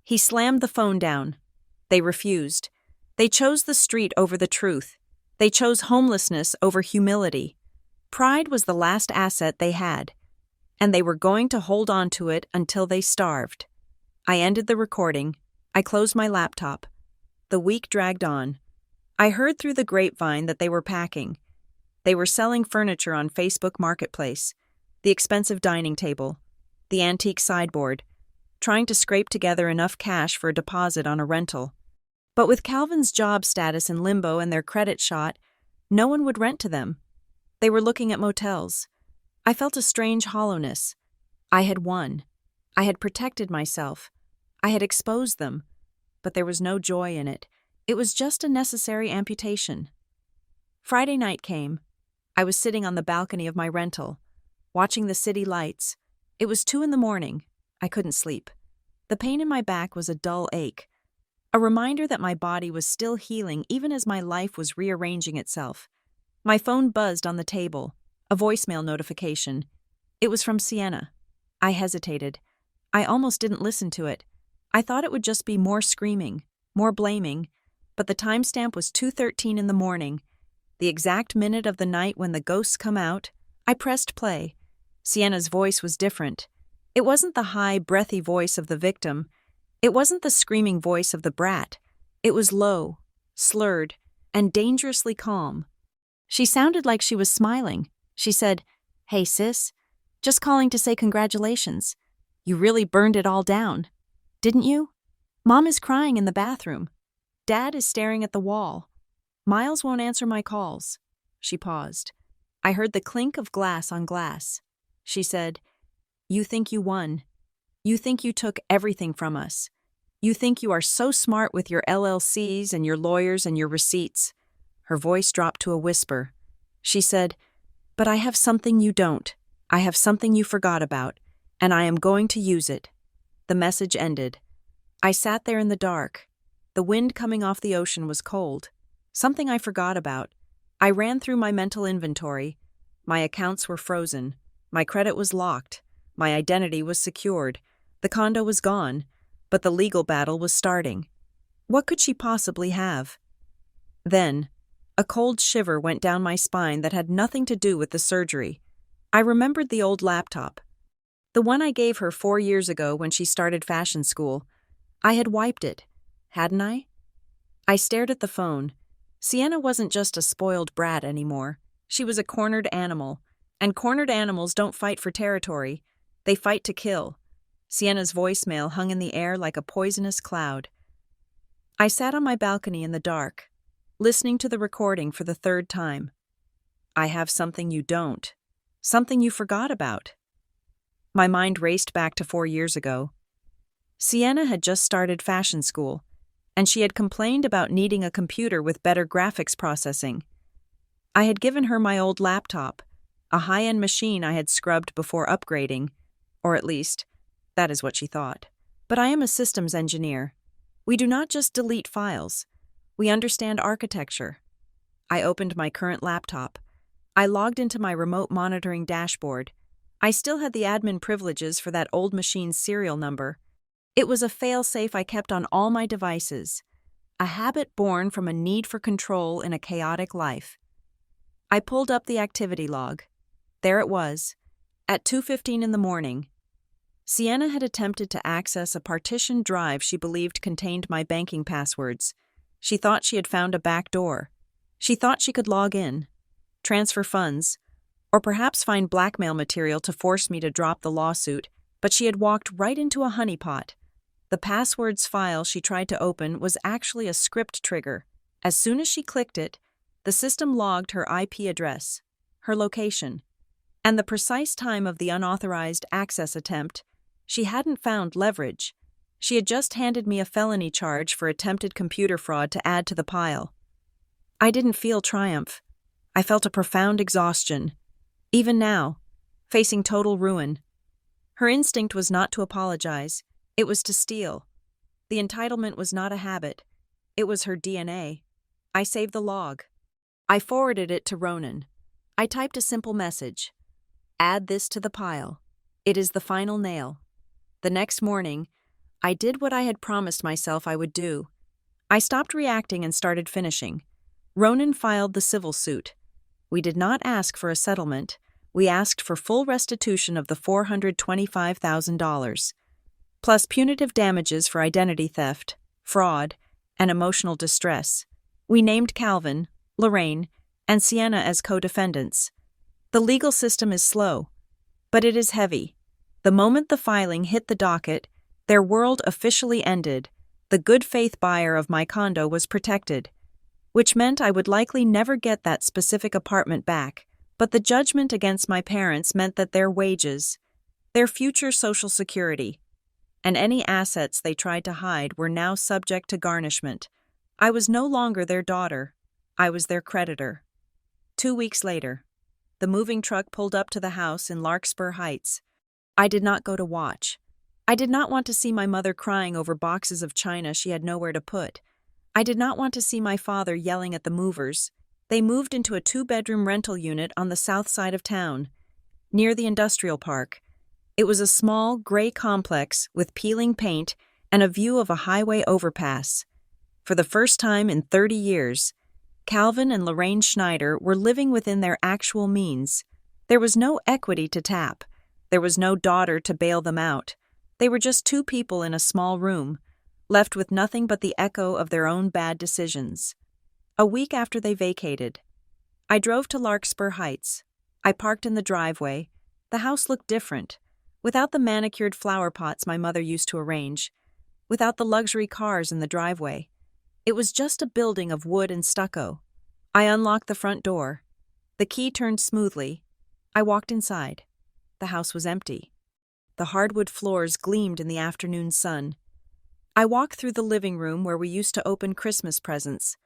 He slammed the phone down. They refused. They chose the street over the truth. They chose homelessness over humility. Pride was the last asset they had, and they were going to hold on to it until they starved. I ended the recording. I closed my laptop. The week dragged on. I heard through the grapevine that they were packing. They were selling furniture on Facebook Marketplace, the expensive dining table, the antique sideboard, trying to scrape together enough cash for a deposit on a rental. But with Calvin's job status in limbo and their credit shot, no one would rent to them. They were looking at motels. I felt a strange hollowness. I had won. I had protected myself. I had exposed them. but there was no joy in it. It was just a necessary amputation. Friday night came. I was sitting on the balcony of my rental, watching the city lights. It was 2 a.m. I couldn't sleep. The pain in my back was a dull ache, a reminder that my body was still healing even as my life was rearranging itself. My phone buzzed on the table, a voicemail notification. It was from Sienna. I hesitated. I almost didn't listen to it. I thought it would just be more screaming, more blaming, but the timestamp was 2:13 a.m, the exact minute of the night when the ghosts come out. I pressed play. Sienna's voice was different. It wasn't the high, breathy voice of the victim. It wasn't the screaming voice of the brat. It was low, slurred, and dangerously calm. She sounded like she was smiling. She said, "Hey, sis, just calling to say congratulations. You really burned it all down, didn't you? Mom is crying in the bathroom. Dad is staring at the wall. Miles won't answer my calls." She paused. I heard the clink of glass on glass. She said, "You think you won. You think you took everything from us. You think you are so smart with your LLCs and your lawyers and your receipts." Her voice dropped to a whisper. She said, "But I have something you don't. I have something you forgot about, and I am going to use it." The message ended. I sat there in the dark. The wind coming off the ocean was cold. Something I forgot about. I ran through my mental inventory. My accounts were frozen. My credit was locked. My identity was secured. The condo was gone, but the legal battle was starting. What could she possibly have? Then, a cold shiver went down my spine that had nothing to do with the surgery. I remembered the old laptop. The one I gave her 4 years ago when she started fashion school. I had wiped it, hadn't I? I stared at the phone. Sienna wasn't just a spoiled brat anymore. She was a cornered animal, and cornered animals don't fight for territory. They fight to kill. Sienna's voicemail hung in the air like a poisonous cloud. I sat on my balcony in the dark, listening to the recording for the 3rd time. I have something you don't. Something you forgot about. My mind raced back to 4 years ago. Sienna had just started fashion school, and she had complained about needing a computer with better graphics processing. I had given her my old laptop, a high-end machine I had scrubbed before upgrading, or at least, that is what she thought. But I am a systems engineer. We do not just delete files. We understand architecture. I opened my current laptop. I logged into my remote monitoring dashboard. I still had the admin privileges for that old machine's serial number. It was a fail-safe I kept on all my devices, a habit born from a need for control in a chaotic life. I pulled up the activity log. There it was, at 2:15 in the morning. Sienna had attempted to access a partitioned drive she believed contained my banking passwords. She thought she had found a back door. She thought she could log in, transfer funds, or perhaps find blackmail material to force me to drop the lawsuit, but she had walked right into a honeypot. The passwords file she tried to open was actually a script trigger. As soon as she clicked it, the system logged her IP address, her location, and the precise time of the unauthorized access attempt. She hadn't found leverage. She had just handed me a felony charge for attempted computer fraud to add to the pile. I didn't feel triumph. I felt a profound exhaustion. Even now, facing total ruin. Her instinct was not to apologize. It was to steal. The entitlement was not a habit. It was her DNA. I saved the log. I forwarded it to Ronan. I typed a simple message. Add this to the pile. It is the final nail. The next morning, I did what I had promised myself I would do. I stopped reacting and started finishing. Ronan filed the civil suit. We did not ask for a settlement. We asked for full restitution of the $425,000, plus punitive damages for identity theft, fraud, and emotional distress. We named Calvin, Lorraine, and Sienna as co-defendants. The legal system is slow, but it is heavy. The moment the filing hit the docket, their world officially ended. The good faith buyer of my condo was protected, which meant I would likely never get that specific apartment back. But the judgment against my parents meant that their wages, their future Social Security, and any assets they tried to hide were now subject to garnishment. I was no longer their daughter. I was their creditor. 2 weeks later, the moving truck pulled up to the house in Larkspur Heights. I did not go to watch. I did not want to see my mother crying over boxes of china she had nowhere to put. I did not want to see my father yelling at the movers. They moved into a 2-bedroom rental unit on the south side of town, near the industrial park. It was a small, gray complex with peeling paint and a view of a highway overpass. For the first time in 30 years, Calvin and Lorraine Schneider were living within their actual means. There was no equity to tap. There was no daughter to bail them out. They were just 2 people in a small room, left with nothing but the echo of their own bad decisions. A week after they vacated, I drove to Larkspur Heights. I parked in the driveway. The house looked different, without the manicured flower pots my mother used to arrange, without the luxury cars in the driveway. It was just a building of wood and stucco. I unlocked the front door. The key turned smoothly. I walked inside. The house was empty. The hardwood floors gleamed in the afternoon sun. I walked through the living room where we used to open Christmas presents,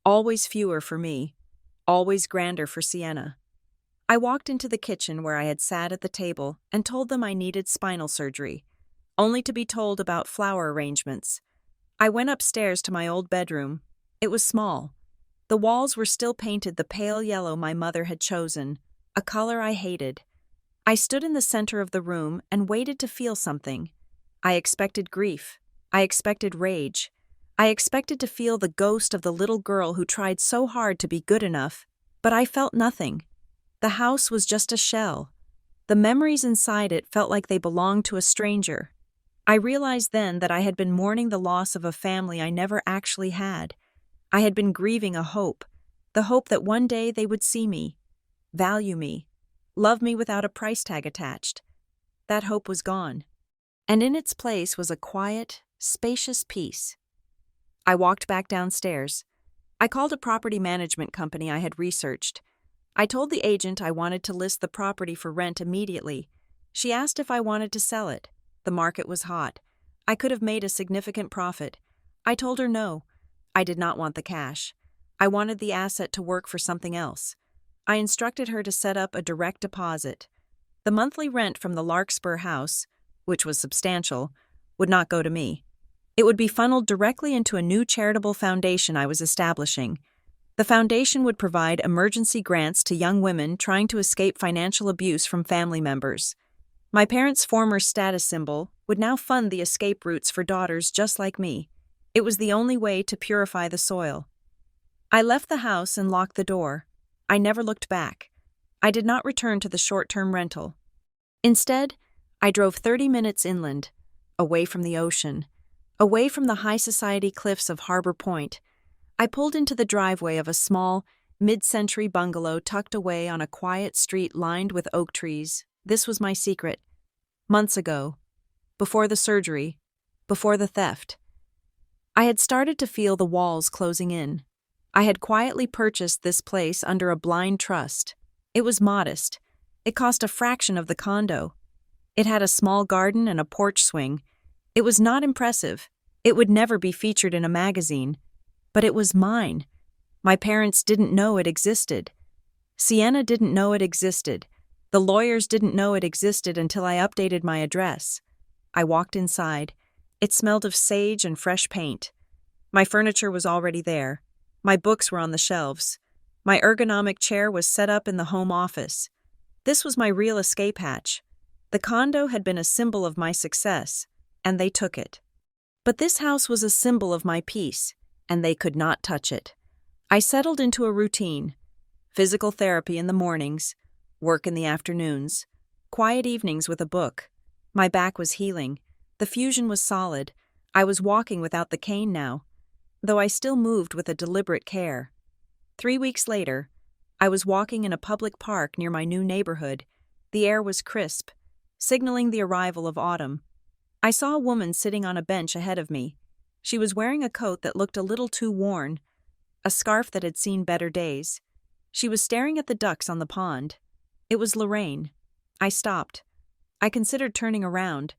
always fewer for me, always grander for Sienna. I walked into the kitchen where I had sat at the table and told them I needed spinal surgery, only to be told about flower arrangements. I went upstairs to my old bedroom. It was small. The walls were still painted the pale yellow my mother had chosen, a color I hated. I stood in the center of the room and waited to feel something. I expected grief. I expected rage. I expected to feel the ghost of the little girl who tried so hard to be good enough, but I felt nothing. The house was just a shell. The memories inside it felt like they belonged to a stranger. I realized then that I had been mourning the loss of a family I never actually had. I had been grieving a hope, the hope that one day they would see me, value me, love me without a price tag attached. That hope was gone, and in its place was a quiet, spacious peace. I walked back downstairs. I called a property management company I had researched. I told the agent I wanted to list the property for rent immediately. She asked if I wanted to sell it. The market was hot. I could have made a significant profit. I told her no. I did not want the cash. I wanted the asset to work for something else. I instructed her to set up a direct deposit. The monthly rent from the Larkspur house, which was substantial, would not go to me. It would be funneled directly into a new charitable foundation I was establishing. The foundation would provide emergency grants to young women trying to escape financial abuse from family members. My parents' former status symbol would now fund the escape routes for daughters just like me. It was the only way to purify the soil. I left the house and locked the door. I never looked back. I did not return to the short-term rental. Instead, I drove 30 minutes inland, away from the ocean, away from the high society cliffs of Harbor Point. I pulled into the driveway of a small, mid-century bungalow tucked away on a quiet street lined with oak trees. This was my secret. Months ago, before the surgery, before the theft, I had started to feel the walls closing in. I had quietly purchased this place under a blind trust. It was modest. It cost a fraction of the condo. It had a small garden and a porch swing. It was not impressive. It would never be featured in a magazine. But it was mine. My parents didn't know it existed. Sienna didn't know it existed. The lawyers didn't know it existed until I updated my address. I walked inside. It smelled of sage and fresh paint. My furniture was already there. My books were on the shelves. My ergonomic chair was set up in the home office. This was my real escape hatch. The condo had been a symbol of my success, and they took it. But this house was a symbol of my peace, and they could not touch it. I settled into a routine. Physical therapy in the mornings, work in the afternoons, quiet evenings with a book. My back was healing. The fusion was solid. I was walking without the cane now, though I still moved with a deliberate care. 3 weeks later, I was walking in a public park near my new neighborhood. The air was crisp, signaling the arrival of autumn. I saw a woman sitting on a bench ahead of me. She was wearing a coat that looked a little too worn, a scarf that had seen better days. She was staring at the ducks on the pond. It was Lorraine. I stopped. I considered turning around,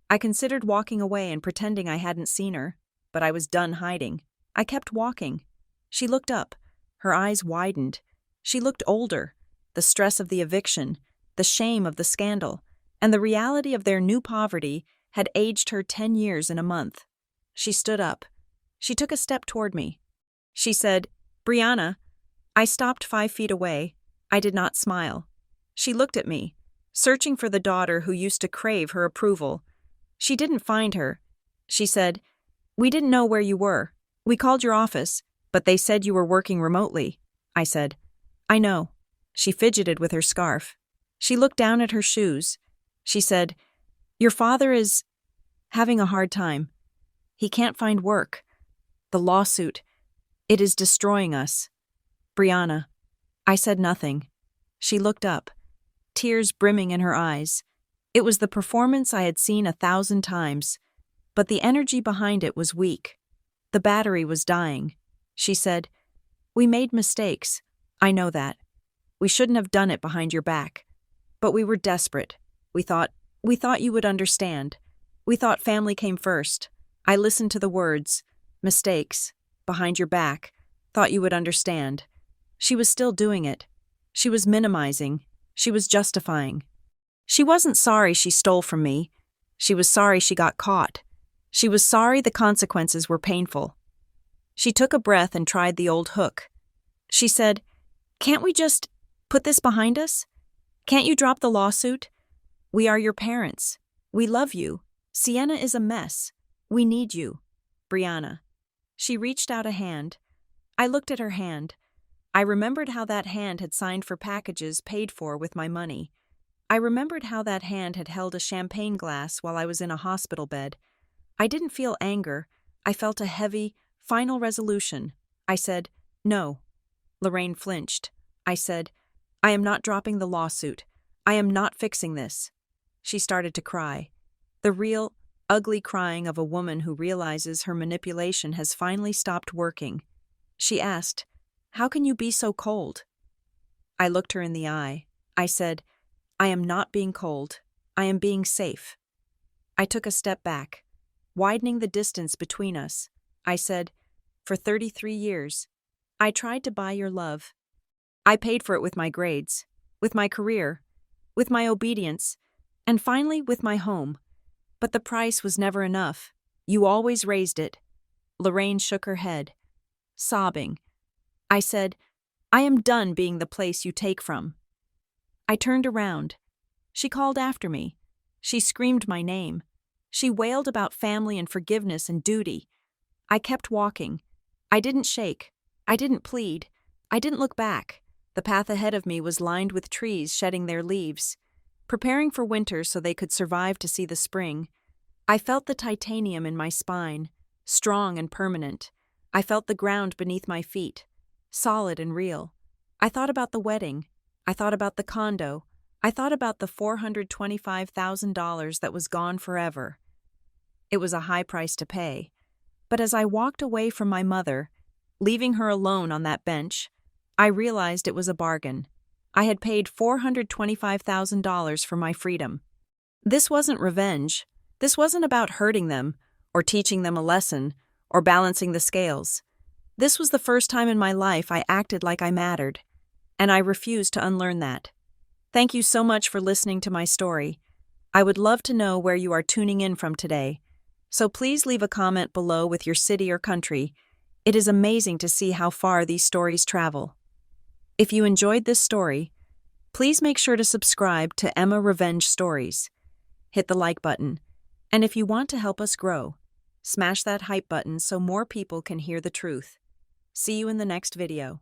I considered walking away and pretending I hadn't seen her, but I was done hiding. I kept walking. She looked up. Her eyes widened. She looked older. The stress of the eviction, the shame of the scandal, and the reality of their new poverty had aged her 10 years in a month. She stood up. She took a step toward me. She said, "Brianna." I stopped 5 feet away. I did not smile. She looked at me, searching for the daughter who used to crave her approval. She didn't find her. She said, "We didn't know where you were. We called your office, but they said you were working remotely." I said, "I know." She fidgeted with her scarf. She looked down at her shoes. She said, "Your father is having a hard time. He can't find work. The lawsuit, it is destroying us." "Brianna." I said nothing. She looked up, tears brimming in her eyes. It was the performance I had seen 1,000 times, but the energy behind it was weak. The battery was dying. She said, "We made mistakes. I know that. We shouldn't have done it behind your back. But we were desperate. We thought you would understand. We thought family came first. I listened to the words, mistakes, behind your back, thought you would understand." She was still doing it. She was minimizing. She was justifying. She wasn't sorry she stole from me. She was sorry she got caught. She was sorry the consequences were painful. She took a breath and tried the old hook. She said, "Can't we just put this behind us? Can't you drop the lawsuit? We are your parents. We love you. Sienna is a mess. We need you. Brianna." She reached out a hand. I looked at her hand. I remembered how that hand had signed for packages paid for with my money. I remembered how that hand had held a champagne glass while I was in a hospital bed. I didn't feel anger. I felt a heavy, final resolution. I said, "No." Lorraine flinched. I said, "I am not dropping the lawsuit. I am not fixing this." She started to cry. The real, ugly crying of a woman who realizes her manipulation has finally stopped working. She asked, "How can you be so cold?" I looked her in the eye. I said, "I am not being cold. I am being safe." I took a step back, widening the distance between us. I said, "For 33 years, I tried to buy your love. I paid for it with my grades, with my career, with my obedience, and finally with my home. But the price was never enough. You always raised it." Lorraine shook her head, sobbing. I said, "I am done being the place you take from." I turned around. She called after me. She screamed my name. She wailed about family and forgiveness and duty. I kept walking. I didn't shake. I didn't plead. I didn't look back. The path ahead of me was lined with trees shedding their leaves, preparing for winter so they could survive to see the spring. I felt the titanium in my spine, strong and permanent. I felt the ground beneath my feet, solid and real. I thought about the wedding. I thought about the condo. I thought about the $425,000 that was gone forever. It was a high price to pay. But as I walked away from my mother, leaving her alone on that bench, I realized it was a bargain. I had paid $425,000 for my freedom. This wasn't revenge. This wasn't about hurting them, or teaching them a lesson, or balancing the scales. This was the first time in my life I acted like I mattered, and I refused to unlearn that. Thank you so much for listening to my story. I would love to know where you are tuning in from today, so please leave a comment below with your city or country. It is amazing to see how far these stories travel. If you enjoyed this story, please make sure to subscribe to Emma Revenge Stories. Hit the like button, and if you want to help us grow, smash that hype button so more people can hear the truth. See you in the next video.